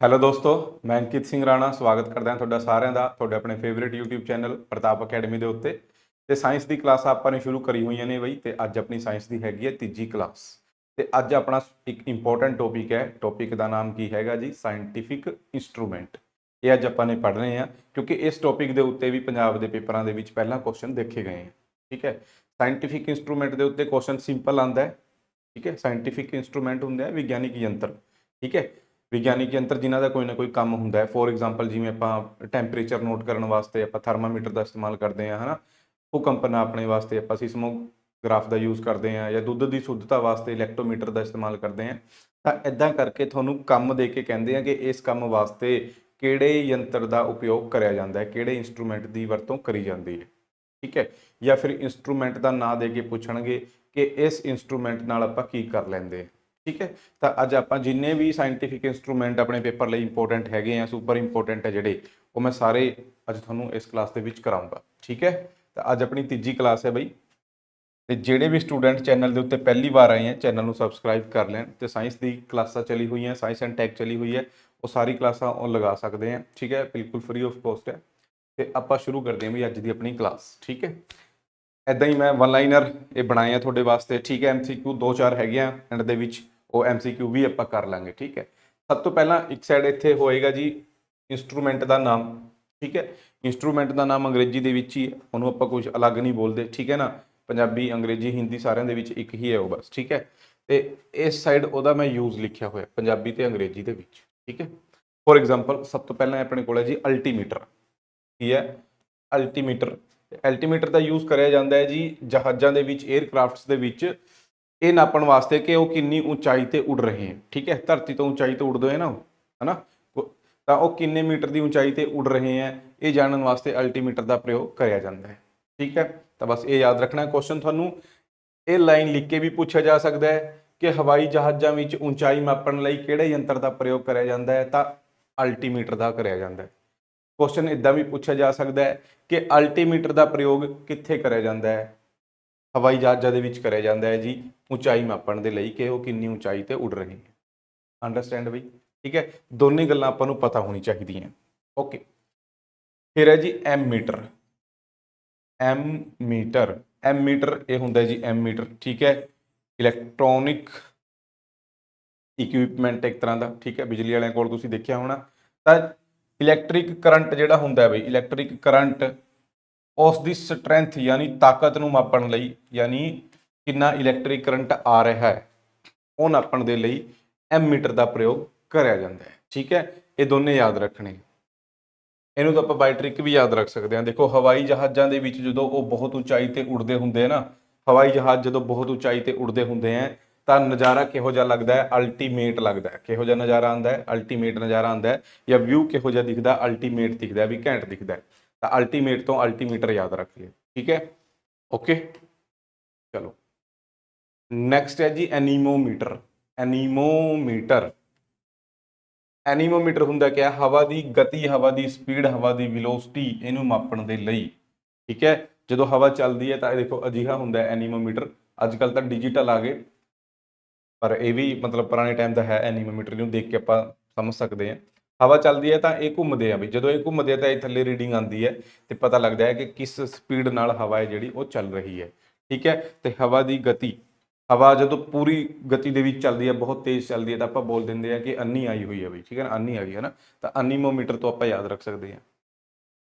Hello ਦੋਸਤੋ, ਮੈਂ ਅੰਕਿਤ ਸਿੰਘ ਰਾਣਾ ਸਵਾਗਤ ਕਰਦਾ ਹਾਂ ਤੁਹਾਡਾ ਸਾਰਿਆਂ ਦਾ ਤੁਹਾਡੇ ਆਪਣੇ ਫੇਵਰਿਟ YouTube ਚੈਨਲ ਪ੍ਰਤਾਪ ਅਕੈਡਮੀ ਦੇ ਉੱਤੇ। ਤੇ ਸਾਇੰਸ ਦੀ ਕਲਾਸ ਆਪਾਂ ਨੇ ਸ਼ੁਰੂ ਕਰੀ ਹੋਈਆਂ ਨੇ ਬਈ, ਤੇ ਅੱਜ ਆਪਣੀ ਸਾਇੰਸ ਦੀ ਹੈਗੀ ਹੈ ਤੀਜੀ ਕਲਾਸ। ਤੇ ਅੱਜ ਆਪਣਾ ਇੱਕ ਇੰਪੋਰਟੈਂਟ ਟੌਪਿਕ ਹੈ। ਟੌਪਿਕ ਦਾ ਨਾਮ ਕੀ ਹੈਗਾ ਜੀ? Scientific instrument. ਇਹ ਅੱਜ ਆਪਾਂ ਨੇ ਪੜ੍ਹ ਰਹੇ ਹਾਂ, ਕਿਉਂਕਿ ਇਸ ਟੌਪਿਕ ਦੇ ਉੱਤੇ ਵੀ ਪੰਜਾਬ ਦੇ ਪੇਪਰਾਂ ਦੇ ਵਿੱਚ ਪਹਿਲਾਂ ਕੁਐਸਚਨ ਦੇਖੇ ਗਏ ਹਨ। ਠੀਕ ਹੈ, ਸਾਇੰਟੀਫਿਕ ਇੰਸਟਰੂਮੈਂਟ ਦੇ ਉੱਤੇ ਕੁਐਸਚਨ ਸਿੰਪਲ ਆਉਂਦਾ ਹੈ। ਠੀਕ ਹੈ, ਸਾਇੰਟੀਫਿਕ ਇੰਸਟਰੂਮੈਂਟ ਹੁੰਦੇ ਆ ਵਿਗਿਆਨਿਕ ਯੰਤਰ। ਠੀਕ ਹੈ, ਵਿਗਿਆਨਿਕ ਯੰਤਰ ਜਿਨ੍ਹਾਂ ਦਾ ਕੋਈ ਨਾ ਕੋਈ ਕੰਮ ਹੁੰਦਾ ਹੈ। ਫੋਰ ਐਗਜ਼ਾਮਪਲ ਜਿਵੇਂ ਆਪਾਂ ਟੈਂਪਰੇਚਰ ਨੋਟ ਕਰਨ ਵਾਸਤੇ ਆਪਾਂ ਥਰਮਾਮੀਟਰ ਦਾ ਇਸਤੇਮਾਲ ਕਰਦੇ ਹਾਂ, ਹੈ ਨਾ। ਭੂਕੰਪ ਨਾਪਣੇ ਵਾਸਤੇ ਆਪਾਂ ਸਿਸਮੋਗ੍ਰਾਫ ਦਾ ਯੂਜ਼ ਕਰਦੇ ਹਾਂ, ਜਾਂ ਦੁੱਧ ਦੀ ਸ਼ੁੱਧਤਾ ਵਾਸਤੇ ਇਲੈਕਟ੍ਰੋਮੀਟਰ ਦਾ ਇਸਤੇਮਾਲ ਕਰਦੇ ਹਾਂ। ਤਾਂ ਇੱਦਾਂ ਕਰਕੇ ਤੁਹਾਨੂੰ ਕੰਮ ਦੇ ਕੇ ਕਹਿੰਦੇ ਆ ਕਿ ਇਸ ਕੰਮ ਵਾਸਤੇ ਕਿਹੜੇ ਯੰਤਰ ਦਾ ਉਪਯੋਗ ਕਰਿਆ ਜਾਂਦਾ ਹੈ, ਕਿਹੜੇ ਇੰਸਟਰੂਮੈਂਟ ਦੀ ਵਰਤੋਂ ਕਰੀ ਜਾਂਦੀ ਹੈ। ਠੀਕ ਹੈ, ਜਾਂ ਫਿਰ ਇੰਸਟਰੂਮੈਂਟ ਦਾ ਨਾਂ ਦੇ ਕੇ ਪੁੱਛਣਗੇ ਕਿ ਇਸ ਇੰਸਟਰੂਮੈਂਟ ਨਾਲ ਆਪਾਂ ਕੀ ਕਰ ਲੈਂਦੇ ਹਾਂ। ਠੀਕ ਹੈ, ਤਾਂ ਅੱਜ ਆਪਾਂ ਜਿੰਨੇ ਵੀ ਸਾਇੰਟੀਫਿਕ ਇੰਸਟਰੂਮੈਂਟ ਆਪਣੇ ਪੇਪਰ ਲਈ ਇੰਪੋਰਟੈਂਟ ਹੈਗੇ ਆ, ਸੁਪਰ ਇੰਪੋਰਟੈਂਟ ਹੈ ਜਿਹੜੇ, ਉਹ ਮੈਂ ਸਾਰੇ ਅੱਜ ਤੁਹਾਨੂੰ ਇਸ ਕਲਾਸ ਦੇ ਵਿੱਚ ਕਰਾਉਂਗਾ। ਠੀਕ ਹੈ, ਤਾਂ ਅੱਜ ਆਪਣੀ ਤੀਜੀ ਕਲਾਸ ਹੈ ਬਈ। ਤੇ ਜਿਹੜੇ ਵੀ ਸਟੂਡੈਂਟ ਚੈਨਲ ਦੇ ਉੱਤੇ ਪਹਿਲੀ ਵਾਰ ਆਏ ਆ, ਚੈਨਲ ਨੂੰ ਸਬਸਕ੍ਰਾਈਬ ਕਰ ਲੈਣ। ਤੇ ਸਾਇੰਸ ਦੀ ਕਲਾਸਾਂ ਚਲੀ ਹੋਈਆਂ, ਸਾਇੰਸ ਐਂਡ ਟੈਕ ਚਲੀ ਹੋਈ ਹੈ, ਉਹ ਸਾਰੀ ਕਲਾਸਾਂ ਉਹ ਲਗਾ ਸਕਦੇ ਆ। ਠੀਕ ਹੈ, ਬਿਲਕੁਲ ਫ੍ਰੀ ਆਫ ਕੋਸਟ ਹੈ। ਤੇ ਆਪਾਂ ਸ਼ੁਰੂ ਕਰਦੇ ਹਾਂ ਬਈ ਅੱਜ ਦੀ ਆਪਣੀ ਕਲਾਸ। ਠੀਕ ਹੈ, ਇੱਦਾਂ ਹੀ ਮੈਂ ਵਨ ਲਾਈਨਰ ਇਹ ਬਣਾਏ ਆ ਤੁਹਾਡੇ ਵਾਸਤੇ। ਠੀਕ ਹੈ, MCQ 2-4 ਹੈਗੇ ਆ ਐਂਡ ਦੇ ਵਿੱਚ, ਉਹ MCQ ਵੀ ਆਪਾਂ ਕਰ ਲਾਂਗੇ। ਠੀਕ ਹੈ, ਸਭ ਤੋਂ ਪਹਿਲਾਂ ਇੱਕ ਸਾਈਡ ਇੱਥੇ ਹੋਏਗਾ ਜੀ ਇੰਸਟਰੂਮੈਂਟ ਦਾ ਨਾਮ। ਠੀਕ ਹੈ, ਇੰਸਟਰੂਮੈਂਟ ਦਾ ਨਾਮ ਅੰਗਰੇਜ਼ੀ ਦੇ ਵਿੱਚ ਹੀ ਹੈ, ਉਹਨੂੰ ਆਪਾਂ ਕੁਝ ਅਲੱਗ ਨਹੀਂ ਬੋਲਦੇ। ਠੀਕ ਹੈ ਨਾ, ਪੰਜਾਬੀ, ਅੰਗਰੇਜ਼ੀ, ਹਿੰਦੀ ਸਾਰਿਆਂ ਦੇ ਵਿੱਚ ਇੱਕ ਹੀ ਹੈ ਉਹ ਬਸ। ਠੀਕ ਹੈ, ਤੇ ਇਸ ਸਾਈਡ ਉਹਦਾ ਮੈਂ ਯੂਜ਼ ਲਿਖਿਆ ਹੋਇਆ ਪੰਜਾਬੀ ਤੇ ਅੰਗਰੇਜ਼ੀ ਦੇ ਵਿੱਚ। ਠੀਕ ਹੈ, ਫੋਰ ਐਗਜ਼ਾਮਪਲ ਸਭ ਤੋਂ ਪਹਿਲਾਂ ਆਪਣੇ ਕੋਲ ਹੈ ਜੀ ਅਲਟੀਮੀਟਰ। ਕੀ ਹੈ? ਅਲਟੀਮੀਟਰ। ਅਲਟੀਮੀਟਰ ਦਾ ਯੂਜ਼ ਕਰਿਆ ਜਾਂਦਾ ਹੈ ਜੀ ਜਹਾਜ਼ਾਂ ਦੇ ਵਿੱਚ, 에ਅਰਕ੍ਰਾਫਟਸ ਦੇ ਵਿੱਚ, ਇਹ ਨਾਪਣ ਵਾਸਤੇ ਕਿ ਉਹ ਕਿੰਨੀ ਉਚਾਈ ਤੇ ਉੱਡ ਰਹੇ ਹੈ। ਠੀਕ ਹੈ, ਧਰਤੀ ਤੋਂ ਉਚਾਈ ਤੇ ਉੱਡਦੇ ਹੈ ਨਾ, ਹੈ ਨਾ, ਤਾਂ ਉਹ ਕਿੰਨੇ ਮੀਟਰ ਦੀ ਉਚਾਈ ਤੇ ਉੱਡ ਰਹੇ ਹੈ, ਇਹ ਜਾਣਨ ਵਾਸਤੇ ਅਲਟੀਮੀਟਰ ਦਾ ਪ੍ਰਯੋਗ ਕਰਿਆ ਜਾਂਦਾ ਹੈ। ਠੀਕ ਹੈ, ਤਾਂ ਬਸ ਇਹ ਯਾਦ ਰੱਖਣਾ। ਕੁਐਸਚਨ ਤੁਹਾਨੂੰ ਇਹ ਲਾਈਨ ਲਿਖ ਕੇ ਵੀ ਪੁੱਛਿਆ ਜਾ ਸਕਦਾ ਹੈ ਕਿ ਹਵਾਈ ਜਹਾਜ਼ਾਂ ਵਿੱਚ ਉਚਾਈ ਮਾਪਣ ਲਈ ਕਿਹੜੇ ਯੰਤਰ ਦਾ ਪ੍ਰਯੋਗ ਕਰਿਆ ਜਾਂਦਾ ਹੈ, ਤਾਂ ਅਲਟੀਮੀਟਰ ਦਾ ਕਰਿਆ ਜਾਂਦਾ ਹੈ। ਕੁਐਸਚਨ ਇਦਾਂ ਵੀ ਪੁੱਛਿਆ ਜਾ ਸਕਦਾ ਹੈ ਕਿ ਅਲਟੀਮੀਟਰ ਦਾ ਪ੍ਰਯੋਗ ਕਿੱਥੇ ਕਰਿਆ ਜਾਂਦਾ ਹੈ? ਹਵਾਈ ਜਹਾਜ਼ਾਂ ਦੇ ਵਿੱਚ ਕਰਿਆ ਜਾਂਦਾ ਹੈ ਜੀ, ਉਚਾਈ ਮਾਪਣ ਦੇ ਲਈ ਕਿ ਉਹ ਕਿੰਨੀ ਉਚਾਈ ਤੇ ਉੱਡ ਰਹੇ ਹੈ। ਅੰਡਰਸਟੈਂਡ ਬਈ? ਠੀਕ ਹੈ, ਦੋਨੇ ਗੱਲਾਂ ਆਪਾਂ ਨੂੰ ਪਤਾ ਹੋਣੀ ਚਾਹੀਦੀਆਂ। ਓਕੇ, ਫਿਰ ਹੈ ਜੀ ammeter. Ammeter, ammeter ਇਹ ਹੁੰਦਾ ਜੀ ਐਮ ਮੀਟਰ। ਠੀਕ ਹੈ, ਇਲੈਕਟ੍ਰੋਨਿਕ ਇਕਵਿਪਮੈਂਟ ਇੱਕ ਤਰ੍ਹਾਂ ਦਾ। ਠੀਕ ਹੈ, ਬਿਜਲੀ ਵਾਲਿਆਂ ਕੋਲ ਤੁਸੀਂ ਦੇਖਿਆ ਹੋਣਾ। ਤਾਂ ਇਲੈਕਟ੍ਰਿਕ ਕਰੰਟ ਜਿਹੜਾ ਹੁੰਦਾ ਹੈ ਬਈ, ਇਲੈਕਟ੍ਰਿਕ ਕਰੰਟ ਉਸ ਦੀ ਸਟਰੈਂਥ ਯਾਨੀ ਤਾਕਤ ਨੂੰ ਮਾਪਣ ਲਈ, ਯਾਨੀ ਕਿੰਨਾ ਇਲੈਕਟ੍ਰਿਕ ਕਰੰਟ ਆ ਰਿਹਾ ਹੈ, ਉਹ ਨਾਪਣ ਦੇ ਲਈ ਐਮੀਟਰ ਦਾ ਪ੍ਰਯੋਗ ਕਰਿਆ ਜਾਂਦਾ ਹੈ। ਠੀਕ ਹੈ, ਇਹ ਦੋਨੇ ਯਾਦ ਰੱਖਣੇ। ਇਹਨੂੰ ਤਾਂ ਆਪਾਂ ਬਾਈ ਟ੍ਰਿਕ ਵੀ ਯਾਦ ਰੱਖ ਸਕਦੇ ਹਾਂ। ਦੇਖੋ, ਹਵਾਈ ਜਹਾਜ਼ਾਂ ਦੇ ਵਿੱਚ ਜਦੋਂ ਉਹ ਬਹੁਤ ਉਚਾਈ ਤੇ ਉੱਡਦੇ ਹੁੰਦੇ ਆ ਨਾ, ਹਵਾਈ ਜਹਾਜ਼ ਜਦੋਂ ਬਹੁਤ ਉਚਾਈ ਤੇ ਉੱਡਦੇ ਹੁੰਦੇ ਆ, ਤਾਂ ਨਜ਼ਾਰਾ ਕਿਹੋ ਜਿਹਾ ਲੱਗਦਾ ਹੈ? ਅਲਟੀਮੇਟ ਲੱਗਦਾ ਹੈ। ਕਿਹੋ ਜਿਹਾ ਨਜ਼ਾਰਾ ਆਉਂਦਾ ਹੈ? ਅਲਟੀਮੇਟ ਨਜ਼ਾਰਾ ਆਉਂਦਾ ਹੈ। ਜਾਂ ਵਿਊ ਕਿਹੋ ਜਿਹਾ ਦਿਖਦਾ? ਅਲਟੀਮੇਟ ਦਿਖਦਾ, ਵੀ ਘੈਂਟ ਦਿਖਦਾ। ਤਾਂ ਅਲਟੀਮੇਟ ਤੋਂ ਅਲਟੀਮੀਟਰ ਯਾਦ ਰੱਖ ਲਿਓ। ਠੀਕ ਹੈ, ਓਕੇ, ਚਲੋ ਨੈਕਸਟ ਹੈ ਜੀ ਐਨੀਮੋਮੀਟਰ। ਐਨੀਮੋਮੀਟਰ, ਐਨੀਮੋਮੀਟਰ ਹੁੰਦਾ ਕਿਆ? ਹਵਾ ਦੀ ਗਤੀ, ਹਵਾ ਦੀ ਸਪੀਡ, ਹਵਾ ਦੀ ਵੈਲੋਸਿਟੀ, ਇਹਨੂੰ ਮਾਪਣ ਦੇ ਲਈ। ਠੀਕ ਹੈ, ਜਦੋਂ ਹਵਾ ਚੱਲਦੀ ਹੈ ਤਾਂ ਇਹ ਦੇਖੋ ਅਜਿਹਾ ਹੁੰਦਾ ਐਨੀਮੋਮੀਟਰ। ਅੱਜ ਕੱਲ੍ਹ ਤਾਂ ਡਿਜੀਟਲ ਆ ਗਏ, ਪਰ ਇਹ ਵੀ ਮਤਲਬ ਪੁਰਾਣੇ ਟਾਈਮ ਦਾ ਹੈ। ਐਨੀਮੋਮੀਟਰ ਨੂੰ ਦੇਖ ਕੇ ਆਪਾਂ ਸਮਝ ਸਕਦੇ ਹਾਂ। ਹਵਾ ਚੱਲਦੀ ਹੈ ਤਾਂ ਇਹ ਘੁੰਮਦੇ ਆ ਬਈ, ਜਦੋਂ ਇਹ ਘੁੰਮਦੇ ਆ ਤਾਂ ਇਹ ਥੱਲੇ ਰੀਡਿੰਗ ਆਉਂਦੀ ਹੈ, ਤੇ ਪਤਾ ਲੱਗਦਾ ਹੈ ਕਿ ਕਿਸ ਸਪੀਡ ਨਾਲ ਹਵਾ ਹੈ ਜਿਹੜੀ ਉਹ ਚੱਲ ਰਹੀ ਹੈ। ਠੀਕ ਹੈ, ਤੇ ਹਵਾ ਦੀ ਗਤੀ, ਹਵਾ ਜਦੋਂ ਪੂਰੀ ਗਤੀ ਦੇ ਵਿੱਚ ਚੱਲਦੀ ਹੈ, ਬਹੁਤ ਤੇਜ਼ ਚੱਲਦੀ ਹੈ, ਤਾਂ ਆਪਾਂ ਬੋਲ ਦਿੰਦੇ ਆ ਕਿ ਅੰਨੀ ਆਈ ਹੋਈ ਹੈ ਬਈ। ਠੀਕ ਹੈ ਨਾ, ਅੰਨੀ ਆ ਗਈ ਹੈ ਨਾ, ਤਾਂ ਅਨੀਮੋਮੀਟਰ ਤੋਂ ਆਪਾਂ ਯਾਦ ਰੱਖ ਸਕਦੇ ਹਾਂ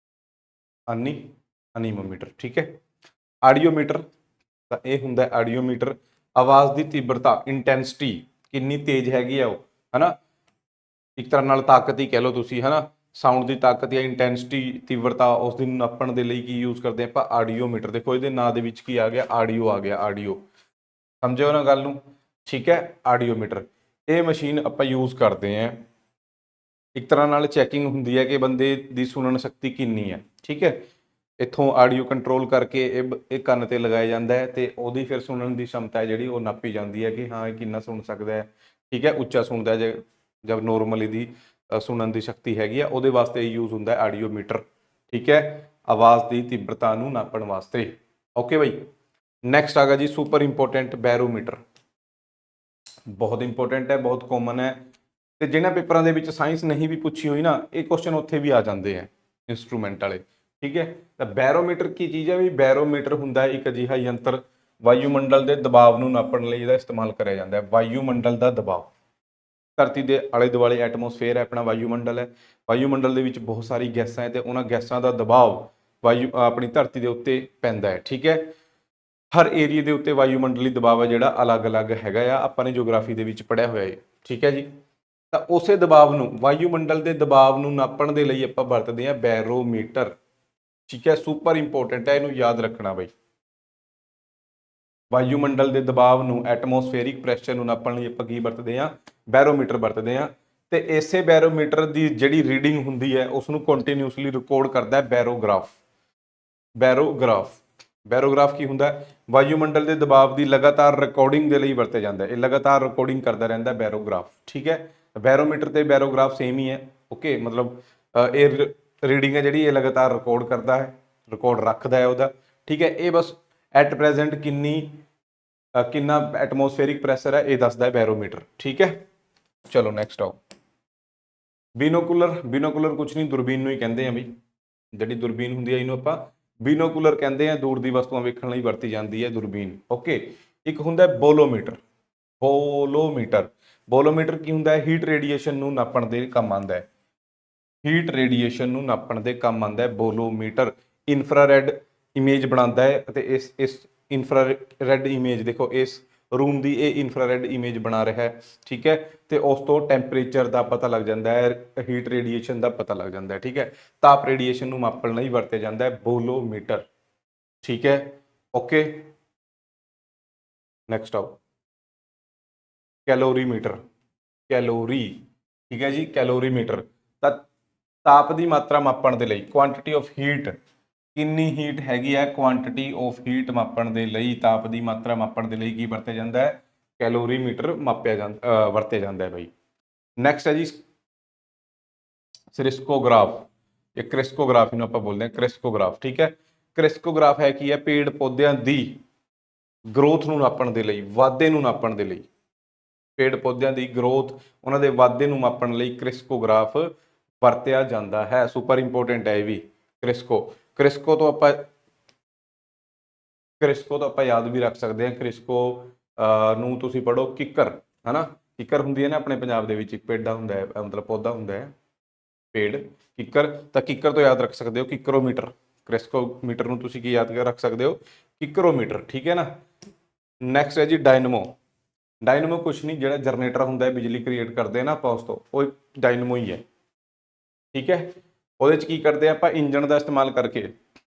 ਅੰਨੀ, ਅਨੀਮੋਮੀਟਰ। ਠੀਕ ਹੈ, ਆਡੀਓਮੀਟਰ, ਤਾਂ ਇਹ ਹੁੰਦਾ ਆਡੀਓਮੀਟਰ। ਆਵਾਜ਼ ਦੀ ਤੀਬਰਤਾ, ਇੰਟੈਂਸਿਟੀ, ਕਿੰਨੀ ਤੇਜ਼ ਹੈਗੀ ਆ ਉਹ, ਹੈ ਨਾ, ਇੱਕ ਤਰ੍ਹਾਂ ਨਾਲ ਤਾਕਤ ਹੀ ਕਹਿ ਲਓ ਤੁਸੀਂ, ਹੈ ਨਾ। ਸਾਊਂਡ ਦੀ ਤਾਕਤ ਜਾਂ ਇੰਟੈਂਸਿਟੀ, ਤੀਬਰਤਾ, ਉਸ ਦੀ ਨਾਪਣ ਦੇ ਲਈ ਕੀ ਯੂਜ਼ ਕਰਦੇ ਆਪਾਂ? ਆਡੀਓਮੀਟਰ। ਦੇਖੋ ਇਹਦੇ ਨਾਂ ਦੇ ਵਿੱਚ ਕੀ ਆ ਗਿਆ? ਆਡੀਓ ਆ ਗਿਆ, ਆਡੀਓ। ਸਮਝਿਓ ਨਾ ਗੱਲ ਨੂੰ? ਠੀਕ ਹੈ, ਆਡੀਓਮੀਟਰ ਇਹ ਮਸ਼ੀਨ ਆਪਾਂ ਯੂਜ਼ ਕਰਦੇ ਹਾਂ, ਇੱਕ ਤਰ੍ਹਾਂ ਨਾਲ ਚੈਕਿੰਗ ਹੁੰਦੀ ਹੈ ਕਿ ਬੰਦੇ ਦੀ ਸੁਣਨ ਸ਼ਕਤੀ ਕਿੰਨੀ ਹੈ। ਠੀਕ ਹੈ, ਇੱਥੋਂ ਆਡੀਓ ਕੰਟਰੋਲ ਕਰਕੇ ਇਹ ਕੰਨ ਤੇ ਲਗਾਇਆ ਜਾਂਦਾ ਹੈ, ਤੇ ਉਹਦੀ ਫਿਰ ਸੁਣਨ ਦੀ ਸ਼ਮਤਾ ਹੈ ਜਿਹੜੀ ਉਹ ਨਾਪੀ ਜਾਂਦੀ ਹੈ ਕਿ ਹਾਂ ਇਹ ਕਿੰਨਾ ਸੁਣ ਸਕਦਾ ਹੈ। ਠੀਕ ਹੈ, ਉੱਚਾ ਸੁਣਦਾ ਜੇ, ਜਦ ਨੋਰਮਲ ਇਹਦੀ ਸੁਣਨ ਦੀ ਸ਼ਕਤੀ ਹੈਗੀ ਆ, ਉਹਦੇ ਵਾਸਤੇ ਯੂਜ਼ ਹੁੰਦਾ ਆਡੀਓਮੀਟਰ। ਠੀਕ ਹੈ, ਆਵਾਜ਼ ਦੀ ਤੀਬਰਤਾ ਨੂੰ ਨਾਪਣ ਵਾਸਤੇ। ਓਕੇ ਬਾਈ, ਨੈਕਸਟ ਆ ਗਿਆ ਜੀ ਸੁਪਰ ਇੰਪੋਰਟੈਂਟ ਬੈਰੋਮੀਟਰ। ਬਹੁਤ ਇੰਪੋਰਟੈਂਟ ਹੈ, ਬਹੁਤ ਕਾਮਨ ਹੈ, ਤੇ ਜਿਨ੍ਹਾਂ ਪੇਪਰਾਂ ਦੇ ਵਿੱਚ ਸਾਇੰਸ ਨਹੀਂ ਵੀ ਪੁੱਛੀ ਹੋਈ ਨਾ, ਇਹ ਕੁਐਸਚਨ ਉੱਥੇ ਵੀ ਆ ਜਾਂਦੇ ਆ ਇੰਸਟਰੂਮੈਂਟ ਵਾਲੇ। ਠੀਕ ਹੈ, ਤਾਂ ਬੈਰੋਮੀਟਰ ਕੀ ਚੀਜ਼ ਹੈ ਵੀ? ਬੈਰੋਮੀਟਰ ਹੁੰਦਾ ਇੱਕ ਅਜਿਹਾ ਯੰਤਰ ਵਾਯੂਮੰਡਲ ਦੇ ਦਬਾਅ ਨੂੰ ਨਾਪਣ ਲਈ ਇਹਦਾ ਇਸਤੇਮਾਲ ਕਰਿਆ ਜਾਂਦਾ ਹੈ। ਵਾਯੂਮੰਡਲ ਦਾ ਦਬਾਅ, ਧਰਤੀ ਦੇ ਆਲੇ ਦੁਆਲੇ ਐਟਮੋਸਫੇਅਰ ਹੈ, ਆਪਣਾ ਵਾਯੂਮੰਡਲ ਹੈ। ਵਾਯੂਮੰਡਲ ਦੇ ਵਿੱਚ ਬਹੁਤ ਸਾਰੀ ਗੈਸਾਂ ਹੈ ਤੇ ਉਹਨਾਂ ਗੈਸਾਂ ਦਾ ਦਬਾਅ ਆਪਣੀ ਧਰਤੀ ਦੇ ਉੱਤੇ ਪੈਂਦਾ ਹੈ। ਠੀਕ ਹੈ, ਹਰ ਏਰੀਏ ਦੇ ਉੱਤੇ ਵਾਯੂਮੰਡਲੀ ਦਬਾਅ ਹੈ ਜਿਹੜਾ ਅਲੱਗ-ਅਲੱਗ ਹੈਗਾ ਆ, ਆਪਾਂ ਨੇ ਜਿਓਗ੍ਰਾਫੀ ਦੇ ਵਿੱਚ ਪੜ੍ਹਿਆ ਹੋਇਆ ਹੈ। ਠੀਕ ਹੈ ਜੀ, ਤਾਂ ਉਸੇ ਦਬਾਅ ਨੂੰ, ਵਾਯੂਮੰਡਲ ਦੇ ਦਬਾਅ ਨੂੰ ਨਾਪਣ ਦੇ ਲਈ ਆਪਾਂ ਵਰਤਦੇ ਹਾਂ ਬੈਰੋਮੀਟਰ। ਠੀਕ ਹੈ, ਸੁਪਰ ਇੰਪੋਰਟੈਂਟ ਹੈ, ਇਹਨੂੰ ਯਾਦ ਰੱਖਣਾ ਬਈ। ਵਾਯੂਮੰਡਲ ਦੇ ਦਬਾਅ ਨੂੰ, ਐਟਮੋਸਫੇਰਿਕ ਪ੍ਰੈਸ਼ਰ ਨੂੰ ਨਾਪਣ ਲਈ ਆਪਾਂ ਕੀ ਵਰਤਦੇ ਹਾਂ? ਬੈਰੋਮੀਟਰ ਵਰਤਦੇ ਹਾਂ। ਤੇ ਇਸੇ ਬੈਰੋਮੀਟਰ ਦੀ ਜਿਹੜੀ ਰੀਡਿੰਗ ਹੁੰਦੀ ਹੈ ਉਸ ਨੂੰ ਕੰਟੀਨਿਊਸਲੀ ਰਿਕਾਰਡ ਕਰਦਾ ਹੈ ਬੈਰੋਗ੍ਰਾਫ। ਬੈਰੋਗ੍ਰਾਫ ਕੀ ਹੁੰਦਾ ਹੈ? ਵਾਯੂਮੰਡਲ ਦੇ ਦਬਾਅ ਦੀ ਲਗਾਤਾਰ ਰਿਕਾਰਡਿੰਗ ਦੇ ਲਈ ਵਰਤਿਆ ਜਾਂਦਾ ਹੈ। ਇਹ ਲਗਾਤਾਰ ਰਿਕਾਰਡਿੰਗ ਕਰਦਾ ਰਹਿੰਦਾ ਬੈਰੋਗ੍ਰਾਫ। ਠੀਕ ਹੈ, ਬੈਰੋਮੀਟਰ ਤੇ ਬੈਰੋਗ੍ਰਾਫ ਸੇਮ ਹੀ ਹੈ। ਓਕੇ, ਮਤਲਬ ਇਹ ਰੀਡਿੰਗ ਹੈ ਜਿਹੜੀ ਇਹ ਲਗਾਤਾਰ ਰਿਕਾਰਡ ਕਰਦਾ ਹੈ, ਰਿਕਾਰਡ ਰੱਖਦਾ ਹੈ ਉਹਦਾ। ਠੀਕ ਹੈ, ਇਹ ਬਸ ਐਟ ਪ੍ਰੈਜ਼ੈਂਟ ਕਿੰਨਾ ਐਟਮੋਸਫੇਰਿਕ ਪ੍ਰੈਸ਼ਰ ਹੈ ਇਹ ਦੱਸਦਾ ਹੈ ਬੈਰੋਮੀਟਰ। ਠੀਕ ਹੈ, ਚਲੋ ਨੈਕਸਟ ਆਓ। ਬਿਨੋਕੂਲਰ ਕੁਛ ਨਹੀਂ, ਦੁਰਬੀਨ ਨੂੰ ਹੀ ਕਹਿੰਦੇ ਆ ਬਈ। ਜਿਹੜੀ ਦੁਰਬੀਨ ਹੁੰਦੀ ਹੈ ਇਹਨੂੰ ਆਪਾਂ ਬਿਨੋਕੂਲਰ ਕਹਿੰਦੇ ਆ, ਦੂਰ ਦੀ ਵਸਤੂਆਂ ਵੇਖਣ ਲਈ ਵਰਤੀ ਜਾਂਦੀ ਹੈ ਦੁਰਬੀਨ। ਓਕੇ, ਇੱਕ ਹੁੰਦਾ ਬੋਲੋਮੀਟਰ। ਬੋਲੋਮੀਟਰ ਕੀ ਹੁੰਦਾ ਹੈ? ਹੀਟ ਰੇਡੀਏਸ਼ਨ ਨੂੰ ਨਾਪਣ ਦੇ ਕੰਮ ਆਉਂਦਾ ਹੈ। ਬੋਲੋਮੀਟਰ ਇਨਫਰਾਰੈਡ ਇਮੇਜ ਬਣਾਉਂਦਾ ਹੈ ਅਤੇ ਇਸ ਇਨਫਰਾਰੈਡ ਇਮੇਜ ਦੇਖੋ, ਇਸ ਰੂਮ ਦੀ ਇਹ ਇਨਫਰਾਰੈਡ ਇਮੇਜ ਬਣਾ ਰਿਹਾ ਹੈ। ਠੀਕ ਹੈ, ਤੇ ਉਸ ਤੋਂ ਟੈਂਪਰੇਚਰ ਦਾ ਪਤਾ ਲੱਗ ਜਾਂਦਾ ਹੈ, ਹੀਟ ਰੇਡੀਏਸ਼ਨ ਦਾ ਪਤਾ ਲੱਗ ਜਾਂਦਾ ਹੈ। ਠੀਕ ਹੈ, ਤਾਪ ਰੇਡੀਏਸ਼ਨ ਨੂੰ ਮਾਪਣ ਲਈ ਵਰਤਿਆ ਜਾਂਦਾ ਹੈ ਬੋਲੋਮੀਟਰ। ਠੀਕ ਹੈ, ਓਕੇ, ਨੈਕਸਟ ਆਓ। ਕੈਲੋਰੀਮੀਟਰ। ਠੀਕ ਹੈ ਜੀ, ਕੈਲੋਰੀਮੀਟਰ ਤਾਂ ਤਾਪ ਦੀ ਮਾਤਰਾ ਮਾਪਣ ਦੇ ਲਈ, ਕੁਆਂਟੀਟੀ ਆਫ ਹੀਟ, ਕਿੰਨੀ ਹੀਟ ਹੈਗੀ ਹੈ, ਕੁਆਂਟੀਟੀ ਆਫ ਹੀਟ ਮਾਪਣ ਦੇ ਲਈ, ਤਾਪ ਦੀ ਮਾਤਰਾ ਮਾਪਣ ਦੇ ਲਈ ਕੀ ਵਰਤਿਆ ਜਾਂਦਾ ਹੈ? ਕੈਲੋਰੀਮੀਟਰ ਵਰਤਿਆ ਜਾਂਦਾ ਹੈ ਬਈ। ਨੈਕਸਟ ਹੈ ਜੀ ਕ੍ਰਿਸਕੋਗ੍ਰਾਫ। ਇਹ ਕ੍ਰਿਸਕੋਗ੍ਰਾਫ ਨੂੰ ਆਪਾਂ ਬੋਲਦੇ ਹਾਂ ਕ੍ਰਿਸਕੋਗ੍ਰਾਫ। ਠੀਕ ਹੈ, ਕ੍ਰਿਸਕੋਗ੍ਰਾਫ ਹੈ ਕੀ ਹੈ? ਪੇੜ ਪੌਦਿਆਂ ਦੀ ਗਰੋਥ ਨੂੰ ਨਾਪਣ ਦੇ ਲਈ, ਵਾਧੇ ਨੂੰ ਨਾਪਣ ਦੇ ਲਈ, ਪੇੜ ਪੌਦਿਆਂ ਦੀ ਗਰੋਥ, ਉਹਨਾਂ ਦੇ ਵਾਧੇ ਨੂੰ ਮਾਪਣ ਲਈ ਕ੍ਰਿਸਕੋਗ੍ਰਾਫ ਵਰਤਿਆ ਜਾਂਦਾ ਹੈ। ਸੁਪਰ ਇੰਪੋਰਟੈਂਟ ਹੈ ਇਹ ਵੀ। ਕ੍ਰਿਸਕੋ ਤੋਂ ਆਪਾਂ ਯਾਦ ਵੀ ਰੱਖ ਸਕਦੇ ਹਾਂ। ਕ੍ਰਿਸਕੋ ਨੂੰ ਤੁਸੀਂ ਪੜੋ ਕਿੱਕਰ, ਹਨਾ। ਕਿੱਕਰ ਹੁੰਦੀ ਹੈ ਨਾ ਆਪਣੇ ਪੰਜਾਬ ਦੇ ਵਿੱਚ, ਇੱਕ ਪੇਡਾ ਹੁੰਦਾ ਹੈ, ਮਤਲਬ ਪੌਦਾ ਹੁੰਦਾ ਹੈ ਪੇੜ, ਕਿੱਕਰ। ਤਾਂ ਕਿੱਕਰ ਤੋਂ ਯਾਦ ਰੱਖ ਸਕਦੇ ਹੋ ਕਿੱਕਰੋਮੀਟਰ। ਕ੍ਰਿਸਕੋਮੀਟਰ ਨੂੰ ਤੁਸੀਂ ਕੀ ਯਾਦ ਰੱਖ ਸਕਦੇ ਹੋ? ਕਿੱਕਰੋਮੀਟਰ। ਠੀਕ ਹੈ ਨਾ। ਨੈਕਸਟ ਹੈ ਜੀ ਡਾਇਨਮੋ ਕੁਛ ਨਹੀਂ, ਜਿਹੜਾ ਜਨਰੇਟਰ ਹੁੰਦਾ ਹੈ, ਬਿਜਲੀ ਕ੍ਰੀਏਟ ਕਰਦੇ ਆ ਨਾ ਆਪਾਂ ਉਸ ਤੋਂ, ਉਹ ਡਾਇਨਮੋ ਹੀ ਹੈ। ਠੀਕ ਹੈ, ਉਹਦੇ 'ਚ ਕੀ ਕਰਦੇ ਆ ਆਪਾਂ? ਇੰਜਣ ਦਾ ਇਸਤੇਮਾਲ ਕਰਕੇ,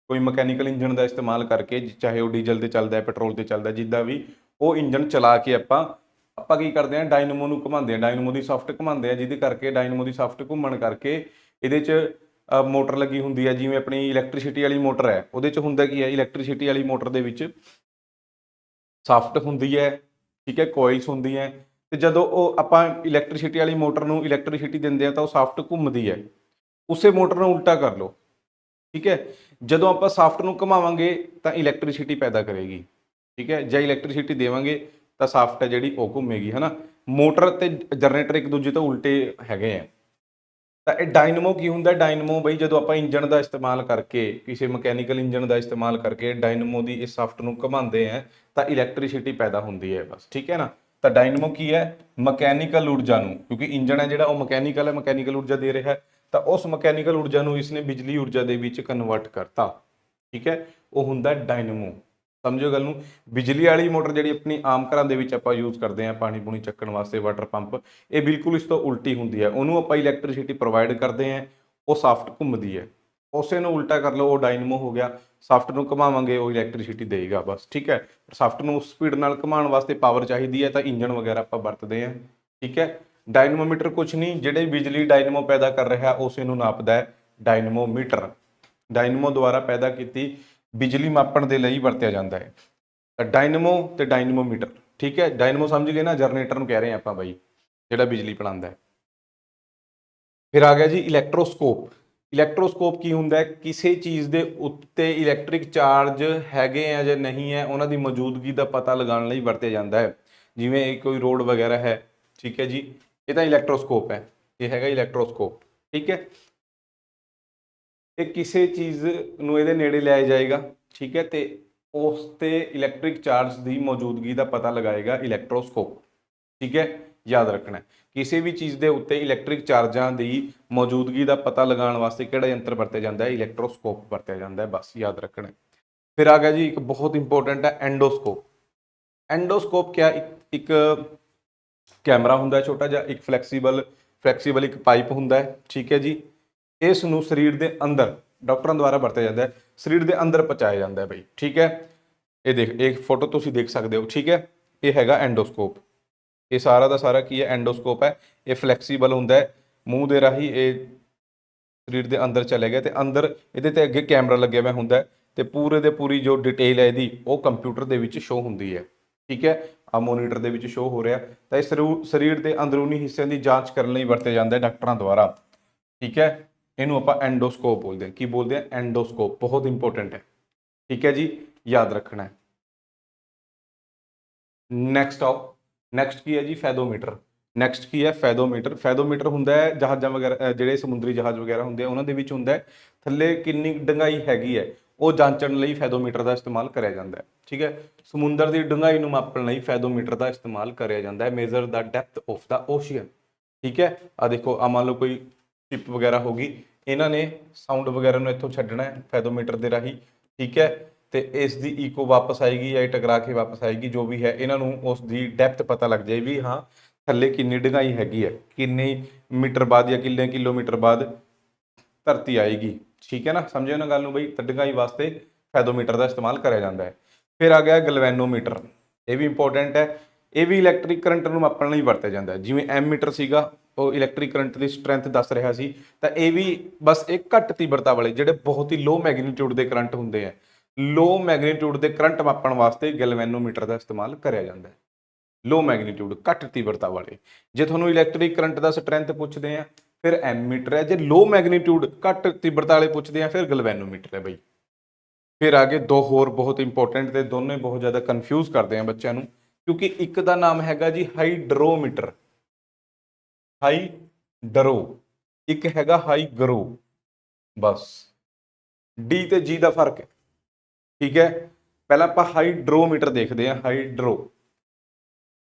ਕੋਈ ਮਕੈਨੀਕਲ ਇੰਜਣ ਦਾ ਇਸਤੇਮਾਲ ਕਰਕੇ, ਚਾਹੇ ਉਹ ਡੀਜ਼ਲ ਤੇ ਚੱਲਦਾ ਹੈ, ਪੈਟਰੋਲ ਤੇ ਚੱਲਦਾ, ਜਿੱਦਾਂ ਵੀ, ਉਹ ਇੰਜਣ ਚਲਾ ਕੇ ਆਪਾਂ ਕੀ ਕਰਦੇ ਹਾਂ? ਡਾਇਨਮੋ ਨੂੰ ਘੁਮਾਉਂਦੇ ਹਾਂ, ਡਾਇਨਮੋ ਦੀ ਸਾਫਟ ਘੁਮਾਉਂਦੇ ਆ, ਜਿਹਦੇ ਕਰਕੇ ਡਾਇਨਮੋ ਦੀ ਸਾਫਟ ਘੁੰਮਣ ਕਰਕੇ ਇਹਦੇ 'ਚ ਮੋਟਰ ਲੱਗੀ ਹੁੰਦੀ ਹੈ। ਜਿਵੇਂ ਆਪਣੀ ਇਲੈਕਟ੍ਰੀਸਿਟੀ ਵਾਲੀ ਮੋਟਰ ਹੈ, ਉਹਦੇ 'ਚ ਹੁੰਦਾ ਕੀ ਹੈ? ਇਲੈਕਟ੍ਰੀਸਿਟੀ ਵਾਲੀ ਮੋਟਰ ਦੇ ਵਿੱਚ ਸਾਫਟ ਹੁੰਦੀ ਹੈ, ਠੀਕ ਹੈ, ਕੋਇਲਸ ਹੁੰਦੀਆਂ, ਤੇ ਜਦੋਂ ਉਹ ਆਪਾਂ ਇਲੈਕਟ੍ਰੀਸਿਟੀ ਵਾਲੀ ਮੋਟਰ ਨੂੰ ਇਲੈਕਟ੍ਰੀਸਿਟੀ ਦਿੰਦੇ ਆ ਤਾਂ ਉਹ ਸਾਫਟ ਘੁੰਮਦੀ ਹੈ। ਉਸੇ ਮੋਟਰ ਨੂੰ ਉਲਟਾ ਕਰ ਲਓ। ਠੀਕ ਹੈ, ਜਦੋਂ ਆਪਾਂ ਸਾਫਟ ਨੂੰ ਘੁਮਾਵਾਂਗੇ ਤਾਂ ਇਲੈਕਟ੍ਰੀਸਿਟੀ ਪੈਦਾ ਕਰੇਗੀ। ਠੀਕ ਹੈ, ਜੇ ਇਲੈਕਟ੍ਰੀਸਿਟੀ ਦੇਵਾਂਗੇ ਤਾਂ ਸਾਫਟ ਹੈ ਜਿਹੜੀ ਉਹ ਘੁੰਮੇਗੀ, ਹੈ ਨਾ। ਮੋਟਰ ਤੇ ਜਨਰੇਟਰ ਇੱਕ ਦੂਜੇ ਤੋਂ ਉਲਟੇ ਹੈਗੇ ਆ। ਤਾਂ ਇਹ ਡਾਇਨਮੋ ਕੀ ਹੁੰਦਾ? ਡਾਇਨਮੋ ਬਈ ਜਦੋਂ ਆਪਾਂ ਇੰਜਣ ਦਾ ਇਸਤੇਮਾਲ ਕਰਕੇ, ਕਿਸੇ ਮਕੈਨੀਕਲ ਇੰਜਣ ਦਾ ਇਸਤੇਮਾਲ ਕਰਕੇ ਡਾਇਨਮੋ ਦੀ ਇਸ ਸਾਫਟ ਨੂੰ ਘੁਮਾਉਂਦੇ ਆ ਤਾਂ ਇਲੈਕਟ੍ਰੀਸਿਟੀ ਪੈਦਾ ਹੁੰਦੀ ਹੈ ਬਸ। ਠੀਕ ਹੈ ਨਾ। ਤਾਂ ਡਾਇਨਮੋ ਕੀ ਹੈ? ਮਕੈਨੀਕਲ ਊਰਜਾ ਨੂੰ, ਕਿਉਂਕਿ ਇੰਜਣ ਹੈ ਜਿਹੜਾ ਉਹ ਮਕੈਨੀਕਲ ਹੈ, ਮਕੈਨੀਕਲ ਊਰਜਾ ਦੇ ਰਿਹਾ ਹੈ, ਤਾਂ ਉਸ ਮਕੈਨੀਕਲ ਊਰਜਾ ਨੂੰ ਇਸਨੇ ਬਿਜਲੀ ਊਰਜਾ ਦੇ ਵਿੱਚ ਕਨਵਰਟ ਕਰਤਾ। ਠੀਕ ਹੈ, ਉਹ ਹੁੰਦਾ ਡਾਇਨਮੋ। ਸਮਝੋ ਗੱਲ ਨੂੰ। ਬਿਜਲੀ ਵਾਲੀ ਮੋਟਰ ਜਿਹੜੀ ਆਪਣੀ ਆਮ ਘਰਾਂ ਦੇ ਵਿੱਚ ਆਪਾਂ ਯੂਜ਼ ਕਰਦੇ ਹਾਂ ਪਾਣੀ ਪੂਣੀ ਚੱਕਣ ਵਾਸਤੇ, ਵਾਟਰ ਪੰਪ, ਇਹ ਬਿਲਕੁਲ ਇਸ ਤੋਂ ਉਲਟੀ ਹੁੰਦੀ ਹੈ। ਉਹਨੂੰ ਆਪਾਂ ਇਲੈਕਟ੍ਰੀਸਿਟੀ ਪ੍ਰੋਵਾਈਡ ਕਰਦੇ ਹਾਂ, ਉਹ ਸਾਫਟ ਘੁੰਮਦੀ ਹੈ। ਉਸੇ ਨੂੰ ਉਲਟਾ ਕਰ ਲਓ, ਉਹ ਡਾਇਨਮੋ ਹੋ ਗਿਆ। ਸਾਫਟ ਨੂੰ ਘੁਮਾਵਾਂਗੇ ਉਹ ਇਲੈਕਟ੍ਰੀਸਿਟੀ ਦੇਗਾ ਬਸ। ਠੀਕ ਹੈ, ਸਾਫਟ ਨੂੰ ਉਸ ਸਪੀਡ ਨਾਲ ਘੁਮਾਉਣ ਵਾਸਤੇ ਪਾਵਰ ਚਾਹੀਦੀ ਹੈ, ਤਾਂ ਇੰਜਣ ਵਗੈਰਾ ਆਪਾਂ ਵਰਤਦੇ ਹਾਂ। ਠੀਕ ਹੈ, ਡਾਇਨਮੋਮੀਟਰ ਕੁਛ ਨਹੀਂ, ਜਿਹੜੇ ਬਿਜਲੀ ਡਾਇਨਮੋ ਪੈਦਾ ਕਰ ਰਿਹਾ ਉਸੇ ਨੂੰ ਨਾਪਦਾ ਹੈ ਡਾਇਨਮੋਮੀਟਰ। ਡਾਇਨਮੋ ਦੁਆਰਾ ਪੈਦਾ ਕੀਤੀ ਬਿਜਲੀ ਮਾਪਣ ਦੇ ਲਈ ਵਰਤਿਆ ਜਾਂਦਾ ਹੈ ਤਾਂ ਡਾਇਨਮੋ ਤੇ ਡਾਇਨਮੋਮੀਟਰ। ਠੀਕ ਹੈ, ਡਾਇਨਮੋ ਸਮਝ ਗਏ ਨਾ, ਜਨਰੇਟਰ ਨੂੰ ਕਹਿ ਰਹੇ ਆਪਾਂ ਬਾਈ, ਜਿਹੜਾ ਬਿਜਲੀ ਬਣਾਉਂਦਾ ਹੈ। ਫਿਰ ਆ ਗਿਆ ਜੀ ਇਲੈਕਟ੍ਰੋਸਕੋਪ। ਇਲੈਕਟ੍ਰੋਸਕੋਪ ਕੀ ਹੁੰਦਾ ਹੈ? ਕਿਸੇ ਚੀਜ਼ ਦੇ ਉੱਤੇ ਇਲੈਕਟ੍ਰਿਕ ਚਾਰਜ ਹੈਗੇ ਆ ਜਾਂ ਨਹੀਂ ਹੈ, ਉਹਨਾਂ ਦੀ ਮੌਜੂਦਗੀ ਦਾ ਪਤਾ ਲਗਾਉਣ ਲਈ ਵਰਤਿਆ ਜਾਂਦਾ ਹੈ। ਜਿਵੇਂ ਕੋਈ ਰੋਡ ਵਗੈਰਾ ਹੈ, ਠੀਕ ਹੈ ਜੀ, ਇਹ ਤਾਂ ਇਲੈਕਟ੍ਰੋਸਕੋਪ ਹੈ, ਇਹ ਹੈਗਾ ਇਲੈਕਟ੍ਰੋਸਕੋਪ, ਠੀਕ ਹੈ। ਇਹ ਕਿਸੇ ਚੀਜ਼ ਨੂੰ ਇਹਦੇ ਨੇੜੇ ਲਿਆਇਆ ਜਾਏਗਾ, ਠੀਕ ਹੈ, ਤੇ ਉਸ ਤੇ ਇਲੈਕਟ੍ਰਿਕ ਚਾਰਜ ਦੀ ਮੌਜੂਦਗੀ ਦਾ ਪਤਾ ਲਗਾਏਗਾ ਇਲੈਕਟ੍ਰੋਸਕੋਪ, ਠੀਕ ਹੈ। ਯਾਦ ਰੱਖਣਾ, ਕਿਸੇ ਵੀ ਚੀਜ਼ ਦੇ ਉੱਤੇ ਇਲੈਕਟ੍ਰਿਕ ਚਾਰਜਾਂ ਦੀ ਮੌਜੂਦਗੀ ਦਾ ਪਤਾ ਲਗਾਉਣ ਵਾਸਤੇ ਕਿਹੜਾ ਯੰਤਰ ਵਰਤਿਆ ਜਾਂਦਾ ਹੈ? ਇਲੈਕਟ੍ਰੋਸਕੋਪ ਵਰਤਿਆ ਜਾਂਦਾ ਹੈ, ਬਸ ਯਾਦ ਰੱਖਣਾ। ਫਿਰ ਆ ਗਿਆ ਜੀ ਇੱਕ ਬਹੁਤ ਇੰਪੋਰਟੈਂਟ ਹੈ ਐਂਡੋਸਕੋਪ। ਐਂਡੋਸਕੋਪ ਕਿਆ? ਇੱਕ ਕੈਮਰਾ ਹੁੰਦਾ ਛੋਟਾ ਜਿਹਾ, ਇੱਕ ਫਲੈਕਸੀਬਲ ਇੱਕ ਪਾਈਪ ਹੁੰਦਾ ਹੈ, ਠੀਕ ਹੈ ਜੀ। ਇਸ ਨੂੰ ਸਰੀਰ ਦੇ ਅੰਦਰ ਡਾਕਟਰਾਂ ਦੁਆਰਾ ਵਰਤਿਆ ਜਾਂਦਾ ਹੈ, ਸਰੀਰ ਦੇ ਅੰਦਰ ਪਹੁੰਚਾਇਆ ਜਾਂਦਾ ਹੈ ਬਈ, ਠੀਕ ਹੈ। ਇਹ ਫੋਟੋ ਤੁਸੀਂ ਦੇਖ ਸਕਦੇ ਹੋ, ਠੀਕ ਹੈ। ਇਹ ਹੈਗਾ ਐਂਡੋਸਕੋਪ। ਇਹ ਸਾਰਾ ਦਾ ਸਾਰਾ ਕੀ ਹੈ? ਐਂਡੋਸਕੋਪ ਹੈ। ਇਹ ਫਲੈਕਸੀਬਲ ਹੁੰਦਾ ਹੈ, ਮੂੰਹ ਦੇ ਰਾਹੀਂ ਇਹ ਸਰੀਰ ਦੇ ਅੰਦਰ ਚਲੇ ਗਿਆ ਤੇ ਅੰਦਰ ਇਹਦੇ ਤੇ ਅੱਗੇ ਕੈਮਰਾ ਲੱਗਿਆ ਹੋਇਆ ਹੁੰਦਾ ਤੇ ਪੂਰੇ ਦੇ ਪੂਰੀ ਜੋ ਡਿਟੇਲ ਹੈ ਇਹਦੀ ਉਹ ਕੰਪਿਊਟਰ ਦੇ ਵਿੱਚ ਸ਼ੋ ਹੁੰਦੀ ਹੈ, ਠੀਕ ਹੈ। ਆ ਮੋਨੀਟਰ ਦੇ ਵਿੱਚ ਸ਼ੋ ਹੋ ਰਿਹਾ। ਤਾਂ ਇਹ ਸਰੀਰ ਦੇ ਅੰਦਰੂਨੀ ਹਿੱਸਿਆਂ ਦੀ ਜਾਂਚ ਕਰਨ ਲਈ ਵਰਤਿਆ ਜਾਂਦਾ ਹੈ ਡਾਕਟਰਾਂ ਦੁਆਰਾ, ਠੀਕ ਹੈ। ਇਹਨੂੰ ਆਪਾਂ ਐਂਡੋਸਕੋਪ ਬੋਲਦੇ ਹਾਂ। ਕੀ ਬੋਲਦੇ ਹਾਂ? ਐਂਡੋਸਕੋਪ। ਬਹੁਤ ਇੰਪੋਰਟੈਂਟ ਹੈ, ਠੀਕ ਹੈ ਜੀ, ਯਾਦ ਰੱਖਣਾ ਹੈ। ਨੈਕਸਟ ਕੀ ਹੈ ਜੀ? ਫੈਦੋਮੀਟਰ। ਨੈਕਸਟ ਕੀ ਹੈ? ਫੈਦੋਮੀਟਰ। ਫੈਦੋਮੀਟਰ ਹੁੰਦਾ ਹੈ ਜਹਾਜ਼ਾਂ ਵਗੈਰਾ, ਜਿਹੜੇ ਸਮੁੰਦਰੀ ਜਹਾਜ਼ ਵਗੈਰਾ ਹੁੰਦੇ ਆ ਉਹਨਾਂ ਦੇ ਵਿੱਚ ਹੁੰਦਾ ਹੈ। ਥੱਲੇ ਕਿੰਨੀ ਡੂੰਘਾਈ ਹੈਗੀ ਹੈ ਉਹ ਜਾਂਚਣ ਲਈ ਫੈਦੋਮੀਟਰ ਦਾ ਇਸਤੇਮਾਲ ਕਰਿਆ ਜਾਂਦਾ ਹੈ, ਠੀਕ ਹੈ। ਸਮੁੰਦਰ ਦੀ ਡੂੰਘਾਈ ਨੂੰ ਮਾਪਣ ਲਈ ਫੈਦੋਮੀਟਰ ਦਾ ਇਸਤੇਮਾਲ ਕਰਿਆ ਜਾਂਦਾ ਹੈ। Measure the depth of the ocean, ਠੀਕ ਹੈ। ਆ ਦੇਖੋ, ਆ ਮੰਨ ਲਓ ਕੋਈ ਸ਼ਿਪ ਵਗੈਰਾ ਹੋ ਗਈ, ਇਹਨਾਂ ਨੇ ਸਾਊਂਡ ਵਗੈਰਾ ਨੂੰ ਇੱਥੋਂ ਛੱਡਣਾ ਹੈ ਫੈਦੋਮੀਟਰ ਦੇ ਰਾਹੀਂ, ਠੀਕ ਹੈ। ਤੇ ਇਸ ਦੀ ਈਕੋ ਵਾਪਸ ਆਏਗੀ ਜਾਂ ਟਕਰਾ ਕੇ ਵਾਪਸ ਆਏਗੀ, ਜੋ ਵੀ ਹੈ। ਇਹਨਾਂ ਨੂੰ ਉਸ ਦੀ ਡੈਪਥ ਪਤਾ ਲੱਗ ਜਾਏ ਵੀ ਹਾਂ ਥੱਲੇ ਕਿੰਨੀ ਡੂੰਘਾਈ ਹੈਗੀ ਹੈ, ਕਿੰਨੇ ਮੀਟਰ ਬਾਅਦ ਜਾਂ ਕਿੰਨੇ ਕਿਲੋਮੀਟਰ ਬਾਅਦ ਧਰਤੀ ਆਏਗੀ, ਠੀਕ ਹੈ ਨਾ। ਸਮਝਿਓ ਨਾ ਗੱਲ ਨੂੰ ਬਈ। ਤਾਂ ਡੂੰਘਾਈ ਵਾਸਤੇ ਫੈਦੋਮੀਟਰ ਦਾ ਇਸਤੇਮਾਲ ਕਰਿਆ ਜਾਂਦਾ ਹੈ। ਫਿਰ ਆ ਗਿਆ ਗਲਵੈਨੋਮੀਟਰ। ਇਹ ਵੀ ਇੰਪੋਰਟੈਂਟ ਹੈ। ਇਹ ਵੀ ਇਲੈਕਟ੍ਰਿਕ ਕਰੰਟ ਨੂੰ ਮਾਪਣ ਲਈ ਵਰਤਿਆ ਜਾਂਦਾ ਹੈ। ਜਿਵੇਂ ਐਮੀਟਰ ਸੀਗਾ ਉਹ ਇਲੈਕਟ੍ਰਿਕ ਕਰੰਟ ਦੀ ਸਟਰੈਂਥ ਦੱਸ ਰਿਹਾ ਸੀ, ਤਾਂ ਇਹ ਵੀ ਬਸ ਇਹ ਘੱਟ ਤੀਬਰਤਾ ਵਾਲੇ ਜਿਹੜੇ ਬਹੁਤ ਹੀ ਲੋ ਮੈਗਨੀਟਿਊਡ ਦੇ ਕਰੰਟ ਹੁੰਦੇ ਆ, ਲੋ ਮੈਗਨੀਟਿਊਡ ਦੇ ਕਰੰਟ ਮਾਪਣ ਵਾਸਤੇ ਗੈਲਵੈਨੋਮੀਟਰ ਦਾ ਇਸਤੇਮਾਲ ਕਰਿਆ ਜਾਂਦਾ ਹੈ। ਲੋ ਮੈਗਨੀਟਿਊਡ, ਘੱਟ ਤੀਬਰਤਾ ਵਾਲੇ। ਜੇ ਤੁਹਾਨੂੰ ਇਲੈਕਟ੍ਰਿਕ ਕਰੰਟ ਦਾ ਸਟਰੈਂਥ ਪੁੱਛਦੇ ਆ ਫਿਰ ਐਮੀਟਰ ਹੈ। ਜੇ ਲੋ ਮੈਗਨੀਟਿਊਡ ਘੱਟ ਤੀਬਰਤਾ ਵਾਲੇ ਪੁੱਛਦੇ ਆ ਫਿਰ ਗੈਲਵੈਨੋਮੀਟਰ ਹੈ ਬਈ। ਫਿਰ ਆ ਗਏ ਦੋ ਹੋਰ ਬਹੁਤ ਇੰਪੋਰਟੈਂਟ ਤੇ ਦੋਨੇ ਬਹੁਤ ਜ਼ਿਆਦਾ ਕਨਫਿਊਜ਼ ਕਰਦੇ ਆ ਬੱਚਿਆਂ ਨੂੰ, ਕਿਉਂਕਿ ਇੱਕ ਦਾ ਨਾਮ ਹੈਗਾ ਜੀ ਹਾਈਡਰੋਮੀਟਰ, ਹਾਈਡਰੋ, ਇੱਕ ਹੈਗਾ ਹਾਈਗਰੋ, ਬਸ ਡੀ ਤੇ ਜੀ ਦਾ ਫਰਕ ਹੈ, ਠੀਕ ਹੈ। ਪਹਿਲਾਂ ਆਪਾਂ ਹਾਈਡਰੋਮੀਟਰ ਦੇਖਦੇ ਹਾਂ। ਹਾਈਡਰੋ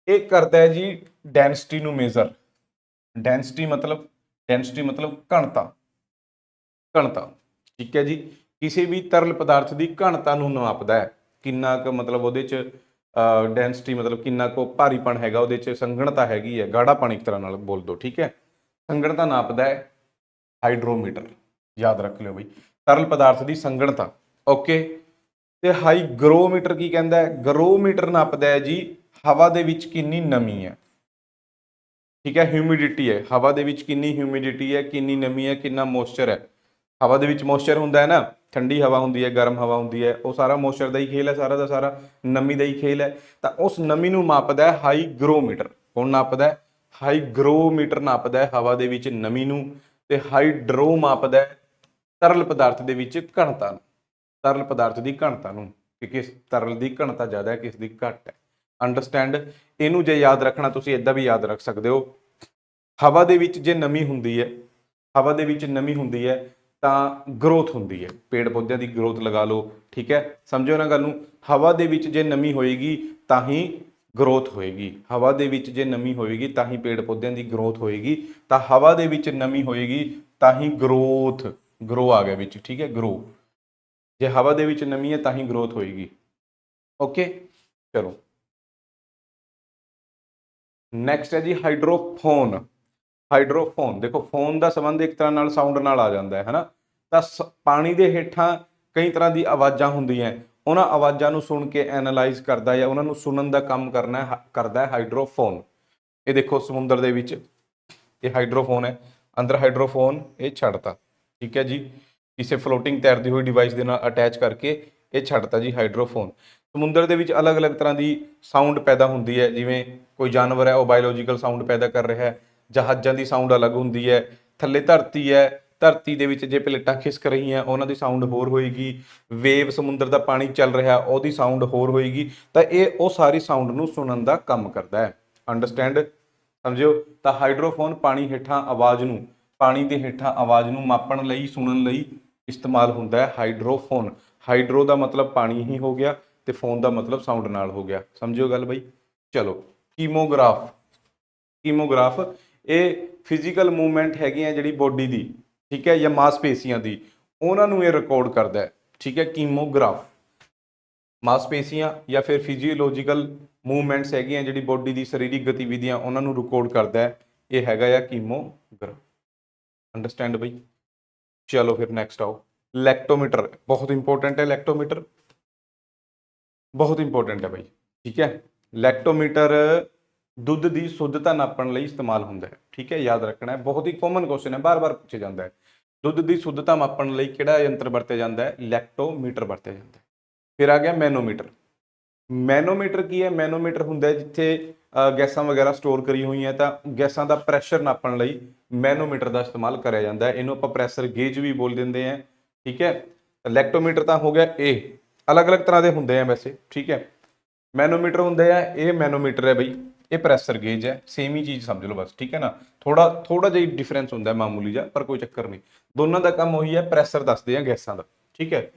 ਇਹ ਕਰਦਾ ਹੈ ਜੀ ਡੈਂਸਿਟੀ ਨੂੰ ਮੇਜ਼ਰ। ਡੈਂਸਿਟੀ ਮਤਲਬ ਘਣਤਾ, ਠੀਕ ਹੈ ਜੀ। ਕਿਸੇ ਵੀ ਤਰਲ ਪਦਾਰਥ ਦੀ ਘਣਤਾ ਨੂੰ ਨਾਪਦਾ ਹੈ, ਕਿੰਨਾ ਕੁ ਮਤਲਬ ਉਹਦੇ ਚ ਡੈਂਸਿਟੀ ਮਤਲਬ ਕਿੰਨਾ ਕੁ ਭਾਰੀਪਣ ਹੈਗਾ, ਉਹਦੇ ਚ ਸੰਘਣਤਾ ਹੈਗੀ ਹੈ, ਗਾੜਾਪਣ ਇੱਕ ਤਰ੍ਹਾਂ ਨਾਲ ਬੋਲ ਦੋ, ਠੀਕ ਹੈ। ਸੰਘਣਤਾ ਨਾਪਦਾ ਹੈ ਹਾਈਡਰੋਮੀਟਰ, ਯਾਦ ਰੱਖ ਲਿਓ ਬਈ, ਤਰਲ ਪਦਾਰਥ ਦੀ ਸੰਘਣਤਾ, ਓਕੇ। ਤੇ ਹਾਈਗਰੋਮੀਟਰ ਕੀ ਕਹਿੰਦਾ ਹੈ? ਗਰੋਮੀਟਰ ਨਾਪਦਾ ਹੈ ਜੀ ਹਵਾ ਦੇ ਵਿੱਚ ਕਿੰਨੀ ਨਮੀ ਹੈ, ਠੀਕ ਹੈ। ਹਿਊਮਿਡਿਟੀ ਹੈ, ਹਵਾ ਦੇ ਵਿੱਚ ਕਿੰਨੀ ਹਿਊਮਿਡਿਟੀ ਹੈ, ਕਿੰਨੀ ਨਮੀ ਹੈ, ਕਿੰਨਾ ਮੋਇਸਚਰ ਹੈ। ਹਵਾ ਦੇ ਵਿੱਚ ਮੋਇਸਚਰ ਹੁੰਦਾ ਹੈ ਨਾ, ਠੰਡੀ ਹਵਾ ਹੁੰਦੀ ਹੈ, ਗਰਮ ਹਵਾ ਹੁੰਦੀ ਹੈ, ਉਹ ਸਾਰਾ ਮੋਇਸਚਰ ਦਾ ਹੀ ਖੇਲ ਹੈ, ਸਾਰਾ ਦਾ ਸਾਰਾ ਨਮੀ ਦਾ ਹੀ ਖੇਲ ਹੈ। ਤਾਂ ਉਸ ਨਮੀ ਨੂੰ ਮਾਪਦਾ ਹੈ ਹਾਈਗਰੋਮੀਟਰ। ਕੌਣ ਨਾਪਦਾ ਹੈ? ਹਾਈਗਰੋਮੀਟਰ ਨਾਪਦਾ ਹੈ ਹਵਾ ਦੇ ਵਿੱਚ ਨਮੀ ਨੂੰ, ਤੇ ਹਾਈਡਰੋ ਮਾਪਦਾ ਹੈ ਤਰਲ ਪਦਾਰਥ ਦੇ ਵਿੱਚ ਘਣਤਾ ਨੂੰ, ਤਰਲ ਪਦਾਰਥ ਦੀ ਘਣਤਾ ਨੂੰ, ਕਿ ਕਿਸ ਤਰਲ ਦੀ ਘਣਤਾ ਜ਼ਿਆਦਾ ਹੈ, ਕਿਸ ਦੀ ਘੱਟ ਹੈ। ਅੰਡਰਸਟੈਂਡ। ਇਹਨੂੰ ਜੇ ਯਾਦ ਰੱਖਣਾ ਤੁਸੀਂ ਇਦਾਂ ਵੀ ਯਾਦ ਰੱਖ ਸਕਦੇ ਹੋ। ਹਵਾ ਦੇ ਵਿੱਚ ਜੇ ਨਮੀ ਹੁੰਦੀ ਹੈ, ਹਵਾ ਦੇ ਵਿੱਚ ਨਮੀ ਹੁੰਦੀ ਹੈ ਤਾਂ ਗਰੋਥ ਹੁੰਦੀ ਹੈ, ਪੇੜ ਪੌਦਿਆਂ ਦੀ ਗਰੋਥ ਲਗਾ ਲਓ, ਠੀਕ ਹੈ। ਸਮਝੋ ਨਾ ਗੱਲ ਨੂੰ। ਹਵਾ ਦੇ ਵਿੱਚ ਜੇ ਨਮੀ ਹੋਏਗੀ ਤਾਂ ਹੀ ਗਰੋਥ ਹੋਏਗੀ, ਹਵਾ ਦੇ ਵਿੱਚ ਜੇ ਨਮੀ ਹੋਏਗੀ ਤਾਂ ਹੀ ਪੇੜ ਪੌਦਿਆਂ ਦੀ ਗਰੋਥ ਹੋਏਗੀ। ਤਾਂ ਹਵਾ ਦੇ ਵਿੱਚ ਨਮੀ ਹੋਏਗੀ ਤਾਂ ਹੀ ਗਰੋਥ, ਗਰੋ ਆ ਗਿਆ ਵਿੱਚ, ਠੀਕ ਹੈ, ਗਰੋ। ਜੇ ਹਵਾ ਦੇ ਵਿੱਚ ਨਮੀ ਹੈ ਤਾਂ ਹੀ ਗਰੋਥ ਹੋਏਗੀ, ਓਕੇ। ਚਲੋ ਨੈਕਸਟ ਹੈ ਜੀ ਹਾਈਡਰੋਫੋਨ। ਹਾਈਡਰੋਫੋਨ, ਦੇਖੋ ਫੋਨ ਦਾ ਸੰਬੰਧ ਇੱਕ ਤਰ੍ਹਾਂ ਨਾਲ ਸਾਊਂਡ ਨਾਲ ਆ ਜਾਂਦਾ ਹੈ ਨਾ। ਤਾਂ ਪਾਣੀ ਦੇ ਹੇਠਾਂ ਕਈ ਤਰ੍ਹਾਂ ਦੀ ਆਵਾਜ਼ਾਂ ਹੁੰਦੀਆਂ, ਉਹਨਾਂ ਆਵਾਜ਼ਾਂ ਨੂੰ ਸੁਣ ਕੇ ਐਨਾਲਾਈਜ਼ ਕਰਦਾ ਜਾਂ ਉਹਨਾਂ ਨੂੰ ਸੁਣਨ ਦਾ ਕੰਮ ਕਰਦਾ ਹੈ ਹਾਈਡਰੋਫੋਨ। ਇਹ ਦੇਖੋ ਸਮੁੰਦਰ ਦੇ ਵਿੱਚ ਇਹ ਹਾਈਡਰੋਫੋਨ ਹੈ, ਅੰਦਰ ਹਾਈਡਰੋਫੋਨ ਇਹ ਛੱਡਤਾ, ਠੀਕ ਹੈ ਜੀ, ਕਿਸੇ ਫਲੋਟਿੰਗ ਤੈਰਦੀ ਹੋਈ ਡਿਵਾਈਸ ਦੇ ਨਾਲ ਅਟੈਚ ਕਰਕੇ ਇਹ ਛੱਡਤਾ ਜੀ ਹਾਈਡਰੋਫੋਨ। ਸਮੁੰਦਰ ਦੇ ਵਿੱਚ ਅਲੱਗ-ਅਲੱਗ ਤਰ੍ਹਾਂ ਦੀ ਸਾਊਂਡ ਪੈਦਾ ਹੁੰਦੀ ਹੈ, ਜਿਵੇਂ ਕੋਈ ਜਾਨਵਰ ਹੈ ਉਹ ਬਾਇਓਲੋਜੀਕਲ ਸਾਊਂਡ ਪੈਦਾ ਕਰ ਰਿਹਾ ਹੈ, ਜਹਾਜ਼ਾਂ ਦੀ ਸਾਊਂਡ ਅਲੱਗ ਹੁੰਦੀ ਹੈ, ਥੱਲੇ ਧਰਤੀ ਹੈ, ਧਰਤੀ ਦੇ ਵਿੱਚ ਜੇ ਪਲੇਟਾਂ ਖਿਸਕ ਰਹੀਆਂ ਉਹਨਾਂ ਦੀ ਸਾਊਂਡ ਹੋਰ ਹੋਏਗੀ, ਵੇਵ ਸਮੁੰਦਰ ਦਾ ਪਾਣੀ ਚੱਲ ਰਿਹਾ ਉਹਦੀ ਸਾਊਂਡ ਹੋਰ ਹੋਏਗੀ। ਤਾਂ ਇਹ ਉਹ ਸਾਰੀ ਸਾਊਂਡ ਨੂੰ ਸੁਣਨ ਦਾ ਕੰਮ ਕਰਦਾ ਹੈ। ਅੰਡਰਸਟੈਂਡ। ਸਮਝਿਓ। ਤਾਂ ਹਾਈਡਰੋਫੋਨ ਪਾਣੀ ਹੇਠਾਂ ਆਵਾਜ਼ ਨੂੰ, ਪਾਣੀ ਦੇ ਹੇਠਾਂ ਆਵਾਜ਼ ਨੂੰ ਮਾਪਣ ਲਈ, ਸੁਣਨ ਲਈ ਇਸਤੇਮਾਲ ਹੁੰਦਾ ਹੈ ਹਾਈਡਰੋਫੋਨ। ਹਾਈਡਰੋ ਦਾ ਮਤਲਬ ਪਾਣੀ ਹੀ ਹੋ ਗਿਆ ਤੇ ਫੋਨ ਦਾ ਮਤਲਬ ਸਾਊਂਡ ਨਾਲ ਹੋ ਗਿਆ। ਸਮਝਿਓ ਗੱਲ ਬਈ। ਚਲੋ, ਕੀਮੋਗ੍ਰਾਫ। ਕੀਮੋਗ੍ਰਾਫ ਇਹ ਫਿਜ਼ੀਕਲ ਮੂਵਮੈਂਟ ਹੈਗੀ ਆ ਜਿਹੜੀ ਬੋਡੀ ਦੀ, ਠੀਕ ਹੈ, ਜਾਂ ਮਾਸਪੇਸ਼ੀਆਂ ਦੀ, ਉਹਨਾਂ ਨੂੰ ਇਹ ਰਿਕਾਰਡ ਕਰਦਾ ਹੈ, ਠੀਕ ਹੈ। ਕੀਮੋਗ੍ਰਾਫ ਮਾਸਪੇਸ਼ੀਆਂ ਜਾਂ ਫਿਰ ਫਿਜ਼ੀਓਲੋਜੀਕਲ ਮੂਵਮੈਂਟਸ ਹੈਗੀਆਂ ਜਿਹੜੀ ਬੋਡੀ ਦੀ ਸਰੀਰਕ ਗਤੀਵਿਧੀਆਂ, ਉਹਨਾਂ ਨੂੰ ਰਿਕਾਰਡ ਕਰਦਾ ਹੈ, ਇਹ ਹੈਗਾ ਆ ਕੀਮੋਗ੍ਰਾਫ। ਅੰਡਰਸਟੈਂਡ ਬਈ। ਚਲੋ ਫਿਰ ਨੈਕਸਟ ਆਓ, ਲੈਕਟੋਮੀਟਰ। ਬਹੁਤ ਇੰਪੋਰਟੈਂਟ ਹੈ ਲੈਕਟੋਮੀਟਰ, ਬਹੁਤ ਇੰਪੋਰਟੈਂਟ ਹੈ ਬਈ, ਠੀਕ ਹੈ। ਲੈਕਟੋਮੀਟਰ ਦੁੱਧ ਦੀ ਸ਼ੁੱਧਤਾ ਨਾਪਣ ਲਈ ਇਸਤੇਮਾਲ ਹੁੰਦਾ ਹੈ, ਠੀਕ ਹੈ, ਯਾਦ ਰੱਖਣਾ ਹੈ। ਬਹੁਤ ਹੀ ਕਾਮਨ ਕੁਐਸਚਨ ਹੈ, ਬਾਰ-ਬਾਰ ਪੁੱਛਿਆ ਜਾਂਦਾ ਹੈ। ਦੁੱਧ ਦੀ ਸ਼ੁੱਧਤਾ ਮਾਪਣ ਲਈ ਕਿਹੜਾ ਯੰਤਰ ਵਰਤਿਆ ਜਾਂਦਾ ਹੈ? ਲੈਕਟੋਮੀਟਰ ਵਰਤਿਆ ਜਾਂਦਾ ਹੈ। ਫਿਰ ਆ ਗਿਆ ਮੈਨੋਮੀਟਰ। ਮੈਨੋਮੀਟਰ ਕੀ ਹੈ? ਮੈਨੋਮੀਟਰ ਹੁੰਦਾ ਜਿੱਥੇ ਗੈਸਾਂ ਵਗੈਰਾ ਸਟੋਰ ਕਰੀ ਹੋਈਆਂ, ਤਾਂ ਗੈਸਾਂ ਦਾ ਪ੍ਰੈਸ਼ਰ ਨਾਪਣ ਲਈ ਮੈਨੋਮੀਟਰ ਦਾ ਇਸਤੇਮਾਲ ਕਰਿਆ ਜਾਂਦਾ ਹੈ। ਇਹਨੂੰ ਆਪਾਂ ਪ੍ਰੈਸ਼ਰ ਗੇਜ ਵੀ ਬੋਲ ਦਿੰਦੇ ਹਾਂ, ਠੀਕ ਹੈ। ਲੈਕਟੋਮੀਟਰ ਤਾਂ ਹੋ ਗਿਆ। ਇਹ ਅਲੱਗ-ਅਲੱਗ ਤਰ੍ਹਾਂ ਦੇ ਹੁੰਦੇ ਆ ਵੈਸੇ, ਠੀਕ ਹੈ। ਮੈਨੋਮੀਟਰ ਹੁੰਦੇ ਆ, ਇਹ ਮੈਨੋਮੀਟਰ ਹੈ ਬਈ, ਇਹ ਪ੍ਰੈਸ਼ਰ ਗੇਜ ਹੈ। ਸੇਮ ਹੀ ਚੀਜ਼ ਸਮਝ ਲਓ ਬਸ, ਠੀਕ ਹੈ ਨਾ। ਥੋੜਾ ਜਿਹਾ ਡਿਫਰੈਂਸ ਹੁੰਦਾ ਮਾਮੂਲੀ ਜਿਹਾ, ਪਰ ਕੋਈ ਚੱਕਰ ਨਹੀਂ। ਦੋਨਾਂ ਦਾ ਕੰਮ ਉਹੀ ਹੈ, ਪ੍ਰੈਸ਼ਰ ਦੱਸਦੇ ਆ ਗੈਸਾਂ ਦਾ, ਠੀਕ ਹੈ।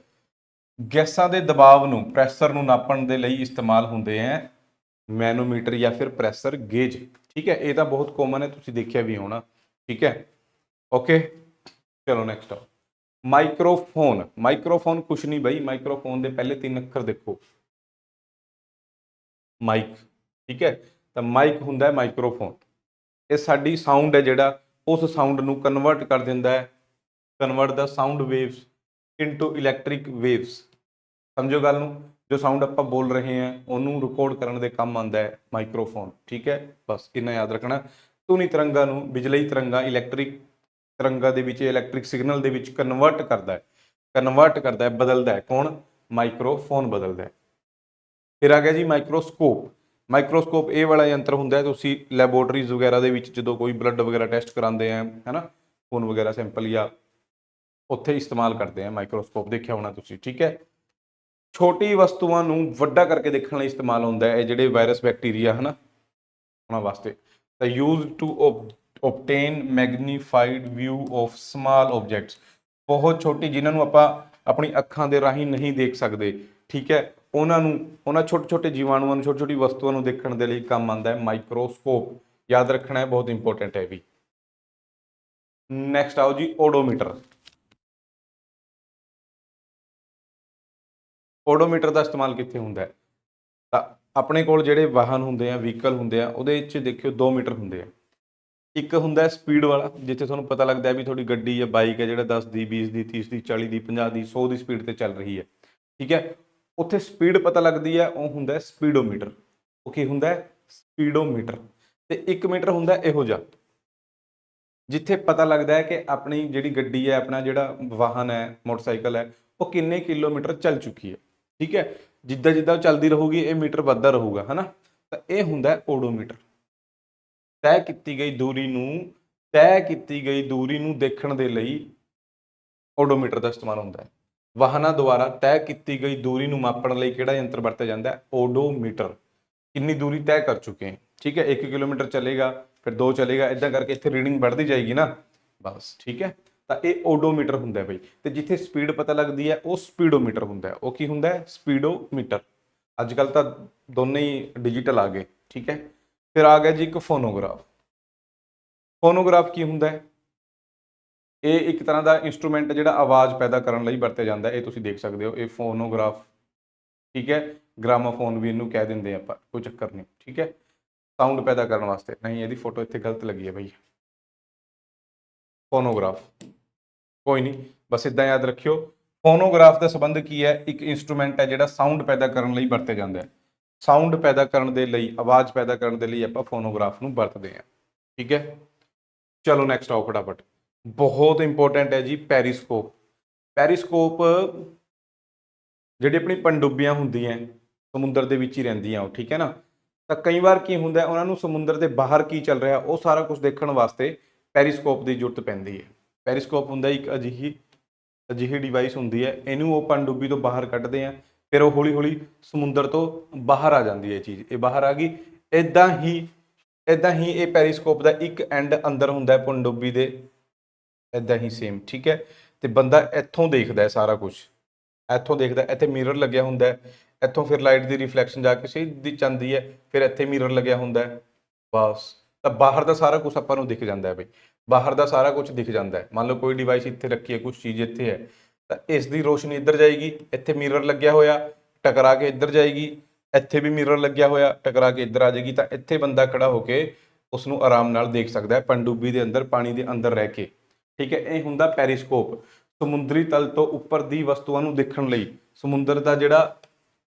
ਗੈਸਾਂ ਦੇ ਦਬਾਅ ਨੂੰ, ਪ੍ਰੈਸ਼ਰ ਨੂੰ ਨਾਪਣ ਦੇ ਲਈ ਇਸਤੇਮਾਲ ਹੁੰਦੇ ਆ ਮੈਨੋਮੀਟਰ ਜਾਂ ਫਿਰ ਪ੍ਰੈਸ਼ਰ ਗੇਜ, ਠੀਕ ਹੈ। ਇਹ ਤਾਂ ਬਹੁਤ ਕਾਮਨ ਹੈ, ਤੁਸੀਂ ਦੇਖਿਆ ਵੀ ਹੋਣਾ, ਠੀਕ ਹੈ। ਓਕੇ, ਚਲੋ ਨੈਕਸਟ ਆਓ, ਮਾਈਕਰੋਫੋਨ। ਮਾਈਕਰੋਫੋਨ ਕੁਛ ਨਹੀਂ ਬਈ, ਮਾਈਕਰੋਫੋਨ ਦੇ ਪਹਿਲੇ 3 ਅੱਖਰ ਦੇਖੋ, ਮਾਈਕ, ਠੀਕ ਹੈ। ਤਾਂ ਮਾਈਕ ਹੁੰਦਾ ਹੈ ਮਾਈਕਰੋਫੋਨ। ਇਹ ਸਾਡੀ ਸਾਊਂਡ ਹੈ ਜਿਹੜਾ, ਉਸ ਸਾਊਂਡ ਨੂੰ ਕਨਵਰਟ ਕਰ ਦਿੰਦਾ ਹੈ, convert the sound waves into electric waves. ਸਮਝੋ ਗੱਲ ਨੂੰ। ਜੋ ਸਾਊਂਡ ਆਪਾਂ ਬੋਲ ਰਹੇ ਹਾਂ ਉਹਨੂੰ ਰਿਕਾਰਡ ਕਰਨ ਦੇ ਕੰਮ ਆਉਂਦਾ ਹੈ ਮਾਈਕਰੋਫੋਨ, ਠੀਕ ਹੈ। ਬਸ ਇੰਨਾ ਯਾਦ ਰੱਖਣਾ। ਧੁਨੀ ਤਰੰਗਾਂ ਨੂੰ ਬਿਜਲਈ ਤਰੰਗਾਂ, ਇਲੈਕਟ੍ਰਿਕ ਤਰੰਗਾਂ ਦੇ ਵਿੱਚ, ਇਲੈਕਟ੍ਰਿਕ ਸਿਗਨਲ ਦੇ ਵਿੱਚ ਕਨਵਰਟ ਕਰਦਾ ਹੈ, ਬਦਲਦਾ ਹੈ। ਕੌਣ? ਮਾਈਕਰੋਫੋਨ ਬਦਲਦਾ ਹੈ। ਫਿਰ ਆ ਗਿਆ ਜੀ ਮਾਈਕਰੋਸਕੋਪ। ਮਾਈਕਰੋਸਕੋਪ ਇਹ ਵਾਲਾ ਯੰਤਰ ਹੁੰਦਾ ਹੈ, ਤੁਸੀਂ ਲੈਬੋਰਟਰੀਜ਼ ਵਗੈਰਾ ਦੇ ਵਿੱਚ ਜਦੋਂ ਕੋਈ ਬਲੱਡ ਵਗੈਰਾ ਟੈਸਟ ਕਰਾਉਂਦੇ ਆ, ਹੈ ਨਾ, ਖੂਨ ਵਗੈਰਾ ਸੈਂਪਲ, ਜਾਂ ਉੱਥੇ ਇਸਤੇਮਾਲ ਕਰਦੇ ਆ ਮਾਈਕਰੋਸਕੋਪ, ਦੇਖਿਆ ਹੋਣਾ ਤੁਸੀਂ, ਠੀਕ ਹੈ। ਛੋਟੀ ਵਸਤੂਆਂ ਨੂੰ ਵੱਡਾ ਕਰਕੇ ਦੇਖਣ ਲਈ ਇਸਤੇਮਾਲ ਹੁੰਦਾ ਹੈ, ਇਹ ਜਿਹੜੇ ਵਾਇਰਸ ਬੈਕਟੀਰੀਆ, ਹੈ ਨਾ, ਉਹਨਾਂ ਵਾਸਤੇ। ਤਾਂ use to obtain magnified view of small objects. ਬਹੁਤ ਛੋਟੀ, ਜਿਨ੍ਹਾਂ ਨੂੰ ਆਪਾਂ ਆਪਣੀ ਅੱਖਾਂ ਦੇ ਰਾਹੀਂ ਨਹੀਂ ਦੇਖ ਸਕਦੇ, ਠੀਕ ਹੈ, ਉਹਨਾਂ ਛੋਟੇ ਛੋਟੇ ਜੀਵਾਣੂਆਂ ਨੂੰ, ਛੋਟੀ ਛੋਟੀ ਵਸਤੂਆਂ ਨੂੰ ਦੇਖਣ ਦੇ ਲਈ ਕੰਮ ਆਉਂਦਾ ਹੈ ਮਾਈਕਰੋਸਕੋਪ। ਯਾਦ ਰੱਖਣਾ ਹੈ, ਬਹੁਤ ਇੰਪੋਰਟੈਂਟ ਹੈ ਵੀ। ਨੈਕਸਟ ਆਓ ਜੀ, ਓਡੋਮੀਟਰ। ਓਡੋਮੀਟਰ ਦਾ ਇਸਤੇਮਾਲ ਕਿੱਥੇ ਹੁੰਦਾ ਹੈ? ਤਾਂ ਆਪਣੇ ਕੋਲ ਜਿਹੜੇ ਵਾਹਨ ਹੁੰਦੇ ਆ, ਵਹੀਕਲ ਹੁੰਦੇ ਆ, ਉਹਦੇ ਵਿੱਚ ਦੇਖਿਓ 2 ਮੀਟਰ ਹੁੰਦੇ ਆ। ਇੱਕ ਹੁੰਦਾ ਸਪੀਡ ਵਾਲਾ, ਜਿੱਥੇ ਤੁਹਾਨੂੰ ਪਤਾ ਲੱਗਦਾ ਵੀ ਤੁਹਾਡੀ ਗੱਡੀ ਜਾਂ ਬਾਈਕ ਹੈ ਜਿਹੜਾ 10 ਦੀ, 20 ਦੀ, 30 ਦੀ, 40 ਦੀ, 50 ਦੀ, 100 ਦੀ ਸਪੀਡ ਤੇ ਚੱਲ ਰਹੀ ਹੈ, ਠੀਕ ਹੈ। ਉੱਥੇ ਸਪੀਡ ਪਤਾ ਲੱਗਦੀ ਹੈ, ਉਹ ਹੁੰਦਾ ਸਪੀਡੋਮੀਟਰ। ਉਹ ਕੀ ਹੁੰਦਾ? ਸਪੀਡੋਮੀਟਰ। ਤੇ 1 ਮੀਟਰ ਹੁੰਦਾ ਇਹੋ ਜਿਹਾ, ਜਿੱਥੇ ਪਤਾ ਲੱਗਦਾ ਹੈ ਕਿ ਆਪਣੀ ਜਿਹੜੀ ਗੱਡੀ ਹੈ, ਆਪਣਾ ਜਿਹੜਾ ਵਾਹਨ ਹੈ, ਮੋਟਰਸਾਈਕਲ ਹੈ, ਉਹ ਕਿੰਨੇ ਕਿਲੋਮੀਟਰ ਚੱਲ ਚੁੱਕੀ ਹੈ, ਠੀਕ ਹੈ। ਜਿੱਦਾਂ ਜਿੱਦਾਂ ਚੱਲਦੀ ਰਹੂਗੀ ਇਹ ਮੀਟਰ ਵੱਧਦਾ ਰਹੂਗਾ, ਹੈ ਨਾ। ਤਾਂ ਇਹ ਹੁੰਦਾ ਓਡੋਮੀਟਰ। ਤੈਅ ਕੀਤੀ ਗਈ ਦੂਰੀ ਨੂੰ ਦੇਖਣ ਦੇ ਲਈ ਓਡੋਮੀਟਰ ਦਾ ਇਸਤੇਮਾਲ ਹੁੰਦਾ ਹੈ। ਵਾਹਨਾਂ ਦੁਆਰਾ ਤੈਅ ਕੀਤੀ ਗਈ ਦੂਰੀ ਨੂੰ ਮਾਪਣ ਲਈ ਕਿਹੜਾ ਯੰਤਰ ਵਰਤਿਆ ਜਾਂਦਾ ਹੈ? ਓਡੋਮੀਟਰ। ਕਿੰਨੀ ਦੂਰੀ ਤੈਅ ਕਰ ਚੁੱਕੇ ਹੈ, ਠੀਕ ਹੈ। 1 ਕਿਲੋਮੀਟਰ ਚੱਲੇਗਾ, ਫਿਰ 2 ਚੱਲੇਗਾ, ਇਦਾਂ ਕਰਕੇ ਇੱਥੇ ਰੀਡਿੰਗ ਵੱਧਦੀ ਜਾਏਗੀ ਨਾ, ਬਸ, ਠੀਕ ਹੈ। ਤਾਂ ਇਹ ਓਡੋਮੀਟਰ ਹੁੰਦਾ ਹੈ ਬਈ। ਤੇ ਜਿੱਥੇ ਸਪੀਡ ਪਤਾ ਲੱਗਦੀ ਹੈ ਉਹ ਸਪੀਡੋਮੀਟਰ ਹੁੰਦਾ ਹੈ। ਉਹ ਕੀ ਹੁੰਦਾ ਹੈ? ਸਪੀਡੋਮੀਟਰ। ਅੱਜ ਕੱਲ੍ਹ ਤਾਂ ਦੋਨੇ ਹੀ ਡਿਜੀਟਲ ਆ ਗਏ, ਠੀਕ ਹੈ। ਫਿਰ ਆ ਗਿਆ ਜੀ ਇੱਕ ਫੋਨੋਗ੍ਰਾਫ। ਫੋਨੋਗ੍ਰਾਫ ਕੀ ਹੁੰਦਾ ਹੈ? ਇਹ ਇੱਕ ਤਰ੍ਹਾਂ ਦਾ ਇੰਸਟਰੂਮੈਂਟ ਜਿਹੜਾ ਆਵਾਜ਼ ਪੈਦਾ ਕਰਨ ਲਈ ਵਰਤਿਆ ਜਾਂਦਾ ਹੈ। ਇਹ ਤੁਸੀਂ ਦੇਖ ਸਕਦੇ ਹੋ, ਇਹ ਫੋਨੋਗ੍ਰਾਫ, ਠੀਕ ਹੈ। ਗ੍ਰਾਮਾਫੋਨ ਵੀ ਇਹਨੂੰ ਕਹਿ ਦਿੰਦੇ ਆਪਾਂ, ਕੋਈ ਚੱਕਰ ਨਹੀਂ, ਠੀਕ ਹੈ। ਸਾਊਂਡ ਪੈਦਾ ਕਰਨ ਵਾਸਤੇ। ਨਹੀਂ, ਇਹਦੀ ਫੋਟੋ ਇੱਥੇ ਗਲਤ ਲੱਗੀ ਹੈ ਬਈ, ਫੋਨੋਗ੍ਰਾਫ, ਕੋਈ ਨਹੀਂ, ਬਸ ਇਦਾਂ ਯਾਦ ਰੱਖਿਓ। ਫੋਨੋਗ੍ਰਾਫ ਦਾ ਸੰਬੰਧ ਕੀ ਹੈ? ਇੱਕ ਇੰਸਟਰੂਮੈਂਟ ਹੈ ਜਿਹੜਾ ਸਾਊਂਡ ਪੈਦਾ ਕਰਨ ਲਈ ਵਰਤਿਆ ਜਾਂਦਾ ਹੈ। ਸਾਊਂਡ ਪੈਦਾ ਕਰਨ ਦੇ ਲਈ, ਆਵਾਜ਼ ਪੈਦਾ ਕਰਨ ਦੇ ਲਈ ਆਪਾਂ ਫੋਨੋਗ੍ਰਾਫ ਨੂੰ ਵਰਤਦੇ ਹਾਂ, ਠੀਕ ਹੈ। ਚਲੋ ਨੈਕਸਟ ਆਓ ਫਟਾਫਟ, ਬਹੁਤ ਇੰਪੋਰਟੈਂਟ ਹੈ ਜੀ, ਪੈਰੀਸਕੋਪ। ਪੈਰੀਸਕੋਪ ਜਿਹੜੀ ਆਪਣੀ ਪਣਡੁੱਬੀਆਂ ਹੁੰਦੀਆਂ ਸਮੁੰਦਰ ਦੇ ਵਿੱਚ ਹੀ ਰਹਿੰਦੀਆਂ ਉਹ, ਠੀਕ ਹੈ ਨਾ। ਤਾਂ ਕਈ ਵਾਰ ਕੀ ਹੁੰਦਾ, ਉਹਨਾਂ ਨੂੰ ਸਮੁੰਦਰ ਦੇ ਬਾਹਰ ਕੀ ਚੱਲ ਰਿਹਾ ਉਹ ਸਾਰਾ ਕੁਝ ਦੇਖਣ ਵਾਸਤੇ ਪੈਰੀਸਕੋਪ ਦੀ ਜ਼ਰੂਰਤ ਪੈਂਦੀ ਹੈ। ਪੈਰੀਸਕੋਪ ਹੁੰਦਾ ਇੱਕ ਅਜਿਹੀ ਡਿਵਾਈਸ ਹੁੰਦੀ ਹੈ, ਇਹਨੂੰ ਉਹ ਪਣਡੁੱਬੀ ਤੋਂ ਬਾਹਰ ਕੱਢਦੇ ਆ, ਫਿਰ ਉਹ ਹੌਲੀ ਹੌਲੀ ਸਮੁੰਦਰ ਤੋਂ ਬਾਹਰ ਆ ਜਾਂਦੀ ਹੈ ਇਹ ਚੀਜ਼, ਇਹ ਬਾਹਰ ਆ ਗਈ। ਇਦਾਂ ਹੀ ਇਦਾਂ ਹੀ ਇਹ ਪੈਰੀਸਕੋਪ ਦਾ ਇੱਕ ਐਂਡ ਅੰਦਰ ਹੁੰਦਾ ਹੈ ਪਣਡੁੱਬੀ ਦੇ, ਇਦਾਂ ਹੀ ਸੇਮ, ਠੀਕ ਹੈ। ਤੇ ਬੰਦਾ ਇੱਥੋਂ ਦੇਖਦਾ ਹੈ ਸਾਰਾ ਕੁਝ, ਇੱਥੋਂ ਦੇਖਦਾ, ਇੱਥੇ ਮਿਰਰ ਲੱਗਿਆ ਹੁੰਦਾ ਹੈ, ਇੱਥੋਂ ਫਿਰ ਲਾਈਟ ਦੀ ਰਿਫਲੈਕਸ਼ਨ ਜਾ ਕੇ ਸਿੱਧੀ ਜਾਂਦੀ ਹੈ, ਫਿਰ ਇੱਥੇ ਮਿਰਰ ਲੱਗਿਆ ਹੁੰਦਾ ਹੈ, ਬਸ। ਤਾਂ ਬਾਹਰ ਦਾ ਸਾਰਾ ਕੁਝ ਆਪਾਂ ਨੂੰ ਦਿਖ ਜਾਂਦਾ ਹੈ ਬਈ, ਬਾਹਰ ਦਾ ਸਾਰਾ ਕੁਝ ਦਿਖ ਜਾਂਦਾ ਹੈ। ਮੰਨ ਲਓ ਕੋਈ ਡਿਵਾਈਸ ਇੱਥੇ ਰੱਖੀ ਹੈ, ਕੁਝ ਚੀਜ਼ ਇੱਥੇ ਹੈ, ਤਾਂ ਇਸ ਦੀ ਰੋਸ਼ਨੀ ਇੱਧਰ ਜਾਏਗੀ, ਇੱਥੇ ਮਿਰਰ ਲੱਗਿਆ ਹੋਇਆ ਟਕਰਾ ਕੇ ਇੱਧਰ ਜਾਏਗੀ, ਇੱਥੇ ਵੀ ਮਿਰਰ ਲੱਗਿਆ ਹੋਇਆ ਟਕਰਾ ਕੇ ਇੱਧਰ ਆ ਜਾਏਗੀ, ਤਾਂ ਇੱਥੇ ਬੰਦਾ ਖੜਾ ਹੋ ਕੇ ਉਸ ਨੂੰ ਆਰਾਮ ਨਾਲ ਦੇਖ ਸਕਦਾ ਹੈ ਪਣਡੁੱਬੀ ਦੇ ਅੰਦਰ, ਪਾਣੀ ਦੇ ਅੰਦਰ ਰਹਿ ਕੇ, ਠੀਕ ਹੈ। ਇਹ ਹੁੰਦਾ ਪੈਰੀਸਕੋਪ, ਸਮੁੰਦਰੀ ਤਲ ਤੋਂ ਉੱਪਰ ਦੀ ਵਸਤੂਆਂ ਨੂੰ ਦੇਖਣ ਲਈ। ਸਮੁੰਦਰ ਦਾ ਜਿਹੜਾ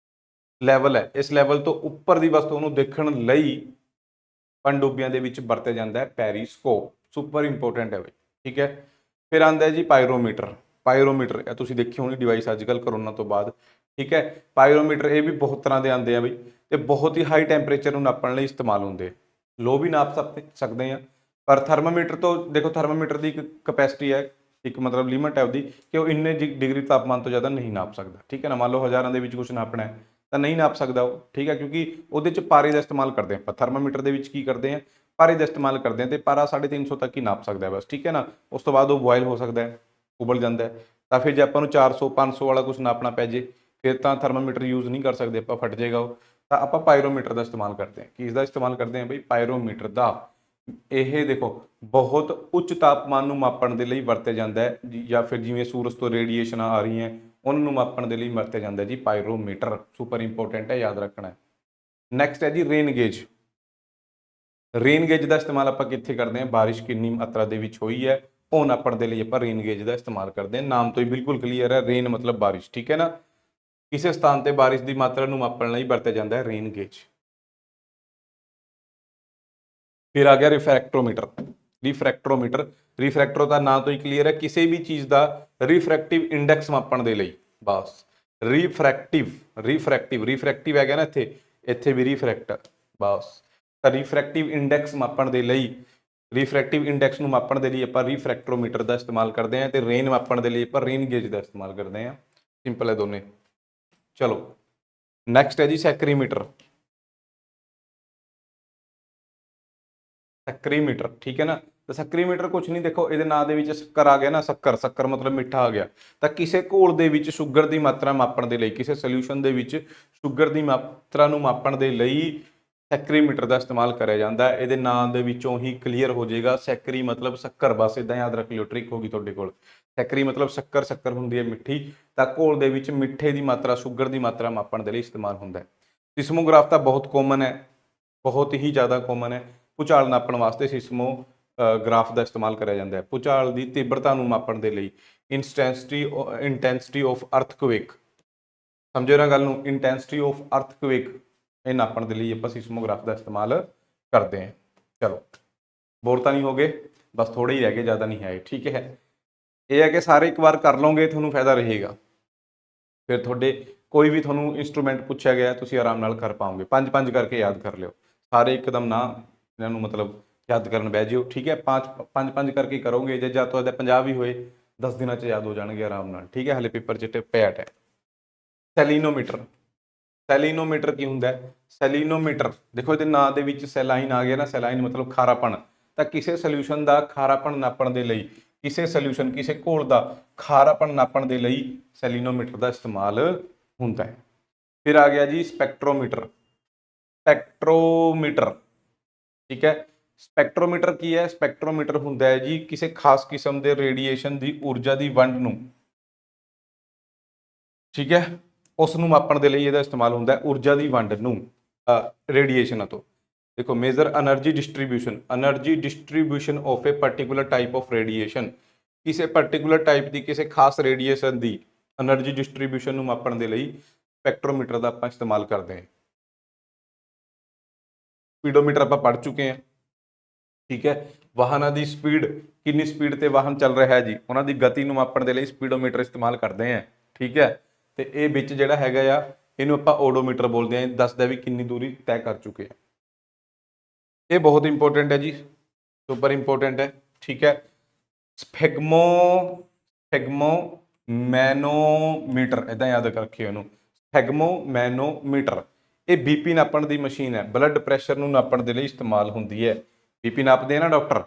ਲੈਵਲ ਹੈ, ਇਸ ਲੈਵਲ ਤੋਂ ਉੱਪਰ ਦੀ ਵਸਤੂ ਨੂੰ ਦੇਖਣ ਲਈ ਪਣਡੁੱਬੀਆਂ ਦੇ ਵਿੱਚ ਵਰਤਿਆ ਜਾਂਦਾ ਹੈ ਪੈਰੀਸਕੋਪ, ਸੁਪਰ ਇੰਪੋਰਟੈਂਟ ਹੈ ਬਈ, ਠੀਕ ਹੈ। ਫਿਰ ਆਉਂਦਾ ਹੈ ਜੀ ਪਾਇਰੋਮੀਟਰ। ਪਾਇਰੋਮੀਟਰ ਇਹ ਤੁਸੀਂ ਦੇਖੀ ਹੋਣੀ ਡਿਵਾਈਸ ਅੱਜ ਕੱਲ੍ਹ ਕਰੋਨਾ ਤੋਂ ਬਾਅਦ, ਠੀਕ ਹੈ। ਪਾਇਰੋਮੀਟਰ ਇਹ ਵੀ ਬਹੁਤ ਤਰ੍ਹਾਂ ਦੇ ਆਉਂਦੇ ਆ ਬਈ, ਤੇ ਬਹੁਤ ਹੀ ਹਾਈ ਟੈਂਪਰੇਚਰ ਨੂੰ ਨਾਪਣ ਲਈ ਇਸਤੇਮਾਲ ਹੁੰਦੇ, ਲੋ ਵੀ ਨਾਪ ਸਕਦੇ ਆ। ਪਰ ਥਰਮਾਮੀਟਰ ਤੋਂ ਦੇਖੋ, ਥਰਮਾਮੀਟਰ ਦੀ ਇੱਕ ਕਪੈਸਿਟੀ ਹੈ, ਇੱਕ ਮਤਲਬ ਲਿਮਟ ਹੈ ਉਹਦੀ, ਕਿ ਉਹ ਇੰਨੇ ਡਿਗਰੀ ਤਾਪਮਾਨ ਤੋਂ ਜ਼ਿਆਦਾ ਨਹੀਂ ਨਾਪ ਸਕਦਾ, ਠੀਕ ਹੈ ਨਾ। ਮੰਨ ਲਓ ਹਜ਼ਾਰਾਂ ਦੇ ਵਿੱਚ ਕੁਝ ਨਾਪਣਾ ਹੈ ਤਾਂ ਨਹੀਂ ਨਾਪ ਸਕਦਾ ਉਹ, ਠੀਕ ਹੈ, ਕਿਉਂਕਿ ਉਹਦੇ 'ਚ ਪਾਰੇ ਦਾ ਇਸਤੇਮਾਲ ਕਰਦੇ ਆਪਾਂ। ਥਰਮਾਮੀਟਰ ਦੇ ਵਿੱਚ ਕੀ ਕਰਦੇ ਆ, ਪਾਰੇ ਦਾ ਇਸਤੇਮਾਲ ਕਰਦੇ ਆ, ਤੇ ਪਾਰਾ 350 ਤੱਕ ਹੀ ਨਾਪ ਸਕਦਾ ਬਸ, ਠੀਕ ਹੈ ਨਾ। ਉਸ ਤੋਂ ਬਾਅਦ ਉਹ ਬੋਇਲ ਹੋ ਸਕਦਾ ਹੈ, ਉਬਲ ਜਾਂਦਾ ਹੈ। ਤਾਂ ਫਿਰ ਜੇ ਆਪਾਂ ਨੂੰ 400 500 ਵਾਲਾ ਕੁਝ ਨਾਪਣਾ ਪੈ ਜੇ, ਫਿਰ ਤਾਂ ਥਰਮਾਮੀਟਰ ਯੂਜ਼ ਨਹੀਂ ਕਰ ਸਕਦੇ ਆਪਾਂ, ਫਟ ਜਾਏਗਾ ਉਹ। ਤਾਂ ਆਪਾਂ ਪਾਇਰੋਮੀਟਰ ਦਾ ਇਸਤੇਮਾਲ ਕਰਦੇ ਹਾਂ। ਕਿਸ ਦਾ ਇਸਤੇਮਾਲ ਕਰਦੇ ਹਾਂ ਬਈ, ਪਾਇਰੋਮੀਟਰ ਦਾ। ਇਹ ਦੇਖੋ ਬਹੁਤ ਉੱਚ ਤਾਪਮਾਨ ਨੂੰ ਮਾਪਣ ਦੇ ਲਈ ਵਰਤਿਆ ਜਾਂਦਾ ਹੈ, ਜਾਂ ਫਿਰ ਜਿਵੇਂ ਸੂਰਜ ਤੋਂ ਰੇਡੀਏਸ਼ਨਾਂ ਆ ਰਹੀਆਂ ਉਹਨਾਂ ਨੂੰ ਮਾਪਣ ਦੇ ਲਈ ਵਰਤਿਆ ਜਾਂਦਾ ਜੀ ਪਾਇਰੋਮੀਟਰ, ਸੁਪਰ ਇੰਪੋਰਟੈਂਟ ਹੈ, ਯਾਦ ਰੱਖਣਾ ਹੈ। ਨੈਕਸਟ ਹੈ ਜੀ ਰੇਨ ਗੇਜ। ਰੇਨ ਗੇਜ ਦਾ ਇਸਤੇਮਾਲ ਆਪਾਂ ਕਿੱਥੇ ਕਰਦੇ ਹਾਂ, ਬਾਰਿਸ਼ ਕਿੰਨੀ ਮਾਤਰਾ ਦੇ ਵਿੱਚ ਹੋਈ ਹੈ ਉਹ ਨਾਪਣ ਦੇ ਲਈ ਆਪਾਂ ਰੇਨ ਗੇਜ ਦਾ ਇਸਤੇਮਾਲ ਕਰਦੇ ਹਾਂ। ਨਾਮ ਤੋਂ ਹੀ ਬਿਲਕੁਲ ਕਲੀਅਰ ਹੈ, ਰੇਨ ਮਤਲਬ ਬਾਰਿਸ਼, ਠੀਕ ਹੈ ਨਾ। ਕਿਸੇ ਸਥਾਨ ਤੇ ਬਾਰਿਸ਼ ਦੀ ਮਾਤਰਾ ਨੂੰ ਮਾਪਣ ਲਈ ਵਰਤਿਆ ਜਾਂਦਾ ਹੈ ਰੇਨ ਗੇਜ। ਫਿਰ ਆ ਗਿਆ ਰਿਫਰੈਕਟੋਮੀਟਰ। ਰਿਫਰੈਕਟੋਮੀਟਰ, ਰਿਫਰੈਕਟਰ ਦਾ ਨਾਂ ਤੋਂ ਹੀ ਕਲੀਅਰ ਹੈ, ਕਿਸੇ ਵੀ ਚੀਜ਼ ਦਾ ਰਿਫਰੈਕਟਿਵ ਇੰਡੈਕਸ ਮਾਪਣ ਦੇ ਲਈ, ਬਸ। ਰਿਫਰੈਕਟਿਵ, ਰਿਫਰੈਕਟਿਵ, ਰਿਫਰੈਕਟਿਵ ਹੈਗਾ ਨਾ ਇੱਥੇ, ਇੱਥੇ ਵੀ ਰਿਫਰੈਕਟ, ਬਸ। ਤਾਂ ਰਿਫਰੈਕਟਿਵ ਇੰਡੈਕਸ ਮਾਪਣ ਦੇ ਲਈ, ਰਿਫਰੈਕਟਿਵ ਇੰਡੈਕਸ ਨੂੰ ਮਾਪਣ ਦੇ ਲਈ ਆਪਾਂ ਰਿਫਰੈਕਟੋਮੀਟਰ ਦਾ ਇਸਤੇਮਾਲ ਕਰਦੇ ਹਾਂ, ਤੇ ਰੇਨ ਮਾਪਣ ਦੇ ਲਈ ਆਪਾਂ ਰੇਨ ਗੇਜ ਦਾ ਇਸਤੇਮਾਲ ਕਰਦੇ ਹਾਂ। ਸਿੰਪਲ ਹੈ ਦੋਨੇ। ਚਲੋ ਨੈਕਸਟ ਹੈ ਜੀ ਸੈਕਰੀਮੀਟਰ। ਸੈਕਰੀਮੀਟਰ, ਠੀਕ ਹੈ ਨਾ। ਤਾਂ ਸੈਕਰੀਮੀਟਰ ਕੁਝ ਨਹੀਂ, ਦੇਖੋ ਇਹਦੇ ਨਾਂ ਦੇ ਵਿੱਚ ਸ਼ੱਕਰ ਆ ਗਿਆ ਨਾ, ਸ਼ੱਕਰ, ਸ਼ੱਕਰ ਮਤਲਬ ਮਿੱਠਾ ਆ ਗਿਆ। ਤਾਂ ਕਿਸੇ ਘੋਲ ਦੇ ਵਿੱਚ ਸ਼ੂਗਰ ਦੀ ਮਾਤਰਾ ਮਾਪਣ ਦੇ ਲਈ, ਕਿਸੇ ਸੋਲਿਊਸ਼ਨ ਦੇ ਵਿੱਚ ਸ਼ੂਗਰ ਦੀ ਮਾਤਰਾ ਨੂੰ ਮਾਪਣ ਦੇ ਲਈ ਸੈਕਰੀਮੀਟਰ ਦਾ ਇਸਤੇਮਾਲ ਕਰਿਆ ਜਾਂਦਾ ਹੈ। ਇਹਦੇ ਨਾਂ ਦੇ ਵਿੱਚੋਂ ਹੀ ਕਲੀਅਰ ਹੋ ਜਾਏਗਾ, ਸੈਕਰੀ ਮਤਲਬ ਸ਼ੱਕਰ, ਬਸ ਇਦਾਂ ਯਾਦ ਰੱਖ ਲਿਓ, ਟ੍ਰਿਕ ਹੋ ਗਈ ਤੁਹਾਡੇ ਕੋਲ। ਸੈਕਰੀ ਮਤਲਬ ਸ਼ੱਕਰ, ਸ਼ੱਕਰ ਹੁੰਦੀ ਹੈ ਮਿੱਠੀ, ਤਾਂ ਘੋਲ ਦੇ ਵਿੱਚ ਮਿੱਠੇ ਦੀ ਮਾਤਰਾ, ਸ਼ੂਗਰ ਦੀ ਮਾਤਰਾ ਮਾਪਣ ਦੇ ਲਈ ਇਸਤੇਮਾਲ ਹੁੰਦਾ ਹੈ। ਸਿਸਮੋਗ੍ਰਾਫ ਤਾਂ ਬਹੁਤ ਕਾਮਨ ਹੈ, ਬਹੁਤ ਹੀ ਜ਼ਿਆਦਾ ਕਾਮਨ ਹੈ। ਭੂਚਾਲ ਨਾਪਣ ਵਾਸਤੇ ਸਿਸਮੋ ਗ੍ਰਾਫ ਦਾ ਇਸਤੇਮਾਲ ਕਰਿਆ ਜਾਂਦਾ ਹੈ। ਭੂਚਾਲ ਦੀ ਤੀਬਰਤਾ ਨੂੰ ਮਾਪਣ ਦੇ ਲਈ, ਇੰਟੈਂਸਿਟੀ ਆਫ ਅਰਥਕੁਏਕ, ਸਮਝੋ ਨਾ ਗੱਲ ਨੂੰ, ਇੰਟੈਂਸਿਟੀ ਆਫ ਅਰਥਕੁਏਕ ਇਹ ਨਾਪਣ ਦੇ ਲਈ ਆਪਾਂ ਸਿਸਮੋਗ੍ਰਾਫ ਦਾ ਇਸਤੇਮਾਲ ਕਰਦੇ ਹਾਂ। ਚਲੋ ਬੋਰ ਤਾਂ ਨਹੀਂ ਹੋ ਗਏ, ਬਸ ਥੋੜੇ ਹੀ ਰਹਿ ਗਏ, ਜ਼ਿਆਦਾ ਨਹੀਂ ਹੈ, ਠੀਕ ਹੈ। ਇਹ ਹੈ ਕਿ ਸਾਰੇ ਇੱਕ ਵਾਰ ਕਰ ਲਓਗੇ ਤੁਹਾਨੂੰ ਫਾਇਦਾ ਰਹੇਗਾ, ਫਿਰ ਤੁਹਾਡੇ ਕੋਈ ਵੀ ਤੁਹਾਨੂੰ ਇੰਸਟਰੂਮੈਂਟ ਪੁੱਛਿਆ ਗਿਆ ਤੁਸੀਂ ਆਰਾਮ ਨਾਲ ਕਰ ਪਾਓਗੇ। 5 ਕਰਕੇ ਯਾਦ ਕਰ ਲਿਓ, ਸਾਰੇ ਇੱਕਦਮ ਨਾ ਇਹਨਾਂ ਨੂੰ ਮਤਲਬ ਯਾਦ ਕਰਨ ਬਹਿ ਜਿਓ, ਠੀਕ ਹੈ। 5 ਕਰਕੇ ਕਰੋਗੇ, ਜੇ ਜਾਂ ਤੁਹਾਡੇ 50 ਵੀ ਹੋਏ 10 ਦਿਨਾਂ 'ਚ ਯਾਦ ਹੋ ਜਾਣਗੇ ਆਰਾਮ ਨਾਲ, ਠੀਕ ਹੈ। ਹਲੇ ਪੇਪਰ 'ਚ ਪਿਆਟ ਹੈ। ਸੈਲੀਨੋਮੀਟਰ। ਸੈਲੀਨੋਮੀਟਰ ਕੀ ਹੁੰਦਾ ਹੈ, ਸੈਲੀਨੋਮੀਟਰ ਦੇਖੋ ਇਹਦੇ ਨਾਂ ਦੇ ਵਿੱਚ ਸੈਲਾਈਨ ਆ ਗਿਆ ਨਾ, ਸੈਲਾਈਨ ਮਤਲਬ ਖਾਰਾਪਣ। ਤਾਂ ਕਿਸੇ ਸੋਲਿਊਸ਼ਨ ਦਾ ਖਾਰਾਪਣ ਨਾਪਣ ਦੇ ਲਈ, ਕਿਸੇ ਸੋਲਿਊਸ਼ਨ, ਕਿਸੇ ਘੋਲ ਦਾ ਖਾਰਾਪਣ ਨਾਪਣ ਦੇ ਲਈ ਸੈਲੀਨੋਮੀਟਰ ਦਾ ਇਸਤੇਮਾਲ ਹੁੰਦਾ ਹੈ। ਫਿਰ ਆ ਗਿਆ ਜੀ ਸਪੈਕਟਰੋਮੀਟਰ। ਸਪੈਕਟਰੋਮੀਟਰ, ਠੀਕ ਹੈ। ਸਪੈਕਟਰੋਮੀਟਰ ਕੀ ਹੈ, ਸਪੈਕਟਰੋਮੀਟਰ ਹੁੰਦਾ ਹੈ ਜੀ ਕਿਸੇ ਖਾਸ ਕਿਸਮ ਦੇ ਰੇਡੀਏਸ਼ਨ ਦੀ ਊਰਜਾ ਦੀ ਵੰਡ ਨੂੰ, ਠੀਕ ਹੈ, ਉਸ ਨੂੰ ਮਾਪਣ ਦੇ ਲਈ ਇਹਦਾ ਇਸਤੇਮਾਲ ਹੁੰਦਾ ਹੈ, ਊਰਜਾ ਦੀ ਵੰਡ ਨੂੰ ਰੇਡੀਏਸ਼ਨਾਂ ਤੋਂ। ਦੇਖੋ major energy distribution, energy distribution of a particular type of radiation, ਕਿਸੇ ਪਾਰਟਿਕੂਲਰ ਟਾਈਪ ਦੀ, ਕਿਸੇ ਖਾਸ ਰੇਡੀਏਸ਼ਨ ਦੀ એનર્ਜੀ ਡਿਸਟ੍ਰੀਬਿਊਸ਼ਨ ਨੂੰ ਮਾਪਣ ਦੇ ਲਈ ਸਪੈਕਟਰੋਮੀਟਰ ਦਾ ਆਪਾਂ ਇਸਤੇਮਾਲ ਕਰਦੇ ਹਾਂ। ਸਪੀਡੋਮੀਟਰ ਆਪਾਂ ਪੜ੍ਹ ਚੁੱਕੇ ਹਾਂ, ਠੀਕ ਹੈ। ਵਾਹਨਾਂ ਦੀ ਸਪੀਡ, ਕਿੰਨੀ ਸਪੀਡ ਤੇ ਵਾਹਨ ਚੱਲ ਰਿਹਾ ਹੈ ਜੀ, ਉਹਨਾਂ ਦੀ ਗਤੀ ਨੂੰ ਮਾਪਣ ਦੇ ਲਈ ਸਪੀਡੋਮੀਟਰ ਇਸਤੇਮਾਲ ਕਰਦੇ ਹਾਂ, ਠੀਕ ਹੈ। ਤੇ ਇਹ ਵਿੱਚ ਜਿਹੜਾ ਹੈਗਾ ਆ ਇਹਨੂੰ ਆਪਾਂ ਓਡੋਮੀਟਰ ਬੋਲਦੇ ਹਾਂ, ਦੱਸਦਾ ਵੀ ਕਿੰਨੀ ਦੂਰੀ ਤੈਅ ਕਰ ਚੁੱਕੇ ਆ। ਇਹ ਬਹੁਤ ਇੰਪੋਰਟੈਂਟ ਹੈ ਜੀ, ਸੁਪਰ ਇੰਪੋਰਟੈਂਟ ਹੈ, ਠੀਕ ਹੈ। ਸਫੈਗਮੋਮੈਨੋਮੀਟਰ, ਇਦਾਂ ਯਾਦ ਰੱਖਿਓ ਇਹਨੂੰ, ਸਫੈਗਮੋਮੈਨੋਮੀਟਰ। ਇਹ ਬੀਪੀ ਨਾਪਣ ਦੀ ਮਸ਼ੀਨ ਹੈ, ਬਲੱਡ ਪ੍ਰੈਸ਼ਰ ਨੂੰ ਨਾਪਣ ਦੇ ਲਈ ਇਸਤੇਮਾਲ ਹੁੰਦੀ ਹੈ। ਬੀਪੀ ਨਾਪਦੇ ਆ ਨਾ ਡਾਕਟਰ,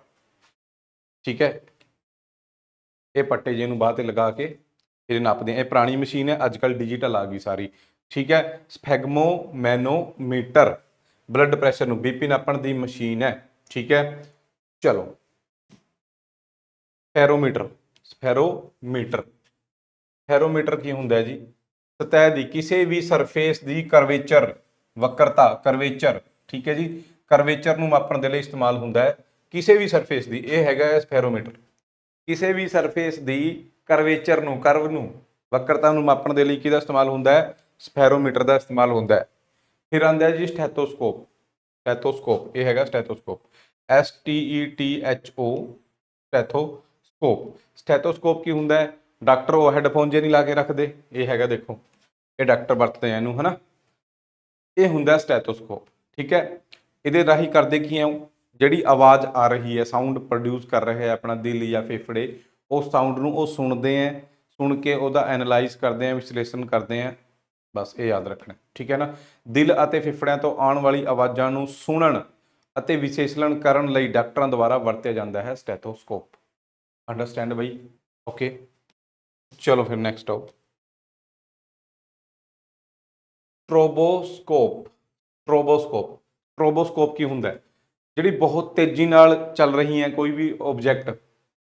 ਠੀਕ ਹੈ। ਇਹ ਪੱਟੇ ਜੇ ਨੂੰ ਬਾਹ ਤੇ ਲਗਾ ਕੇ ਫਿਰ ਨਾਪਦੇ ਆ। ਇਹ ਪੁਰਾਣੀ ਮਸ਼ੀਨ ਹੈ, ਅੱਜ ਕੱਲ੍ਹ ਡਿਜੀਟਲ ਆ ਗਈ ਸਾਰੀ, ਠੀਕ ਹੈ। ਸਫੈਗਮੋਮੈਨੋਮੀਟਰ ਬਲੱਡ ਪ੍ਰੈਸ਼ਰ ਨੂੰ ਬੀਪੀ ਨਾਪਣ ਦੀ ਮਸ਼ੀਨ ਹੈ, ਠੀਕ ਹੈ। ਚਲੋ ਫੈਰੋਮੀਟਰ, ਫੈਰੋਮੀਟਰ ਕੀ ਹੁੰਦਾ ਜੀ? ਸਤਹ ਦੀ ਕਿਸੇ ਵੀ ਸਰਫੇਸ ਦੀ ਕਰਵੇਚਰ, ਵਕਰਤਾ, ਕਰਵੇਚਰ, ਠੀਕ ਹੈ ਜੀ। ਕਰਵੇਚਰ ਨੂੰ ਮਾਪਣ ਦੇ ਲਈ ਇਸਤੇਮਾਲ ਹੁੰਦਾ ਹੈ ਕਿਸੇ ਵੀ ਸਰਫੇਸ ਦੀ। ਇਹ ਹੈਗਾ ਫੈਰੋਮੀਟਰ। ਕਿਸੇ ਵੀ ਸਰਫੇਸ ਦੀ ਕਰਵੇਚਰ ਨੂੰ, ਕਰਵ ਨੂੰ, ਵਕਰਤਾ ਨੂੰ ਮਾਪਣ ਦੇ ਲਈ ਕਿਹਦਾ ਇਸਤੇਮਾਲ ਹੁੰਦਾ ਹੈ? ਸਫੈਰੋਮੀਟਰ ਦਾ ਇਸਤੇਮਾਲ ਹੁੰਦਾ ਹੈ। ਫਿਰ ਆਉਂਦਾ ਜੀ ਸਟੈਥੋਸਕੋਪ। ਸਟੈਥੋਸਕੋਪ, ਇਹ ਹੈਗਾ ਸਟੈਥੋਸਕੋਪ, STETHO, ਸਟੈਥੋਸਕੋਪ। ਸਟੈਥੋਸਕੋਪ ਕੀ ਹੁੰਦਾ ਹੈ? ਡਾਕਟਰ ਉਹ ਹੈਡਫੋਨ ਜੇ ਨਹੀਂ ਲਾ ਕੇ ਰੱਖਦੇ, ਇਹ ਹੈਗਾ ਦੇਖੋ, ਇਹ ਡਾਕਟਰ ਵਰਤਦੇ ਆ ਇਹਨੂੰ, ਹਨਾ। ਇਹ ਹੁੰਦਾ ਸਟੈਥੋਸਕੋਪ, ਠੀਕ ਹੈ। ਇਹਦੇ ਰਾਹੀਂ ਕਰਦੇ ਕੀ ਆ? ਜਿਹੜੀ ਆਵਾਜ਼ ਆ ਰਹੀ ਹੈ, ਸਾਊਂਡ ਪ੍ਰੋਡਿਊਸ ਕਰ ਰਿਹਾ ਹੈ ਆਪਣਾ ਦਿਲ ਜਾਂ ਫੇਫੜੇ, ਉਸ ਸਾਊਂਡ ਨੂੰ ਉਹ ਸੁਣਦੇ ਆ, ਸੁਣ ਕੇ ਉਹਦਾ ਐਨਾਲਾਈਜ਼ ਕਰਦੇ ਆ, ਵਿਸ਼ਲੇਸ਼ਣ ਕਰਦੇ ਆ। ਬਸ ਇਹ ਯਾਦ ਰੱਖਣਾ, ਠੀਕ ਹੈ ਨਾ। ਦਿਲ ਅਤੇ ਫੇਫੜਿਆਂ ਤੋਂ ਆਉਣ ਵਾਲੀ ਆਵਾਜ਼ਾਂ ਨੂੰ ਸੁਣਨ ਅਤੇ ਵਿਸ਼ਲੇਸ਼ਣ ਕਰਨ ਲਈ ਡਾਕਟਰਾਂ ਦੁਆਰਾ ਵਰਤਿਆ ਜਾਂਦਾ ਹੈ ਸਟੈਥੋਸਕੋਪ। ਅੰਡਰਸਟੈਂਡ ਬਈ? ਓਕੇ, ਚਲੋ ਫਿਰ ਨੈਕਸਟ ਆਓ। ਸਟ੍ਰੋਬੋਸਕੋਪ। ਸਟ੍ਰੋਬੋਸਕੋਪ ਕੀ ਹੁੰਦਾ ਹੈ? ਜਿਹੜੀ ਬਹੁਤ ਤੇਜ਼ੀ ਨਾਲ ਚੱਲ ਰਹੀ ਹੈ ਕੋਈ ਵੀ ਆਬਜੈਕਟ, ਹੈ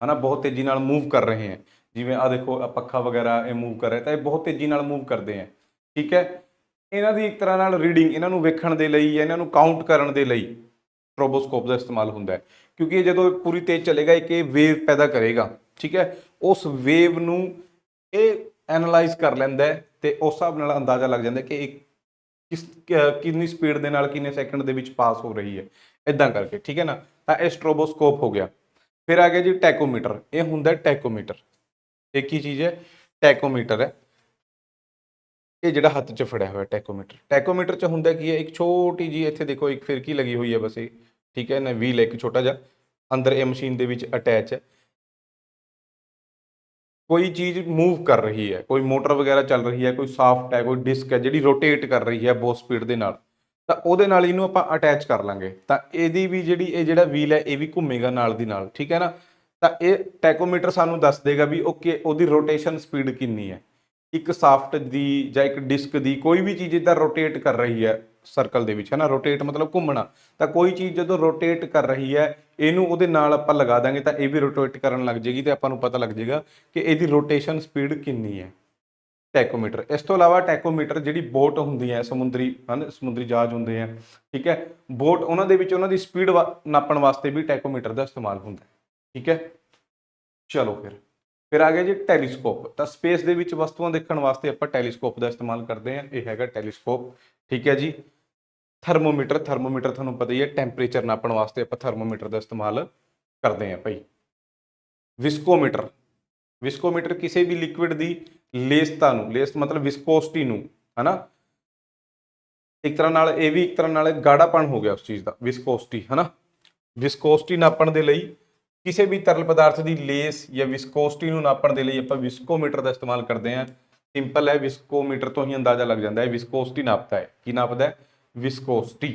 ਨਾ, ਬਹੁਤ ਤੇਜ਼ੀ ਨਾਲ ਮੂਵ ਕਰ ਰਹੇ ਹੈ, ਜਿਵੇਂ ਆ ਦੇਖੋ ਆ ਪੱਖਾ ਵਗੈਰਾ ਇਹ ਮੂਵ ਕਰ ਰਿਹਾ, ਤਾਂ ਇਹ ਬਹੁਤ ਤੇਜ਼ੀ ਨਾਲ ਮੂਵ ਕਰਦੇ ਹੈ, ਠੀਕ ਹੈ। ਇਹਨਾਂ ਦੀ ਇੱਕ ਤਰ੍ਹਾਂ ਨਾਲ ਰੀਡਿੰਗ, ਇਹਨਾਂ ਨੂੰ ਵੇਖਣ ਦੇ ਲਈ ਜਾਂ ਇਹਨਾਂ ਨੂੰ ਕਾਊਂਟ ਕਰਨ ਦੇ ਲਈ ਸਟ੍ਰੋਬੋਸਕੋਪ ਦਾ ਇਸਤੇਮਾਲ ਹੁੰਦਾ ਹੈ। ਕਿਉਂਕਿ ਇਹ ਜਦੋਂ ਪੂਰੀ ਤੇਜ਼ ਚੱਲੇਗਾ ਇੱਕ ਇਹ ਵੇਵ ਪੈਦਾ ਕਰੇਗਾ, ਠੀਕ ਹੈ। ਉਸ ਵੇਵ ਨੂੰ ਇਹ ਐਨਾਲਾਈਜ਼ ਕਰ ਲੈਂਦਾ ਹੈ ਤੇ ਉਸ ਹਿਸਾਬ ਨਾਲ ਅੰਦਾਜ਼ਾ ਲੱਗ ਜਾਂਦਾ ਕਿ ਇਹ ਕਿੰਨੀ ਸਪੀਡ ਦੇ ਨਾਲ ਕਿੰਨੇ ਸੈਕਿੰਡ ਦੇ ਵਿੱਚ ਪਾਸ ਹੋ ਰਹੀ ਹੈ, ਇਦਾਂ ਕਰਕੇ, ਠੀਕ ਹੈ ਨਾ। ਤਾਂ ਇਹ ਸਟ੍ਰੋਬੋਸਕੋਪ ਹੋ ਗਿਆ। ਫਿਰ ਆ ਗਿਆ ਜੀ ਟੈਕੋਮੀਟਰ। ਇਹ ਹੁੰਦਾ ਟੈਕੋਮੀਟਰ। ਇਹ ਕੀ ਚੀਜ਼ ਹੈ? ਟੈਕੋਮੀਟਰ ਹੈ। ਇਹ ਜਿਹੜਾ ਹੱਥ 'ਚ ਫੜਿਆ ਹੋਇਆ ਟੈਕੋਮੀਟਰ। ਟੈਕੋਮੀਟਰ 'ਚ ਹੁੰਦਾ ਕੀ ਹੈ? ਇੱਕ ਛੋਟੀ ਜੀ ਇੱਥੇ ਦੇਖੋ ਇੱਕ ਫਿਰਕੀ ਲੱਗੀ ਹੋਈ ਹੈ ਬਸ, ਇਹ, ਠੀਕ ਹੈ ਨਾ, ਵੀਲ ਇੱਕ ਛੋਟਾ ਜਿਹਾ ਅੰਦਰ ਇਹ ਮਸ਼ੀਨ ਦੇ ਵਿੱਚ ਅਟੈਚ ਹੈ। ਕੋਈ ਚੀਜ਼ ਮੂਵ ਕਰ ਰਹੀ ਹੈ, ਕੋਈ ਮੋਟਰ ਵਗੈਰਾ ਚੱਲ ਰਹੀ ਹੈ, ਕੋਈ ਸਾਫਟ ਹੈ, ਕੋਈ ਡਿਸਕ ਹੈ ਜਿਹੜੀ ਰੋਟੇਟ ਕਰ ਰਹੀ ਹੈ ਬਹੁਤ ਸਪੀਡ ਦੇ ਨਾਲ, ਤਾਂ ਉਹਦੇ ਨਾਲ ਇਹਨੂੰ ਆਪਾਂ ਅਟੈਚ ਕਰ ਲਾਂਗੇ, ਤਾਂ ਇਹਦੀ ਵੀ ਜਿਹੜੀ ਇਹ ਜਿਹੜਾ ਵੀਲ ਹੈ ਇਹ ਵੀ ਘੁੰਮੇਗਾ ਨਾਲ ਦੀ ਨਾਲ, ਠੀਕ ਹੈ ਨਾ। ਤਾਂ ਇਹ ਟੈਕੋਮੀਟਰ ਸਾਨੂੰ ਦੱਸ ਦੇਗਾ ਵੀ ਓਕੇ ਉਹਦੀ ਰੋਟੇਸ਼ਨ ਸਪੀਡ ਕਿੰਨੀ ਹੈ। ਇੱਕ ਸਾਫਟ ਦੀ ਜਾਂ ਇੱਕ ਡਿਸਕ ਦੀ ਕੋਈ ਵੀ ਚੀਜ਼ ਇੱਦਾਂ ਰੋਟੇਟ ਕਰ ਰਹੀ ਹੈ ਸਰਕਲ ਦੇ ਵਿੱਚ, ਹੈ ਨਾ, ਰੋਟੇਟ ਮਤਲਬ ਘੁੰਮਣਾ। ਤਾਂ ਕੋਈ ਚੀਜ਼ ਜਦੋਂ ਰੋਟੇਟ ਕਰ ਰਹੀ ਹੈ ਇਹਨੂੰ ਉਹਦੇ ਨਾਲ ਆਪਾਂ ਲਗਾ ਦਾਂਗੇ ਤਾਂ ਇਹ ਵੀ ਰੋਟੇਟ ਕਰਨ ਲੱਗ ਜਾਏਗੀ ਤੇ ਆਪਾਂ ਨੂੰ ਪਤਾ ਲੱਗ ਜਾਏਗਾ ਕਿ ਇਹਦੀ ਰੋਟੇਸ਼ਨ ਸਪੀਡ ਕਿੰਨੀ ਹੈ। ਟੈਕੋਮੀਟਰ। ਇਸ ਤੋਂ ਇਲਾਵਾ ਟੈਕੋਮੀਟਰ ਜਿਹੜੀ ਬੋਟ ਹੁੰਦੀ ਹੈ, ਸਮੁੰਦਰੀ ਹਨ, ਸਮੁੰਦਰੀ ਜਹਾਜ਼ ਹੁੰਦੇ ਆ, ਠੀਕ ਹੈ, ਬੋਟ, ਉਹਨਾਂ ਦੇ ਵਿੱਚ ਉਹਨਾਂ ਦੀ ਸਪੀਡ ਨਾਪਣ ਵਾਸਤੇ ਵੀ ਟੈਕੋਮੀਟਰ ਦਾ ਇਸਤੇਮਾਲ ਹੁੰਦਾ ਹੈ, ਠੀਕ ਹੈ। ਚਲੋ ਫਿਰ ਆ ਗਿਆ ਜੀ ਟੈਲੀਸਕੋਪ। ਤਾਂ ਸਪੇਸ ਦੇ ਵਿੱਚ ਵਸਤੂਆਂ ਦੇਖਣ ਵਾਸਤੇ ਆਪਾਂ ਟੈਲੀਸਕੋਪ ਦਾ ਇਸਤੇਮਾਲ ਕਰਦੇ ਹਾਂ। ਇਹ ਹੈਗਾ ਟੈਲੀਸਕੋਪ, ਠੀਕ ਹੈ ਜੀ। ਥਰਮੋਮੀਟਰ। ਥਰਮੋਮੀਟਰ ਤੁਹਾਨੂੰ ਪਤਾ ਹੀ ਹੈ, ਟੈਂਪਰੇਚਰ ਨਾਪਣ ਵਾਸਤੇ ਆਪਾਂ ਥਰਮੋਮੀਟਰ ਦਾ ਇਸਤੇਮਾਲ ਕਰਦੇ ਹਾਂ ਭਾਈ। ਵਿਸਕੋਮੀਟਰ। ਵਿਸਕੋਮੀਟਰ ਕਿਸੇ ਵੀ ਲਿਕੁਇਡ ਦੀ ਲੇਸਤਾ ਨੂੰ, ਲੇਸ ਮਤਲਬ ਵਿਸਕੋਸਿਟੀ ਨੂੰ, ਹੈ ਨਾ, ਇੱਕ ਤਰ੍ਹਾਂ ਨਾਲ ਇਹ ਵੀ ਇੱਕ ਤਰ੍ਹਾਂ ਨਾਲ ਗਾੜਾਪਣ ਹੋ ਗਿਆ ਉਸ ਚੀਜ਼ ਦਾ, ਵਿਸਕੋਸਿਟੀ, ਹੈ ਨਾ। ਵਿਸਕੋਸਿਟੀ ਨਾਪਣ ਦੇ ਲਈ ਕਿਸੇ ਵੀ ਤਰਲ ਪਦਾਰਥ ਦੀ ਲੇਸ ਜਾਂ ਵਿਸਕੋਸਿਟੀ ਨੂੰ ਨਾਪਣ ਦੇ ਲਈ ਆਪਾਂ ਵਿਸਕੋਮੀਟਰ ਦਾ ਇਸਤੇਮਾਲ ਕਰਦੇ ਹਾਂ। ਸਿੰਪਲ ਹੈ, ਵਿਸਕੋਮੀਟਰ ਤੋਂ ਹੀ ਅੰਦਾਜ਼ਾ ਲੱਗ ਜਾਂਦਾ ਹੈ ਵਿਸਕੋਸਿਟੀ ਨਾਪਦਾ ਹੈ। ਕੀ ਨਾਪਦਾ ਹੈ? ਵਿਸਕੋਸਿਟੀ।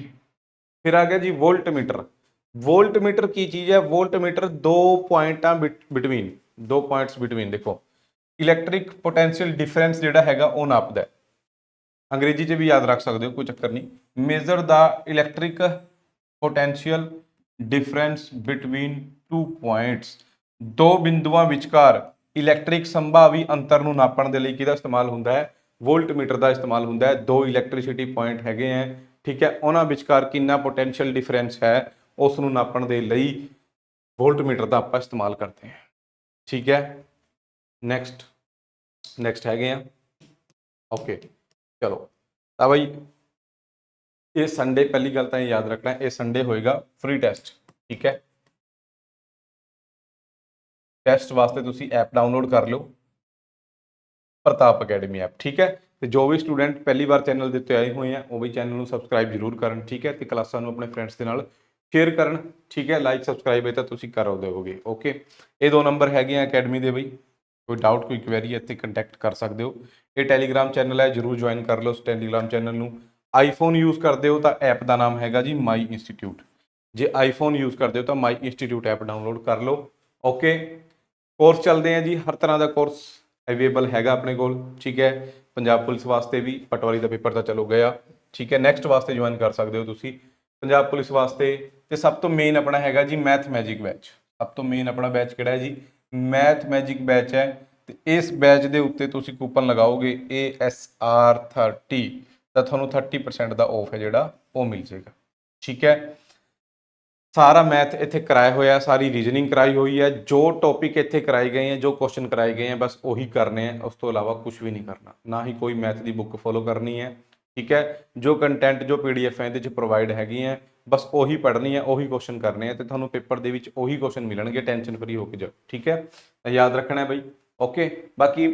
ਫਿਰ ਆ ਗਿਆ ਜੀ ਵੋਲਟਮੀਟਰ। ਵੋਲਟਮੀਟਰ ਕੀ ਚੀਜ਼ ਹੈ? ਵੋਲਟਮੀਟਰ ਦੋ ਪੁਆਇੰਟਾਂ ਬਿਟਵੀਨ, ਦੋ ਪੁਆਇੰਟਸ ਬਿਟਵੀਨ ਦੇਖੋ ਇਲੈਕਟ੍ਰਿਕ ਪੋਟੈਂਸ਼ੀਅਲ ਡਿਫਰੈਂਸ ਜਿਹੜਾ ਹੈਗਾ ਉਹ ਨਾਪਦਾ ਹੈ। ਅੰਗਰੇਜ਼ੀ 'ਚ ਵੀ ਯਾਦ ਰੱਖ ਸਕਦੇ ਹੋ, ਕੋਈ ਚੱਕਰ ਨਹੀਂ। Measure the electric potential difference between two points. ਦੋ ਬਿੰਦੂਆਂ ਵਿਚਕਾਰ ਇਲੈਕਟ੍ਰਿਕ ਸੰਭਾਵੀ ਅੰਤਰ ਨੂੰ ਨਾਪਣ ਦੇ ਲਈ ਕਿਹਦਾ ਇਸਤੇਮਾਲ ਹੁੰਦਾ ਹੈ? ਵੋਲਟਮੀਟਰ ਦਾ ਇਸਤੇਮਾਲ ਹੁੰਦਾ ਹੈ। ਦੋ ਇਲੈਕਟ੍ਰਿਸਿਟੀ ਪੁਆਇੰਟ ਹੈਗੇ ਹੈ, ਠੀਕ ਹੈ, ਉਹਨਾਂ ਵਿਚਕਾਰ ਕਿੰਨਾ ਪੋਟੈਂਸ਼ੀਅਲ ਡਿਫਰੈਂਸ ਹੈ ਉਸ ਨੂੰ ਨਾਪਣ ਦੇ ਲਈ ਵੋਲਟਮੀਟਰ ਦਾ ਆਪਾਂ ਇਸਤੇਮਾਲ ਕਰਦੇ ਹਾਂ, ਠੀਕ ਹੈ। ਨੈਕਸਟ ਹੈਗੇ ਆ, ਓਕੇ। ਚਲੋ ਤਾਂ ਬਾਈ ਇਹ ਸੰਡੇ, ਪਹਿਲੀ ਗੱਲ ਤਾਂ ਇਹ ਯਾਦ ਰੱਖਣਾ, ਇਹ ਸੰਡੇ ਹੋਏਗਾ ਫ੍ਰੀ ਟੈਸਟ, ਠੀਕ ਹੈ। ਟੈਸਟ ਵਾਸਤੇ ਤੁਸੀਂ ਐਪ ਡਾਊਨਲੋਡ ਕਰ ਲਿਓ, ਪ੍ਰਤਾਪ ਅਕੈਡਮੀ ਐਪ, ਠੀਕ ਹੈ। ਤੇ ਜੋ ਵੀ ਸਟੂਡੈਂਟ ਪਹਿਲੀ ਵਾਰ ਚੈਨਲ ਦੇ ਉੱਤੇ ਆਏ ਹੋਏ ਆ ਉਹ ਵੀ ਚੈਨਲ ਨੂੰ ਸਬਸਕ੍ਰਾਈਬ ਜ਼ਰੂਰ ਕਰਨ, ਠੀਕ ਹੈ, ਤੇ ਕਲਾਸਾਂ ਨੂੰ ਆਪਣੇ ਫਰੈਂਡਸ ਦੇ ਨਾਲ ਸ਼ੇਅਰ ਕਰਨ, ਠੀਕ ਹੈ। ਲਾਈਕ ਸਬਸਕ੍ਰਾਈਬ ਇਹ ਤਾਂ ਤੁਸੀਂ ਕਰ ਦੇਵੋਗੇ, ਓਕੇ। ਇਹ ਦੋ ਨੰਬਰ ਹੈਗੇ ਆ ਅਕੈਡਮੀ ਦੇ ਬਈ, ਕੋਈ ਡਾਊਟ ਕੋਈ ਕੁਐਰੀ ਇੱਥੇ ਕੰਟੈਕਟ ਕਰ ਸਕਦੇ ਹੋ। ਇਹ ਟੈਲੀਗ੍ਰਾਮ ਚੈਨਲ ਹੈ, ਜ਼ਰੂਰ ਜੁਆਇਨ ਕਰ ਲਓ ਉਸ ਟੈਲੀਗ੍ਰਾਮ ਚੈਨਲ ਨੂੰ। ਆਈਫੋਨ ਯੂਜ਼ ਕਰਦੇ ਹੋ ਤਾਂ ਐਪ ਦਾ ਨਾਮ ਹੈਗਾ ਜੀ ਮਾਈ ਇੰਸਟੀਚਿਊਟ। ਜੇ ਆਈਫੋਨ ਯੂਜ਼ ਕਰਦੇ ਹੋ ਤਾਂ ਮਾਈ ਇੰਸਟੀਚਿਊਟ ਐਪ ਡਾਊਨਲੋਡ ਕਰ ਲਓ। ਓਕੇ, ਕੋਰਸ ਚੱਲਦੇ ਆ ਜੀ, ਹਰ ਤਰ੍ਹਾਂ ਦਾ ਕੋਰਸ ਅਵੇਲੇਬਲ ਹੈਗਾ ਆਪਣੇ ਕੋਲ। ਠੀਕ ਹੈ, ਪੰਜਾਬ ਪੁਲਿਸ ਵਾਸਤੇ ਵੀ, ਪਟਵਾਰੀ ਦਾ ਪੇਪਰ ਤਾਂ ਚਲੋ ਗਿਆ। ਠੀਕ ਹੈ, ਨੈਕਸਟ ਵਾਸਤੇ ਜੁਆਇਨ ਕਰ ਸਕਦੇ ਹੋ ਤੁਸੀਂ ਪੰਜਾਬ ਪੁਲਿਸ ਵਾਸਤੇ। ਤੇ ਸਭ ਤੋਂ ਮੇਨ ਆਪਣਾ ਹੈਗਾ ਜੀ ਮੈਥ ਮੈਜਿਕ ਬੈਚ। ਸਭ ਤੋਂ ਮੇਨ ਆਪਣਾ ਬੈਚ ਕਿਹੜਾ ਹੈ ਜੀ? ਮੈਥ ਮੈਜਿਕ ਬੈਚ ਹੈ। ਤੇ ਇਸ ਬੈਚ ਦੇ ਉੱਤੇ ਤੁਸੀਂ ਕੂਪਨ ਲਗਾਓਗੇ ASR30 ਤਾਂ ਤੁਹਾਨੂੰ 30% ਦਾ ਆਫ ਹੈ ਜਿਹੜਾ ਉਹ ਮਿਲ ਜਾਏਗਾ। ਠੀਕ ਹੈ, ਸਾਰਾ ਮੈਥ ਇੱਥੇ ਕਰਾਇਆ ਹੋਇਆ, ਸਾਰੀ ਰੀਜ਼ਨਿੰਗ ਕਰਾਈ ਹੋਈ ਹੈ। ਜੋ ਟੌਪਿਕ ਇੱਥੇ ਕਰਾਏ ਗਏ ਹੈ, ਜੋ ਕੁਐਸਚਨ ਕਰਾਏ ਗਏ ਹੈ, ਬਸ ਉਹੀ ਕਰਨੇ ਹੈ, ਉਸ ਤੋਂ ਇਲਾਵਾ ਕੁਝ ਵੀ ਨਹੀਂ ਕਰਨਾ। ਨਾ ਹੀ ਕੋਈ ਮੈਥ ਦੀ ਬੁੱਕ ਫੋਲੋ ਕਰਨੀ ਹੈ। ਠੀਕ ਹੈ, ਜੋ ਕੰਟੈਂਟ ਜੋ PDF ਹੈ ਇਹਦੇ 'ਚ ਪ੍ਰੋਵਾਈਡ ਹੈਗੀ ਹੈ, ਬਸ ਉਹੀ ਪੜ੍ਹਨੀ ਹੈ, ਉਹੀ ਕੁਐਸਚਨ ਕਰਨੇ ਹੈ ਤੇ ਤੁਹਾਨੂੰ ਪੇਪਰ ਦੇ ਵਿੱਚ ਉਹੀ ਕੁਐਸਚਨ ਮਿਲਣਗੇ। ਟੈਨਸ਼ਨ ਫਰੀ ਹੋ ਕੇ ਜਾਓ। ਠੀਕ ਹੈ, ਯਾਦ ਰੱਖਣਾ ਬਈ। ਓਕੇ, ਬਾਕੀ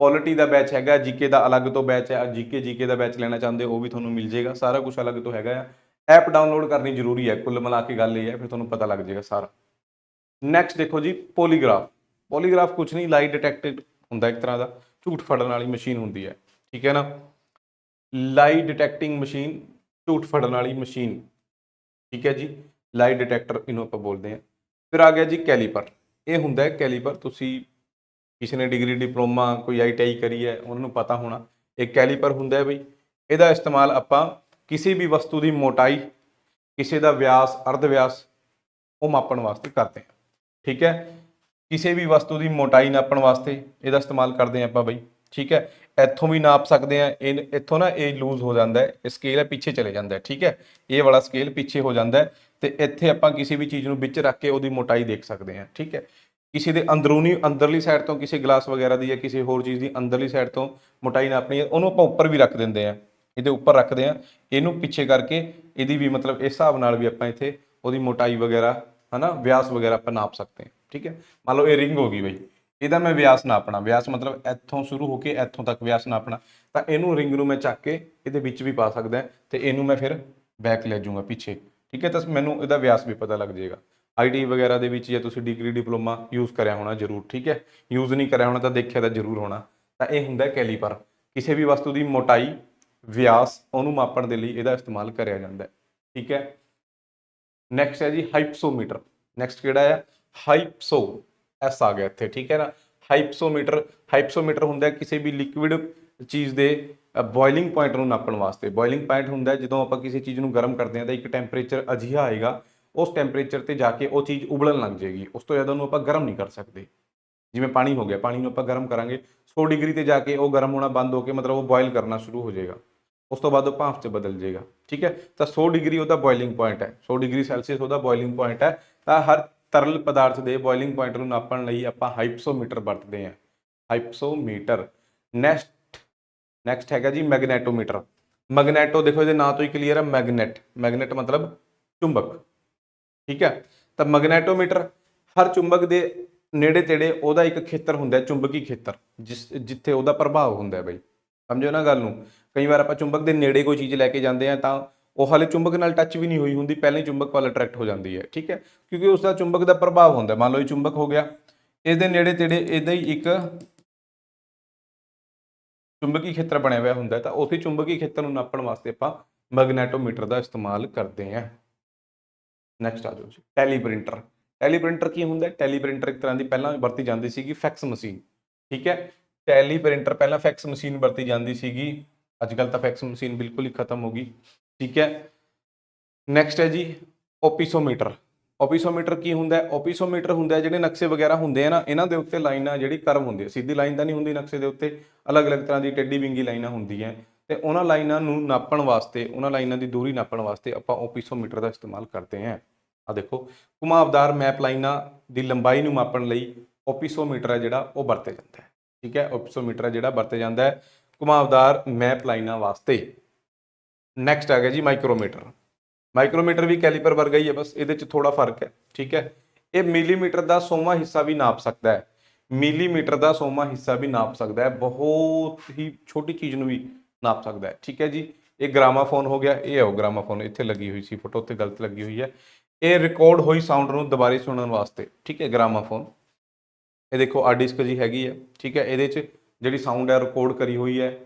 ਪੋਲਿਟੀ ਦਾ ਬੈਚ ਹੈਗਾ, ਜੀਕੇ ਦਾ ਅਲੱਗ ਤੋਂ ਬੈਚ ਹੈ। ਜੀਕੇ ਦਾ ਬੈਚ ਲੈਣਾ ਚਾਹੁੰਦੇ ਹੋ ਉਹ ਵੀ ਤੁਹਾਨੂੰ ਮਿਲ ਜਾਏਗਾ। ਸਾਰਾ ਕੁਝ ਅਲੱਗ ਤੋਂ ਹੈਗਾ ਆ। ਐਪ ਡਾਊਨਲੋਡ ਕਰਨੀ ਜ਼ਰੂਰੀ ਹੈ। ਕੁੱਲ ਮਿਲਾ ਕੇ ਗੱਲ ਇਹ ਹੈ, ਫਿਰ ਤੁਹਾਨੂੰ ਪਤਾ ਲੱਗ ਜਾਏਗਾ ਸਾਰਾ। ਨੈਕਸਟ ਦੇਖੋ ਜੀ, ਪੋਲੀਗ੍ਰਾਫ। ਪੋਲੀਗ੍ਰਾਫ ਕੁਝ ਨਹੀਂ, ਲਾਈ ਡਿਟੈਕਟਡ ਹੁੰਦਾ ਇੱਕ ਤਰ੍ਹਾਂ ਦਾ, ਝੂਠ ਫੜਨ ਵਾਲੀ ਮਸ਼ੀਨ ਹੁੰਦੀ ਹੈ। ਠੀਕ ਹੈ ਨਾ, ਲਾਈ ਡਿਟੈਕਟਿੰਗ ਮਸ਼ੀਨ, ਝੂਠ ਫੜਨ ਵਾਲੀ ਮਸ਼ੀਨ। ਠੀਕ ਹੈ ਜੀ, ਲਾਈ ਡਿਟੈਕਟਰ ਇਹਨੂੰ ਆਪਾਂ ਬੋਲਦੇ ਹਾਂ। ਫਿਰ ਆ ਗਿਆ ਜੀ ਕੈਲੀਪਰ। ਇਹ ਹੁੰਦਾ ਹੈ ਕੈਲੀਪਰ, ਤੁਸੀਂ ਕਿਸੇ ਨੇ ਡਿਗਰੀ ਡਿਪਲੋਮਾ ਕੋਈ ITI ਕਰੀ ਹੈ ਉਹਨਾਂ ਨੂੰ ਪਤਾ ਹੋਣਾ। ਇਹ ਕੈਲੀਪਰ ਹੁੰਦਾ ਹੈ ਬਈ। ਇਹਦਾ ਇਸਤੇਮਾਲ ਆਪਾਂ ਕਿਸੇ ਵੀ ਵਸਤੂ ਦੀ ਮੋਟਾਈ, ਕਿਸੇ ਦਾ ਵਿਆਸ, ਅਰਧ ਵਿਆਸ ਉਹ ਮਾਪਣ ਵਾਸਤੇ ਕਰਦੇ ਹਾਂ। ਠੀਕ ਹੈ, ਕਿਸੇ ਵੀ ਵਸਤੂ ਦੀ ਮੋਟਾਈ ਨਾਪਣ ਵਾਸਤੇ ਇਹਦਾ ਇਸਤੇਮਾਲ ਕਰਦੇ ਹਾਂ ਆਪਾਂ ਬਈ। ਠੀਕ ਹੈ, ਇੱਥੋਂ ਵੀ ਨਾਪ ਸਕਦੇ ਆ। ਇੱਥੋਂ ਨਾ ਇਹ ਲੂਜ਼ ਹੋ ਜਾਂਦਾ ਹੈ, ਇਹ ਸਕੇਲ ਹੈ ਪਿੱਛੇ ਚਲੇ ਜਾਂਦਾ ਹੈ। ਠੀਕ ਹੈ, ਇਹ ਵਾਲਾ ਸਕੇਲ ਪਿੱਛੇ ਹੋ ਜਾਂਦਾ ਹੈ ਤੇ ਇੱਥੇ ਆਪਾਂ ਕਿਸੇ ਵੀ ਚੀਜ਼ ਨੂੰ ਵਿੱਚ ਰੱਖ ਕੇ ਉਹਦੀ ਮੋਟਾਈ ਦੇਖ ਸਕਦੇ ਹਾਂ। ਠੀਕ ਹੈ, ਕਿਸੇ ਦੇ ਅੰਦਰਲੀ ਸਾਈਡ ਤੋਂ, ਕਿਸੇ ਗਲਾਸ ਵਗੈਰਾ ਦੀ ਜਾਂ ਕਿਸੇ ਹੋਰ ਚੀਜ਼ ਦੀ ਅੰਦਰਲੀ ਸਾਈਡ ਤੋਂ ਮੋਟਾਈ ਨਾਪਣੀ ਹੈ, ਉਹਨੂੰ ਆਪਾਂ ਉੱਪਰ ਵੀ ਰੱਖ ਦਿੰਦੇ ਹਾਂ। ਇਹਦੇ ਉੱਪਰ ਰੱਖਦੇ ਹਾਂ, ਇਹਨੂੰ ਪਿੱਛੇ ਕਰਕੇ ਇਹਦੀ ਵੀ ਮਤਲਬ ਇਸ ਹਿਸਾਬ ਨਾਲ ਵੀ ਆਪਾਂ ਇੱਥੇ ਉਹਦੀ ਮੋਟਾਈ ਵਗੈਰਾ ਹੈ ਨਾ, ਵਿਆਸ ਵਗੈਰਾ ਆਪਾਂ ਨਾਪ ਸਕਦੇ ਹਾਂ। ਠੀਕ ਹੈ, ਮੰਨ ਲਓ ਇਹ ਰਿੰਗ ਹੋ ਗਈ ਬਈ, ਇਹਦਾ ਮੈਂ ਵਿਆਸ ਨਾਪਣਾ, ਵਿਆਸ ਮਤਲਬ ਇੱਥੋਂ ਸ਼ੁਰੂ ਹੋ ਕੇ ਇੱਥੋਂ ਤੱਕ ਵਿਆਸ ਨਾਪਣਾ, ਤਾਂ ਇਹਨੂੰ ਰਿੰਗ ਨੂੰ ਮੈਂ ਚੱਕ ਕੇ ਇਹਦੇ ਵਿੱਚ ਵੀ ਪਾ ਸਕਦਾ ਤੇ ਇਹਨੂੰ ਮੈਂ ਫਿਰ ਬੈਕ ਲੈ ਜਾਊਂਗਾ ਪਿੱਛੇ। ਠੀਕ ਹੈ, ਤਾਂ ਮੈਨੂੰ ਇਹਦਾ ਵਿਆਸ ਵੀ ਪਤਾ ਲੱਗ ਜਾਏਗਾ। ITI ਵਗੈਰਾ ਦੇ ਵਿੱਚ ਜਾਂ ਤੁਸੀਂ ਡਿਗਰੀ ਡਿਪਲੋਮਾ ਯੂਜ਼ ਕਰਿਆ ਹੋਣਾ ਜ਼ਰੂਰ। ਠੀਕ ਹੈ, ਯੂਜ਼ ਨਹੀਂ ਕਰਿਆ ਹੋਣਾ ਤਾਂ ਦੇਖਿਆ ਤਾਂ ਜ਼ਰੂਰ ਹੋਣਾ। ਤਾਂ ਇਹ ਹੁੰਦਾ ਕੈਲੀਪਰ, ਕਿਸੇ ਵੀ ਵਸਤੂ ਦੀ ਮੋਟਾਈ, ਵਿਆਸ ਉਹਨੂੰ ਮਾਪਣ ਦੇ ਲਈ ਇਹਦਾ ਇਸਤੇਮਾਲ ਕਰਿਆ ਜਾਂਦਾ ਹੈ। ਠੀਕ ਹੈ, ਨੈਕਸਟ ਹੈ ਜੀ ਹਾਈਪਸੋਮੀਟਰ। ਨੈਕਸਟ ਕਿਹੜਾ ਹੈ? ਹਾਈਪਸੋ, ਐਸ ਆ ਗਿਆ ਇੱਥੇ। ਠੀਕ ਹੈ ਨਾ, ਹਾਈਪਸੋਮੀਟਰ। ਹਾਈਪਸੋਮੀਟਰ ਹੁੰਦਾ ਕਿਸੇ ਵੀ ਲਿਕੁਇਡ ਚੀਜ਼ ਦੇ ਬੋਇਲਿੰਗ ਪੁਆਇੰਟ ਨੂੰ ਨਾਪਣ ਵਾਸਤੇ। ਬੋਇਲਿੰਗ ਪੁਆਇੰਟ ਹੁੰਦਾ ਜਦੋਂ ਆਪਾਂ ਕਿਸੇ ਚੀਜ਼ ਨੂੰ ਗਰਮ ਕਰਦੇ ਹਾਂ ਤਾਂ ਇੱਕ ਟੈਂਪਰੇਚਰ ਅਜਿਹਾ ਆਏਗਾ, ਉਸ ਟੈਂਪਰੇਚਰ ਤੇ ਜਾ ਕੇ ਉਹ ਚੀਜ਼ ਉਬਲਣ ਲੱਗ ਜਾਏਗੀ। ਉਸ ਤੋਂ ਜ਼ਿਆਦਾ ਉਹਨੂੰ ਆਪਾਂ ਗਰਮ ਨਹੀਂ ਕਰ ਸਕਦੇ। ਜਿਵੇਂ ਪਾਣੀ ਹੋ ਗਿਆ, ਪਾਣੀ ਨੂੰ ਆਪਾਂ ਗਰਮ ਕਰਾਂਗੇ 100 ਡਿਗਰੀ ਤੇ ਜਾ ਕੇ ਉਹ ਗਰਮ ਹੋਣਾ ਬੰਦ ਹੋ ਕੇ ਮਤਲਬ ਉਹ ਬੋਇਲ ਕਰਨਾ ਸ਼ੁਰੂ ਹੋ ਜਾਏਗਾ। ਉਸ ਤੋਂ ਬਾਅਦ ਉਹ ਭਾਫ 'ਚ ਬਦਲ ਜਾਏਗਾ। ਠੀਕ ਹੈ, ਤਾਂ 100 ਡਿਗਰੀ ਉਹਦਾ ਬੋਇਲਿੰਗ ਪੁਆਇੰਟ ਹੈ, 100 ਡਿਗਰੀ ਸੈਲਸੀਅਸ ਉਹਦਾ ਬੋਇਲਿੰਗ ਪੁਆਇੰਟ ਹੈ। ਤਾਂ ਹਰ ਤਰਲ ਪਦਾਰਥ ਦੇ ਬੋਇਲਿੰਗ ਪੁਆਇੰਟ ਨੂੰ ਨਾਪਣ ਲਈ ਆਪਾਂ ਹਾਈਪਸੋਮੀਟਰ ਵਰਤਦੇ ਹਾਂ। ਹਾਈਪਸੋਮੀਟਰ। ਨੈਕਸਟ ਹੈਗਾ ਜੀ ਮੈਗਨੈਟੋਮੀਟਰ। ਮੈਗਨੈਟੋ ਦੇਖੋ ਇਹਦੇ ਨਾਂ ਤੋਂ ਹੀ ਕਲੀਅਰ ਹੈ, ਮੈਗਨੈਟ। ਮੈਗਨੈਟ ਮਤਲਬ ਚੁੰਬਕ। ਠੀਕ ਹੈ, ਤਾਂ ਮੈਗਨੈਟੋਮੀਟਰ ਹਰ ਚੁੰਬਕ ਦੇ ਨੇੜੇ ਤੇੜੇ ਉਹਦਾ ਇੱਕ ਖੇਤਰ ਹੁੰਦਾ, ਚੁੰਬਕੀ ਖੇਤਰ, ਜਿੱਥੇ ਉਹਦਾ ਪ੍ਰਭਾਵ ਹੁੰਦਾ ਬਈ। ਸਮਝੋ ਨਾ ਗੱਲ ਨੂੰ। ਕਈ ਵਾਰ ਆਪਾਂ ਚੁੰਬਕ ਦੇ ਨੇੜੇ ਕੋਈ ਚੀਜ਼ ਲੈ ਕੇ ਜਾਂਦੇ ਹਾਂ ਤਾਂ ਉਹ ਹਾਲੇ ਚੁੰਬਕ ਨਾਲ ਟੱਚ ਵੀ ਨਹੀਂ ਹੋਈ ਹੁੰਦੀ, ਪਹਿਲਾਂ ਹੀ ਚੁੰਬਕ ਵੱਲ ਅਟਰੈਕਟ ਹੋ ਜਾਂਦੀ ਹੈ। ਠੀਕ ਹੈ, ਕਿਉਂਕਿ ਉਸ ਦਾ ਚੁੰਬਕ ਦਾ ਪ੍ਰਭਾਵ ਹੁੰਦਾ। ਮੰਨ ਲਓ ਇਹ ਚੁੰਬਕ ਹੋ ਗਿਆ, ਇਹਦੇ ਨੇੜੇ ਤੇੜੇ ਇਹਦਾ ਹੀ ਇੱਕ ਚੁੰਬਕੀ ਖੇਤਰ ਬਣਿਆ ਹੋਇਆ ਹੁੰਦਾ, ਤਾਂ ਉਸੇ ਚੁੰਬਕੀ ਖੇਤਰ ਨੂੰ ਨਾਪਣ ਵਾਸਤੇ ਆਪਾਂ ਮੈਗਨੈਟੋਮੀਟਰ ਦਾ ਇਸਤੇਮਾਲ ਕਰਦੇ ਹਾਂ। ਨੈਕਸਟ ਆ ਜਾਓ ਜੀ ਟੈਲੀਪ੍ਰਿੰਟਰ। ਟੈਲੀਪ੍ਰਿੰਟਰ ਕੀ ਹੁੰਦਾ? ਟੈਲੀਪ੍ਰਿੰਟਰ ਇੱਕ ਤਰ੍ਹਾਂ ਦੀ ਪਹਿਲਾਂ ਵਰਤੀ ਜਾਂਦੀ ਸੀਗੀ ਫੈਕਸ ਮਸ਼ੀਨ। ਠੀਕ ਹੈ, ਟੈਲੀਪ੍ਰਿੰਟਰ ਪਹਿਲਾਂ ਫੈਕਸ ਮਸ਼ੀਨ ਵਰਤੀ ਜਾਂਦੀ ਸੀਗੀ, ਅੱਜ ਕੱਲ੍ਹ ਤਾਂ ਫੈਕਸ ਮਸ਼ੀਨ ਬਿਲਕੁਲ ਹੀ ਖਤਮ ਹੋ ਗਈ। ਠੀਕ ਹੈ, ਨੈਕਸਟ ਹੈ ਜੀ ਓਪੀਸੋਮੀਟਰ। ਓਪੀਸੋਮੀਟਰ ਕੀ ਹੁੰਦਾ? ਓਪੀਸੋਮੀਟਰ ਹੁੰਦਾ ਜਿਹੜੇ ਨਕਸ਼ੇ ਵਗੈਰਾ ਹੁੰਦੇ ਆ ਨਾ, ਇਹਨਾਂ ਦੇ ਉੱਤੇ ਲਾਈਨਾਂ ਜਿਹੜੀ ਕਰਵ ਹੁੰਦੀ ਹੈ, ਸਿੱਧੀ ਲਾਈਨ ਤਾਂ ਨਹੀਂ ਹੁੰਦੀ ਨਕਸ਼ੇ ਦੇ ਉੱਤੇ, ਅਲੱਗ-ਅਲੱਗ ਤਰ੍ਹਾਂ ਦੀ ਟੇਢੀ ਵਿੰਗੀ ਲਾਈਨਾਂ ਹੁੰਦੀਆਂ ਤੇ ਉਹਨਾਂ ਲਾਈਨਾਂ ਨੂੰ ਨਾਪਣ ਵਾਸਤੇ, ਉਹਨਾਂ ਲਾਈਨਾਂ ਦੀ ਦੂਰੀ ਨਾਪਣ ਵਾਸਤੇ ਆਪਾਂ ਓਪੀਸੋਮੀਟਰ ਦਾ ਇਸਤੇਮਾਲ ਕਰਦੇ ਹਾਂ। ਆ ਦੇਖੋ, ਘੁਮਾਵਦਾਰ ਮੈਪ ਲਾਈਨਾਂ ਦੀ ਲੰਬਾਈ ਨੂੰ ਮਾਪਣ ਲਈ ਓਪੀਸੋਮੀਟਰ ਹੈ ਜਿਹੜਾ ਉਹ ਵਰਤਿਆ ਜਾਂਦਾ ਹੈ। ਠੀਕ ਹੈ, ਓਪੀਸੋਮੀਟਰ ਹੈ ਜਿਹੜਾ ਵਰਤਿਆ ਜਾਂਦਾ ਹੈ ਘੁਮਾਵਦਾਰ ਮੈਪ ਲਾਈਨਾਂ ਵਾਸਤੇ। ਨੈਕਸਟ ਆ ਗਿਆ ਜੀ ਮਾਈਕਰੋਮੀਟਰ। ਮਾਈਕਰੋਮੀਟਰ ਵੀ ਕੈਲੀਪਰ ਵਰਗਾ ਹੀ ਹੈ, ਬਸ ਇਹਦੇ 'ਚ ਥੋੜਾ ਫਰਕ ਹੈ। ਠੀਕ ਹੈ, ਇਹ ਮਿਲੀਮੀਟਰ ਦਾ 100ਵਾਂ ਹਿੱਸਾ ਵੀ ਨਾਪ ਸਕਦਾ ਹੈ। ਮਿਲੀਮੀਟਰ ਦਾ 100ਵਾਂ ਹਿੱਸਾ ਵੀ ਨਾਪ ਸਕਦਾ ਹੈ, ਬਹੁਤ ਹੀ ਛੋਟੀ ਚੀਜ਼ ਨੂੰ ਵੀ ਨਾਪ ਸਕਦਾ ਹੈ। ਠੀਕ ਹੈ ਜੀ, ਇਹ ਗ੍ਰਾਮਾਫੋਨ ਹੋ ਗਿਆ, ਇਹ ਆਓ ਗ੍ਰਾਮਾਫੋਨ ਇੱਥੇ ਲੱਗੀ ਹੋਈ ਸੀ ਫੋਟੋ, ਉੱਤੇ ਗਲਤ ਲੱਗੀ ਹੋਈ ਹੈ। ਇਹ ਰਿਕਾਰਡ ਹੋਈ ਸਾਊਂਡ ਨੂੰ ਦੁਬਾਰੇ ਸੁਣਨ ਵਾਸਤੇ। ਠੀਕ ਹੈ, ਗ੍ਰਾਮਾਫੋਨ। ਇਹ ਦੇਖੋ ਆ ਡਿਸਕ ਜੀ ਹੈਗੀ ਹੈ। ਠੀਕ ਹੈ, ਇਹਦੇ 'ਚ ਜਿਹੜੀ ਸਾਊਂਡ ਹੈ ਰਿਕਾਰਡ ਕਰੀ ਹੋਈ ਹੈ,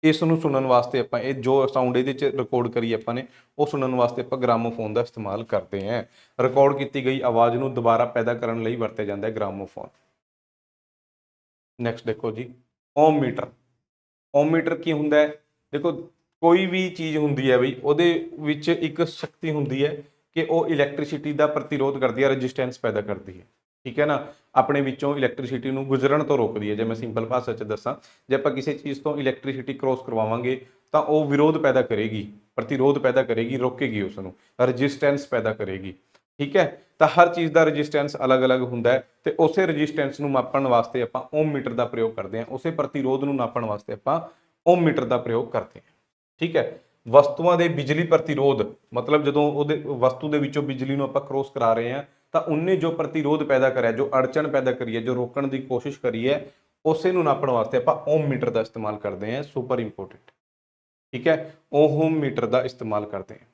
ਇਸ ਨੂੰ ਸੁਣਨ ਵਾਸਤੇ ਆਪਾਂ ਇਹ ਜੋ ਸਾਊਂਡ ਇਹਦੇ 'ਚ ਰਿਕਾਰਡ ਕਰੀ ਆਪਾਂ ਨੇ ਉਹ ਸੁਣਨ ਵਾਸਤੇ ਆਪਾਂ ਗ੍ਰਾਮੋਫੋਨ ਦਾ ਇਸਤੇਮਾਲ ਕਰਦੇ ਹਾਂ। ਰਿਕਾਰਡ ਕੀਤੀ ਗਈ ਆਵਾਜ਼ ਨੂੰ ਦੁਬਾਰਾ ਪੈਦਾ ਕਰਨ ਲਈ ਵਰਤਿਆ ਜਾਂਦਾ ਹੈ ਗ੍ਰਾਮੋਫੋਨ। ਨੈਕਸਟ ਦੇਖੋ ਜੀ, ਓਮ ਮੀਟਰ। ਓਮ ਮੀਟਰ ਕੀ ਹੁੰਦਾ ਹੈ? ਦੇਖੋ ਕੋਈ ਵੀ ਚੀਜ਼ ਹੁੰਦੀ ਹੈ ਬਈ ਉਹਦੇ ਵਿੱਚ ਇੱਕ ਸ਼ਕਤੀ ਹੁੰਦੀ ਹੈ ਕਿ ਉਹ ਇਲੈਕਟ੍ਰਿਸਿਟੀ ਦਾ ਪ੍ਰਤੀਰੋਧ ਕਰਦੀ ਹੈ, ਰੈਜ਼ਿਸਟੈਂਸ ਪੈਦਾ ਕਰਦੀ ਹੈ, ਠੀਕ ਹੈ ਨਾ। ਆਪਣੇ ਵਿੱਚੋਂ ਇਲੈਕਟ੍ਰਿਸਿਟੀ ਨੂੰ ਗੁਜ਼ਰਨ ਤੋਂ ਰੋਕਦੀ ਹੈ। ਜੇ ਮੈਂ ਸਿੰਪਲ ਭਾਸ਼ਾ 'ਚ ਦੱਸਾਂ, ਜੇ ਆਪਾਂ ਕਿਸੇ ਚੀਜ਼ ਤੋਂ ਇਲੈਕਟ੍ਰਿਸਿਟੀ ਕ੍ਰੋਸ ਕਰਵਾਵਾਂਗੇ ਤਾਂ ਉਹ ਵਿਰੋਧ ਪੈਦਾ ਕਰੇਗੀ, ਪ੍ਰਤੀਰੋਧ ਪੈਦਾ ਕਰੇਗੀ, ਰੋਕੇਗੀ ਉਸ ਨੂੰ, ਰੈਜ਼ਿਸਟੈਂਸ ਪੈਦਾ ਕਰੇਗੀ, ਠੀਕ ਹੈ। ਤਾਂ ਹਰ ਚੀਜ਼ ਦਾ ਰੈਜ਼ਿਸਟੈਂਸ ਅਲੱਗ-ਅਲੱਗ ਹੁੰਦਾ ਹੈ ਤੇ ਉਸੇ ਰੈਜ਼ਿਸਟੈਂਸ ਨੂੰ ਮਾਪਣ ਵਾਸਤੇ ਆਪਾਂ ਓਮ ਮੀਟਰ ਦਾ ਪ੍ਰਯੋਗ ਕਰਦੇ ਹਾਂ। ਉਸੇ ਪ੍ਰਤੀਰੋਧ ਨੂੰ ਨਾਪਣ ਵਾਸਤੇ ਆਪਾਂ ਓਮ ਮੀਟਰ ਦਾ ਪ੍ਰਯੋਗ ਕਰਦੇ ਹਾਂ, ਠੀਕ ਹੈ। ਵਸਤੂਆਂ ਦੇ ਬਿਜਲੀ ਪ੍ਰਤੀਰੋਧ, ਮਤਲਬ ਜਦੋਂ ਉਹਦੇ ਵਸਤੂ ਦੇ ਵਿੱਚੋਂ ਬਿਜਲੀ ਨੂੰ ਆਪਾਂ ਕ੍ਰੋਸ ਕਰਾ ਰਹੇ ਹਾਂ ਤਾਂ ਉਹਨੇ ਜੋ ਪ੍ਰਤੀਰੋਧ ਪੈਦਾ ਕਰਿਆ, ਜੋ ਅੜਚਣ ਪੈਦਾ ਕਰੀ ਹੈ, ਜੋ ਰੋਕਣ ਦੀ ਕੋਸ਼ਿਸ਼ ਕਰੀ ਹੈ, ਉਸੇ ਨੂੰ ਨਾਪਣ ਵਾਸਤੇ ਆਪਾਂ ਓਮ ਮੀਟਰ ਦਾ ਇਸਤੇਮਾਲ ਕਰਦੇ ਹਾਂ। ਸੁਪਰ ਇੰਪੋਰਟੈਂਟ, ਠੀਕ ਹੈ। ਓਮ ਮੀਟਰ ਦਾ ਇਸਤੇਮਾਲ ਕਰਦੇ ਹਾਂ।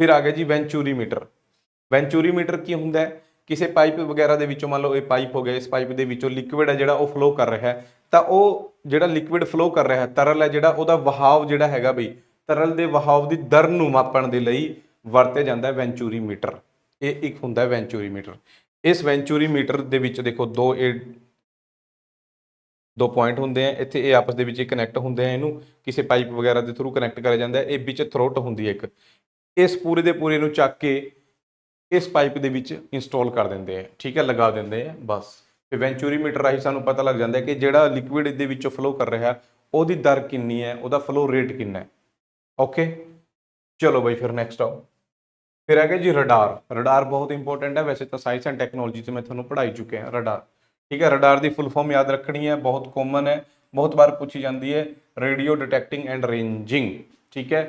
ਫਿਰ ਆ ਗਿਆ ਜੀ ਵੈਂਚੂਰੀ ਮੀਟਰ। ਵੈਂਚੂਰੀ ਮੀਟਰ ਕੀ ਹੁੰਦਾ ਹੈ? ਕਿਸੇ ਪਾਈਪ ਵਗੈਰਾ ਦੇ ਵਿੱਚੋਂ, ਮੰਨ ਲਓ ਇਹ ਪਾਈਪ ਹੋ ਗਿਆ, ਇਸ ਪਾਈਪ ਦੇ ਵਿੱਚੋਂ ਲਿਕੁਇਡ ਹੈ ਜਿਹੜਾ ਉਹ ਫਲੋ ਕਰ ਰਿਹਾ ਹੈ, ਤਾਂ ਉਹ ਜਿਹੜਾ ਲਿਕੁਇਡ ਫਲੋ ਕਰ ਰਿਹਾ ਹੈ, ਤਰਲ ਹੈ ਜਿਹੜਾ, ਉਹਦਾ ਵਹਾਵ ਜਿਹੜਾ ਹੈਗਾ ਬਈ, ਤਰਲ ਦੇ ਵਹਾਵ ਦੀ ਦਰ ਨੂੰ ਮਾਪਣ ਦੇ ਲਈ ਵਰਤਿਆ ਜਾਂਦਾ ਹੈ ਵੈਂਚੂਰੀ ਮੀਟਰ। ਇਹ ਇੱਕ ਹੁੰਦਾ ਹੈ ਵੈਂਚੂਰੀ ਮੀਟਰ। ਇਸ ਵੈਂਚੂਰੀ ਮੀਟਰ ਦੇ ਵਿੱਚ ਦੇਖੋ ਦੋ ਪੁਆਇੰਟ ਹੁੰਦੇ ਆ ਇੱਥੇ, ਇਹ ਆਪਸ ਦੇ ਵਿੱਚ ਕਨੈਕਟ ਹੁੰਦੇ ਆ, ਇਹਨੂੰ ਕਿਸੇ ਪਾਈਪ ਵਗੈਰਾ ਦੇ ਥਰੂ ਕਨੈਕਟ ਕਰਿਆ ਜਾਂਦਾ ਹੈ। ਇਹ ਵਿੱਚ ਥਰੋਟ ਹੁੰਦੀ ਹੈ ਇੱਕ, ਇਸ ਪੂਰੇ ਦੇ ਪੂਰੇ ਨੂੰ ਚੱਕ ਕੇ ਇਸ ਪਾਈਪ ਦੇ ਵਿੱਚ ਇੰਸਟਾਲ ਕਰ ਦਿੰਦੇ ਆ, ਠੀਕ ਹੈ, ਲਗਾ ਦਿੰਦੇ ਆ ਬਸ। ਤੇ ਵੈਂਚੂਰੀ ਮੀਟਰ ਰਾਹੀਂ ਸਾਨੂੰ ਪਤਾ ਲੱਗ ਜਾਂਦਾ ਹੈ ਕਿ ਜਿਹੜਾ ਲਿਕੁਇਡ ਦੇ ਵਿੱਚੋਂ ਫਲੋ ਕਰ ਰਿਹਾ ਉਹਦੀ ਦਰ ਕਿੰਨੀ ਹੈ, ਉਹਦਾ ਫਲੋ ਰੇਟ ਕਿੰਨਾ ਹੈ। ਓਕੇ, ਚਲੋ ਬਈ ਫਿਰ ਨੈਕਸਟ ਆਓ। ਫਿਰ ਹੈਗਾ ਜੀ ਰਡਾਰ। ਰਡਾਰ ਬਹੁਤ ਇੰਪੋਰਟੈਂਟ ਹੈ, ਵੈਸੇ ਤਾਂ ਸਾਇੰਸ ਐਂਡ ਟੈਕਨੋਲੋਜੀ 'ਚ ਮੈਂ ਤੁਹਾਨੂੰ ਪੜ੍ਹਾਈ ਚੁੱਕਿਆ ਹਾਂ ਰਡਾਰ, ਠੀਕ ਹੈ। ਰਡਾਰ ਦੀ ਫੁੱਲ ਫਾਰਮ ਯਾਦ ਰੱਖਣੀ ਹੈ, ਬਹੁਤ ਕਾਮਨ ਹੈ, ਬਹੁਤ ਵਾਰ ਪੁੱਛੀ ਜਾਂਦੀ ਹੈ। ਰੇਡੀਓ ਡਿਟੈਕਟਿੰਗ ਐਂਡ ਰੇਂਜਿੰਗ, ਠੀਕ ਹੈ।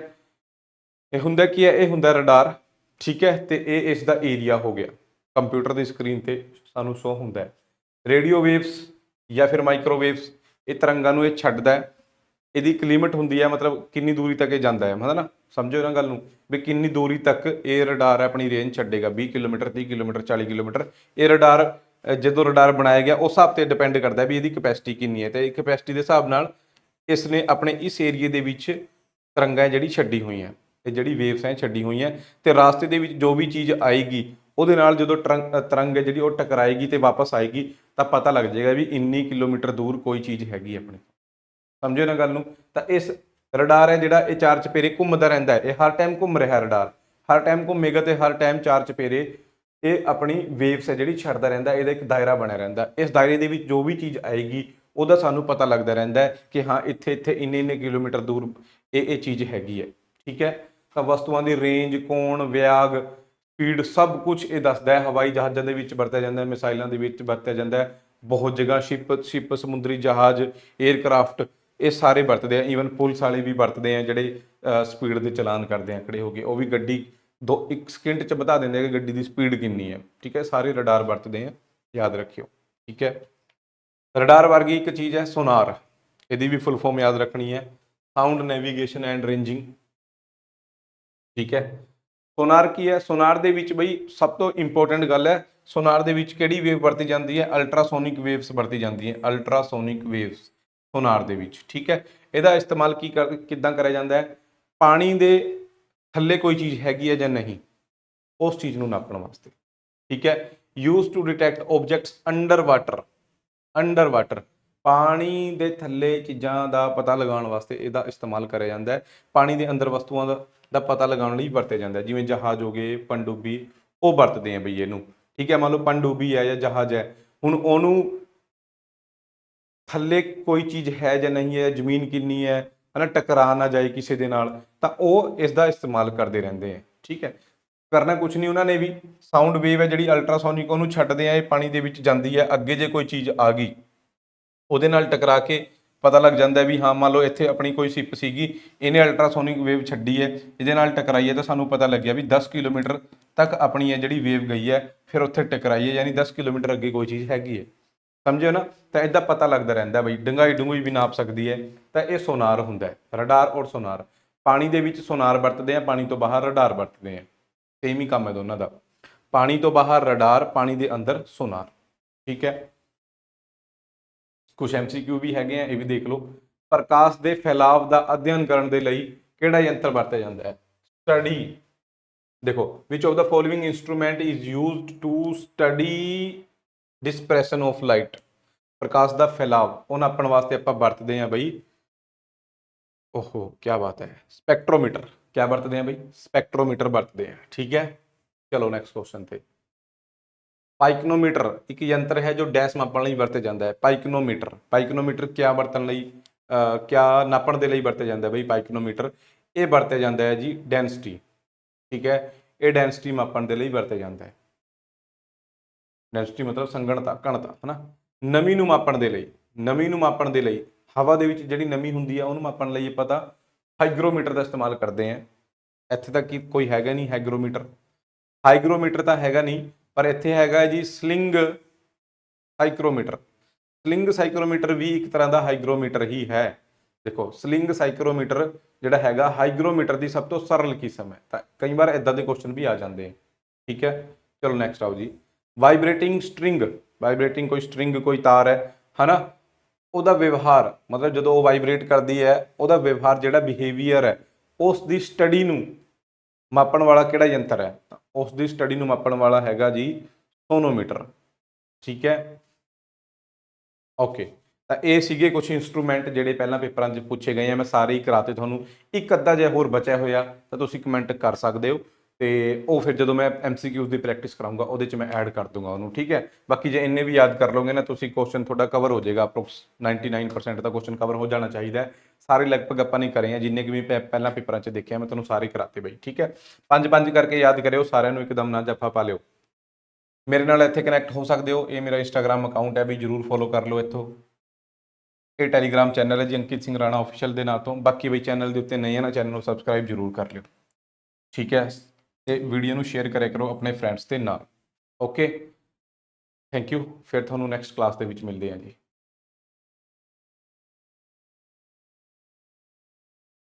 ਇਹ ਹੁੰਦਾ ਕੀ ਹੈ? ਇਹ ਹੁੰਦਾ ਰਡਾਰ, ਠੀਕ ਹੈ। ਤੇ ਇਹ ਇਸ ਦਾ ਏਰੀਆ ਹੋ ਗਿਆ, ਕੰਪਿਊਟਰ ਦੀ ਸਕਰੀਨ ਤੇ ਸਾਨੂੰ ਸ਼ੋ ਹੁੰਦਾ ਹੈ। ਰੇਡੀਓ ਵੇਵਸ ਜਾਂ ਫਿਰ ਮਾਈਕ੍ਰੋਵੇਵਸ, ਇਹ ਤਰੰਗਾਂ ਨੂੰ ਇਹ ਛੱਡਦਾ ਹੈ। ਇਹਦੀ ਇੱਕ ਲਿਮਿਟ ਹੁੰਦੀ ਹੈ, ਮਤਲਬ ਕਿੰਨੀ ਦੂਰੀ ਤੱਕ ਇਹ ਜਾਂਦਾ ਹੈ, ਮਤਲਬ ਨਾ ਸਮਝੋ ਇਹਨਾਂ ਗੱਲ ਨੂੰ ਵੀ ਕਿੰਨੀ ਦੂਰੀ ਤੱਕ ਇਹ ਰਡਾਰ ਆਪਣੀ ਰੇਂਜ ਛੱਡੇਗਾ। 20 kilometre, 30 kilometre, 40 kilometre. ਇਹ ਰਡਾਰ ਜਦੋਂ ਰਡਾਰ ਬਣਾਇਆ ਗਿਆ ਉਸ ਹਿਸਾਬ ਤੇ ਡਿਪੈਂਡ ਕਰਦਾ ਵੀ ਇਹਦੀ ਕਪੈਸਿਟੀ ਕਿੰਨੀ ਹੈ, ਤੇ ਇਹ ਕਪੈਸਿਟੀ ਦੇ ਹਿਸਾਬ ਨਾਲ ਇਸ ਨੇ ਆਪਣੇ ਇਸ ਏਰੀਏ ਦੇ ਵਿੱਚ ਤਰੰਗਾਂ ਜਿਹੜੀ ਛੱਡੀ ਹੋਈਆਂ, ਇਹ ਜਿਹੜੀ ਵੇਵਸ ਹੈ ਛੱਡੀ ਹੋਈਆਂ, ਤੇ ਰਾਸਤੇ ਦੇ ਵਿੱਚ ਜੋ ਵੀ ਚੀਜ਼ ਆਏਗੀ ਉਹਦੇ ਨਾਲ ਜਦੋਂ ਤਰੰਗ ਹੈ ਜਿਹੜੀ ਉਹ ਟਕਰਾਏਗੀ ਤੇ ਵਾਪਸ ਆਏਗੀ ਤਾਂ ਪਤਾ ਲੱਗ ਜਾਏਗਾ ਵੀ ਇੰਨੀ ਕਿਲੋਮੀਟਰ ਦੂਰ ਕੋਈ ਚੀਜ਼ ਹੈਗੀ ਆਪਣੇ। ਸਮਝੋ ਨਾ ਗੱਲ ਨੂੰ। ਤਾਂ ਇਸ ਰਡਾਰ ਹੈ ਜਿਹੜਾ ਇਹ ਚਾਰ ਚਪੇਰੇ ਘੁੰਮਦਾ ਰਹਿੰਦਾ ਹੈ, ਇਹ ਹਰ ਟਾਈਮ ਘੁੰਮ ਰਿਹਾ ਰਡਾਰ, ਹਰ ਟਾਈਮ ਘੁੰਮੇਗਾ ਤੇ ਹਰ ਟਾਈਮ ਚਾਰ ਚਪੇਰੇ ਇਹ ਆਪਣੀ ਵੇਵਸ ਹੈ ਜਿਹੜੀ ਛੱਡਦਾ ਰਹਿੰਦਾ। ਇਹਦਾ ਇੱਕ ਦਾਇਰਾ ਬਣਿਆ ਰਹਿੰਦਾ, ਇਸ ਦਾਇਰੇ ਦੇ ਵਿੱਚ ਜੋ ਵੀ ਚੀਜ਼ ਆਏਗੀ ਉਹਦਾ ਸਾਨੂੰ ਪਤਾ ਲੱਗਦਾ ਰਹਿੰਦਾ ਹੈ ਕਿ ਹਾਂ ਇੱਥੇ ਇੱਥੇ ਇੰਨੇ ਕਿਲੋਮੀਟਰ ਦੂਰ ਇਹ ਚੀਜ਼ ਹੈਗੀ ਹੈ, ਠੀਕ ਹੈ। ਤਾਂ ਵਸਤੂਆਂ ਦੀ ਰੇਂਜ, ਕੋਣ, ਵਿਆਗ, ਸਪੀਡ, ਸਭ ਕੁਝ ਇਹ ਦੱਸਦਾ ਹੈ। ਹਵਾਈ ਜਹਾਜ਼ਾਂ ਦੇ ਵਿੱਚ ਵਰਤਿਆ ਜਾਂਦਾ ਹੈ, ਮਿਸਾਈਲਾਂ ਦੇ ਵਿੱਚ ਵਰਤਿਆ ਜਾਂਦਾ ਹੈ, ਬਹੁਤ ਜਗ੍ਹਾ ਸ਼ਿਪ, ਸਮੁੰਦਰੀ ਜਹਾਜ਼, ਏਅਰਕ੍ਰਾਫਟ, ਇਹ ਸਾਰੇ ਵਰਤਦੇ ਆ। ਈਵਨ ਪੁਲਿਸ ਵਾਲੇ ਵੀ ਵਰਤਦੇ ਆ ਜਿਹੜੇ ਸਪੀਡ ਦੇ ਚਲਾਨ ਕਰਦੇ ਆ ਖੜੇ ਹੋ ਕੇ, ਉਹ ਵੀ ਗੱਡੀ 1 ਸਕਿੰਟ 'ਚ ਬਤਾ ਦਿੰਦੇ ਆ ਕਿ ਗੱਡੀ ਦੀ ਸਪੀਡ ਕਿੰਨੀ ਹੈ, ਠੀਕ ਹੈ। ਸਾਰੇ ਰਡਾਰ ਵਰਤਦੇ ਆ, ਯਾਦ ਰੱਖਿਓ, ਠੀਕ ਹੈ। ਰਡਾਰ ਵਰਗੀ ਇੱਕ ਚੀਜ਼ ਹੈ ਸੋਨਾਰ, ਇਹਦੀ ਵੀ ਫੁੱਲ ਫਾਰਮ ਯਾਦ ਰੱਖਣੀ ਹੈ, ਸਾਊਂਡ ਨੈਵੀਗੇਸ਼ਨ ਐਂਡ ਰੇਂਜਿੰਗ, ਠੀਕ ਹੈ। ਸੋਨਾਰ ਕੀ ਹੈ? ਸੋਨਾਰ ਦੇ ਵਿੱਚ ਬਈ ਸਭ ਤੋਂ ਇੰਪੋਰਟੈਂਟ ਗੱਲ ਹੈ, ਸੋਨਾਰ ਦੇ ਵਿੱਚ ਕਿਹੜੀ ਵੇਵ ਵਰਤੀ ਜਾਂਦੀ ਹੈ? ਅਲਟਰਾਸੋਨਿਕ ਵੇਵਸ ਵਰਤੀ ਜਾਂਦੀ ਹੈ, ਅਲਟਰਾਸੋਨਿਕ ਵੇਵਸ ਸੋਨਾਰ ਦੇ ਵਿੱਚ, ਠੀਕ ਹੈ। ਇਹਦਾ ਇਸਤੇਮਾਲ ਕਿੱਦਾਂ ਕਰਿਆ ਜਾਂਦਾ ਹੈ? ਪਾਣੀ ਦੇ ਥੱਲੇ ਕੋਈ ਚੀਜ਼ ਹੈਗੀ ਹੈ ਜਾਂ ਨਹੀਂ, ਉਸ ਚੀਜ਼ ਨੂੰ ਨਾਪਣ ਵਾਸਤੇ, ਠੀਕ ਹੈ। Use to detect objects under water, under water, ਪਾਣੀ ਦੇ ਥੱਲੇ ਚੀਜ਼ਾਂ ਦਾ ਪਤਾ ਲਗਾਉਣ ਵਾਸਤੇ ਇਹਦਾ ਇਸਤੇਮਾਲ ਕਰਿਆ ਜਾਂਦਾ ਹੈ। ਪਾਣੀ ਦੇ ਅੰਦਰ ਵਸਤੂਆਂ ਦਾ ਪਤਾ ਲਗਾਉਣ ਲਈ ਵਰਤਿਆ ਜਾਂਦਾ ਹੈ, ਜਿਵੇਂ ਜਹਾਜ਼ ਹੋ ਗਏ, ਪਣਡੁੱਬੀ, ਉਹ ਵਰਤਦੇ ਆ ਬਈ ਇਹਨੂੰ, ਠੀਕ ਹੈ। ਮੰਨ ਲਓ ਪਣਡੁੱਬੀ ਹੈ ਜਾਂ ਜਹਾਜ਼ ਹੈ, ਹੁਣ ਉਹਨੂੰ ਥੱਲੇ ਕੋਈ ਚੀਜ਼ ਹੈ ਜਾਂ ਨਹੀਂ ਹੈ, ਜ਼ਮੀਨ ਕਿੰਨੀ ਹੈ, ਹੈ ਨਾ, ਟਕਰਾ ਨਾ ਜਾਏ ਕਿਸੇ ਦੇ ਨਾਲ, ਤਾਂ ਉਹ ਇਸ ਦਾ ਇਸਤੇਮਾਲ ਕਰਦੇ ਰਹਿੰਦੇ ਆ, ਠੀਕ ਹੈ। ਕਰਨਾ ਕੁਛ ਨਹੀਂ ਉਹਨਾਂ ਨੇ ਵੀ, ਸਾਊਂਡ ਵੇਵ ਹੈ ਜਿਹੜੀ ਅਲਟਰਾਸੋਨਿਕ, ਉਹਨੂੰ ਛੱਡਦੇ ਆ, ਇਹ ਪਾਣੀ ਦੇ ਵਿੱਚ ਜਾਂਦੀ ਹੈ, ਅੱਗੇ ਜੇ ਕੋਈ ਚੀਜ਼ ਆ ਗਈ ਉਹਦੇ ਨਾਲ ਟਕਰਾ ਕੇ ਪਤਾ ਲੱਗ ਜਾਂਦਾ ਵੀ ਹਾਂ, ਮੰਨ ਲਓ ਇੱਥੇ ਆਪਣੀ ਕੋਈ ਸ਼ਿਪ ਸੀਗੀ, ਇਹਨੇ ਅਲਟਰਾਸੋਨਿਕ ਵੇਵ ਛੱਡੀ ਹੈ, ਇਹਦੇ ਨਾਲ ਟਕਰਾਈ ਹੈ, ਤਾਂ ਸਾਨੂੰ ਪਤਾ ਲੱਗਿਆ ਵੀ 10 ਕਿਲੋਮੀਟਰ ਤੱਕ ਆਪਣੀ ਹੈ ਜਿਹੜੀ ਵੇਵ ਗਈ ਹੈ, ਫਿਰ ਉੱਥੇ ਟਕਰਾਈ ਹੈ, ਯਾਨੀ 10 ਕਿਲੋਮੀਟਰ ਅੱਗੇ ਕੋਈ ਚੀਜ਼ ਹੈਗੀ ਹੈ, ਸਮਝਿਓ ਨਾ। ਤਾਂ ਇੱਦਾਂ ਪਤਾ ਲੱਗਦਾ ਰਹਿੰਦਾ ਬਈ, ਡੂੰਘਾਈ ਵੀ ਨਾਪ ਸਕਦੀ ਹੈ। ਤਾਂ ਇਹ ਸੋਨਾਰ ਹੁੰਦਾ ਹੈ, ਰਡਾਰ ਔਰ ਸੋਨਾਰ। ਪਾਣੀ ਦੇ ਵਿੱਚ ਸੋਨਾਰ ਵਰਤਦੇ ਆ, ਪਾਣੀ ਤੋਂ ਬਾਹਰ ਰਡਾਰ ਵਰਤਦੇ ਆ, ਸੇਮ ਹੀ ਕੰਮ ਹੈ ਦੋਨਾਂ ਦਾ। ਪਾਣੀ ਤੋਂ ਬਾਹਰ ਰਡਾਰ, ਪਾਣੀ ਦੇ ਅੰਦਰ ਸੋਨਾਰ, ਠੀਕ ਹੈ। ਕੁਛ MCQ ਵੀ ਹੈਗੇ ਆ, ਇਹ ਵੀ ਦੇਖ ਲਓ। ਪ੍ਰਕਾਸ਼ ਦੇ ਫੈਲਾਵ ਦਾ ਅਧਿਐਨ ਕਰਨ ਦੇ ਲਈ ਕਿਹੜਾ ਯੰਤਰ ਵਰਤਿਆ ਜਾਂਦਾ ਹੈ? ਸਟੱਡੀ, ਦੇਖੋ which of the following instrument is used to study dispersion of light. ਪ੍ਰਕਾਸ਼ ਦਾ ਫੈਲਾਵ ਉਹ ਨਾਪਣ ਵਾਸਤੇ ਆਪਾਂ ਵਰਤਦੇ ਹਾਂ ਬਈ, ਓਹੋ ਕੀ ਬਾਤ ਹੈ, ਸਪੈਕਟ੍ਰੋਮੀਟਰ। ਕਿਆ ਵਰਤਦੇ ਹਾਂ ਬਈ? ਸਪੈਕਟ੍ਰੋਮੀਟਰ ਵਰਤਦੇ ਹਾਂ। ਠੀਕ ਹੈ, ਚਲੋ ਨੈਕਸਟ ਕੁਐਸਚਨ ਤੇ। ਪਾਈਕਨੋਮੀਟਰ ਇੱਕ ਯੰਤਰ ਹੈ ਜੋ ਡੈਸ਼ ਮਾਪਣ ਲਈ ਵਰਤਿਆ ਜਾਂਦਾ ਹੈ। ਪਾਈਕਨੋਮੀਟਰ, ਪਾਈਕਨੋਮੀਟਰ ਕਿਆ ਵਰਤਣ ਲਈ, ਕਿਆ ਨਾਪਣ ਦੇ ਲਈ ਵਰਤਿਆ ਜਾਂਦਾ ਹੈ ਬਈ ਪਾਈਕਨੋਮੀਟਰ? ਇਹ ਵਰਤਿਆ ਜਾਂਦਾ ਹੈ ਜੀ ਡੈਂਸਿਟੀ। ਠੀਕ ਹੈ, ਇਹ ਡੈਂਸਿਟੀ ਮਾਪਣ ਦੇ ਲਈ ਵਰਤਿਆ ਜਾਂਦਾ ਹੈ। ਡੈਂਸਿਟੀ ਮਤਲਬ ਸੰਘਣਤਾ, ਘਣਤਾ, ਹਨਾ। ਨਮੀ ਨੂੰ ਮਾਪਣ ਦੇ ਲਈ, ਨਮੀ ਨੂੰ ਮਾਪਣ ਦੇ ਲਈ ਹਵਾ ਦੇ ਵਿੱਚ ਜਿਹੜੀ ਨਮੀ ਹੁੰਦੀ ਆ ਉਹਨੂੰ ਮਾਪਣ ਲਈ ਆਪਾਂ ਤਾਂ ਹਾਈਗਰੋਮੀਟਰ ਦਾ ਇਸਤੇਮਾਲ ਕਰਦੇ ਹਾਂ। ਇੱਥੇ ਤੱਕ ਕੀ ਕੋਈ ਹੈਗਾ ਨਹੀਂ ਹਾਈਗਰੋਮੀਟਰ, ਹਾਈਗਰੋਮੀਟਰ ਤਾਂ ਹੈਗਾ ਨਹੀਂ, ਪਰ ਇੱਥੇ ਹੈਗਾ ਜੀ ਸਲਿੰਗ ਸਾਈਕਰੋਮੀਟਰ। ਸਲਿੰਗ ਸਾਈਕਰੋਮੀਟਰ ਵੀ ਇੱਕ ਤਰ੍ਹਾਂ ਦਾ ਹਾਈਗਰੋਮੀਟਰ ਹੀ ਹੈ। ਦੇਖੋ ਸਲਿੰਗ ਸਾਈਕਰੋਮੀਟਰ ਜਿਹੜਾ ਹੈਗਾ ਹਾਈਗਰੋਮੀਟਰ ਦੀ ਸਭ ਤੋਂ ਸਰਲ ਕਿਸਮ ਹੈ, ਤਾਂ ਕਈ ਵਾਰ ਇਦਾਂ ਦੇ ਕੁਐਸਚਨ ਵੀ ਆ ਜਾਂਦੇ ਆ। ਠੀਕ ਹੈ, ਚਲੋ ਨੈਕਸਟ ਆਓ ਜੀ। ਵਾਈਬ੍ਰੇਟਿੰਗ ਸਟ੍ਰਿੰਗ, ਵਾਈਬ੍ਰੇਟਿੰਗ ਕੋਈ ਸਟ੍ਰਿੰਗ ਕੋਈ ਤਾਰ ਹੈ ਹਨਾ, ਉਹਦਾ ਵਿਵਹਾਰ ਮਤਲਬ ਜਦੋਂ ਉਹ ਵਾਈਬ੍ਰੇਟ ਕਰਦੀ ਹੈ ਉਹਦਾ ਵਿਵਹਾਰ ਜਿਹੜਾ ਬਿਹੇਵੀਅਰ ਹੈ ਉਸ ਦੀ ਸਟੱਡੀ ਨੂੰ ਮਾਪਣ ਵਾਲਾ ਕਿਹੜਾ ਯੰਤਰ ਹੈ? ਉਸ ਦੀ ਸਟੱਡੀ ਨੂੰ ਮਾਪਣ ਵਾਲਾ ਹੈਗਾ ਜੀ ਸੋਨੋਮੀਟਰ। ਠੀਕ ਹੈ, ਓਕੇ। ਤਾਂ ਇਹ ਸੀਗੇ ਕੁਝ ਇੰਸਟਰੂਮੈਂਟ ਜਿਹੜੇ ਪਹਿਲਾਂ ਪੇਪਰਾਂ 'ਚ ਪੁੱਛੇ ਗਏ ਆ, ਮੈਂ ਸਾਰੇ ਹੀ ਕਰਾਤੇ ਤੁਹਾਨੂੰ। ਇੱਕ ਅੱਧਾ ਜੇ ਹੋਰ ਬਚਿਆ ਹੋਇਆ ਤਾਂ ਤੁਸੀਂ ਕਮੈਂਟ ਕਰ ਸਕਦੇ ਹੋ, ਤੇ ਉਹ ਫਿਰ ਜਦੋਂ ਮੈਂ MCQs ਦੀ ਪ੍ਰੈਕਟਿਸ ਕਰਾਉਂਗਾ ਉਹਦੇ 'ਚ ਮੈਂ ਐਡ ਕਰ ਦੂੰਗਾ ਉਹਨੂੰ। ਠੀਕ ਹੈ, ਬਾਕੀ ਜੇ ਇੰਨੇ ਵੀ ਯਾਦ ਕਰ ਲਓਗੇ ਨਾ ਤੁਸੀਂ, ਕੁਐਸਚਨ ਤੁਹਾਡਾ ਕਵਰ ਹੋ ਜਾਏਗਾ। ਅਪਰੋਕਸ 99% ਦਾ ਕੁਐਸਚਨ ਕਵਰ ਹੋ ਜਾਣਾ ਚਾਹੀਦਾ ਹੈ। ਸਾਰੇ ਲਗਭਗ ਆਪਾਂ ਨਹੀਂ ਕਰੇ ਆ, ਜਿੰਨੇ ਕਿ ਵੀ ਪਹਿਲਾਂ ਪੇਪਰਾਂ 'ਚ ਦੇਖਿਆ ਮੈਂ ਤੁਹਾਨੂੰ ਸਾਰੇ ਕਰਾਤੇ ਬਈ। ਠੀਕ ਹੈ, 5-5 ਕਰਕੇ ਯਾਦ ਕਰਿਓ, ਸਾਰਿਆਂ ਨੂੰ ਇੱਕਦਮ ਨਾ ਜੱਫਾ ਪਾ ਲਿਓ। ਮੇਰੇ ਨਾਲ ਇੱਥੇ ਕਨੈਕਟ ਹੋ ਸਕਦੇ ਹੋ, ਇਹ ਮੇਰਾ ਇੰਸਟਾਗ੍ਰਾਮ ਅਕਾਊਂਟ ਹੈ ਵੀ ਜਰੂਰ ਫੋਲੋ ਕਰ ਲਓ ਇੱਥੋਂ। ਇਹ ਟੈਲੀਗ੍ਰਾਮ ਚੈਨਲ ਹੈ ਜੀ ਅੰਕਿਤ ਸਿੰਘ ਰਾਣਾ ਆਫੀਸ਼ੀਅਲ ਦੇ ਨਾਂ ਤੋਂ। ਬਾਕੀ ਬਈ ਚੈਨਲ ਦੇ ਉੱਤੇ ਨਏ ਹੈ ਨਾ, ਚੈਨਲ ਨੂੰ ਸਬਸਕ੍ਰਾਈਬ ਜਰੂਰ ਕਰ ਲਿਓ। ਠੀਕ ਹੈ, ਤੇ ਵੀਡੀਓ ਨੂੰ ਸ਼ੇਅਰ ਕਰਿਆ ਕਰੋ ਆਪਣੇ ਫਰੈਂਡਸ ਦੇ ਨਾਲ। Okay, thank you. ਫਿਰ ਤੁਹਾਨੂੰ ਨੈਕਸਟ ਕਲਾਸ ਦੇ ਵਿੱਚ ਮਿਲਦੇ ਹਾਂ ਜੀ।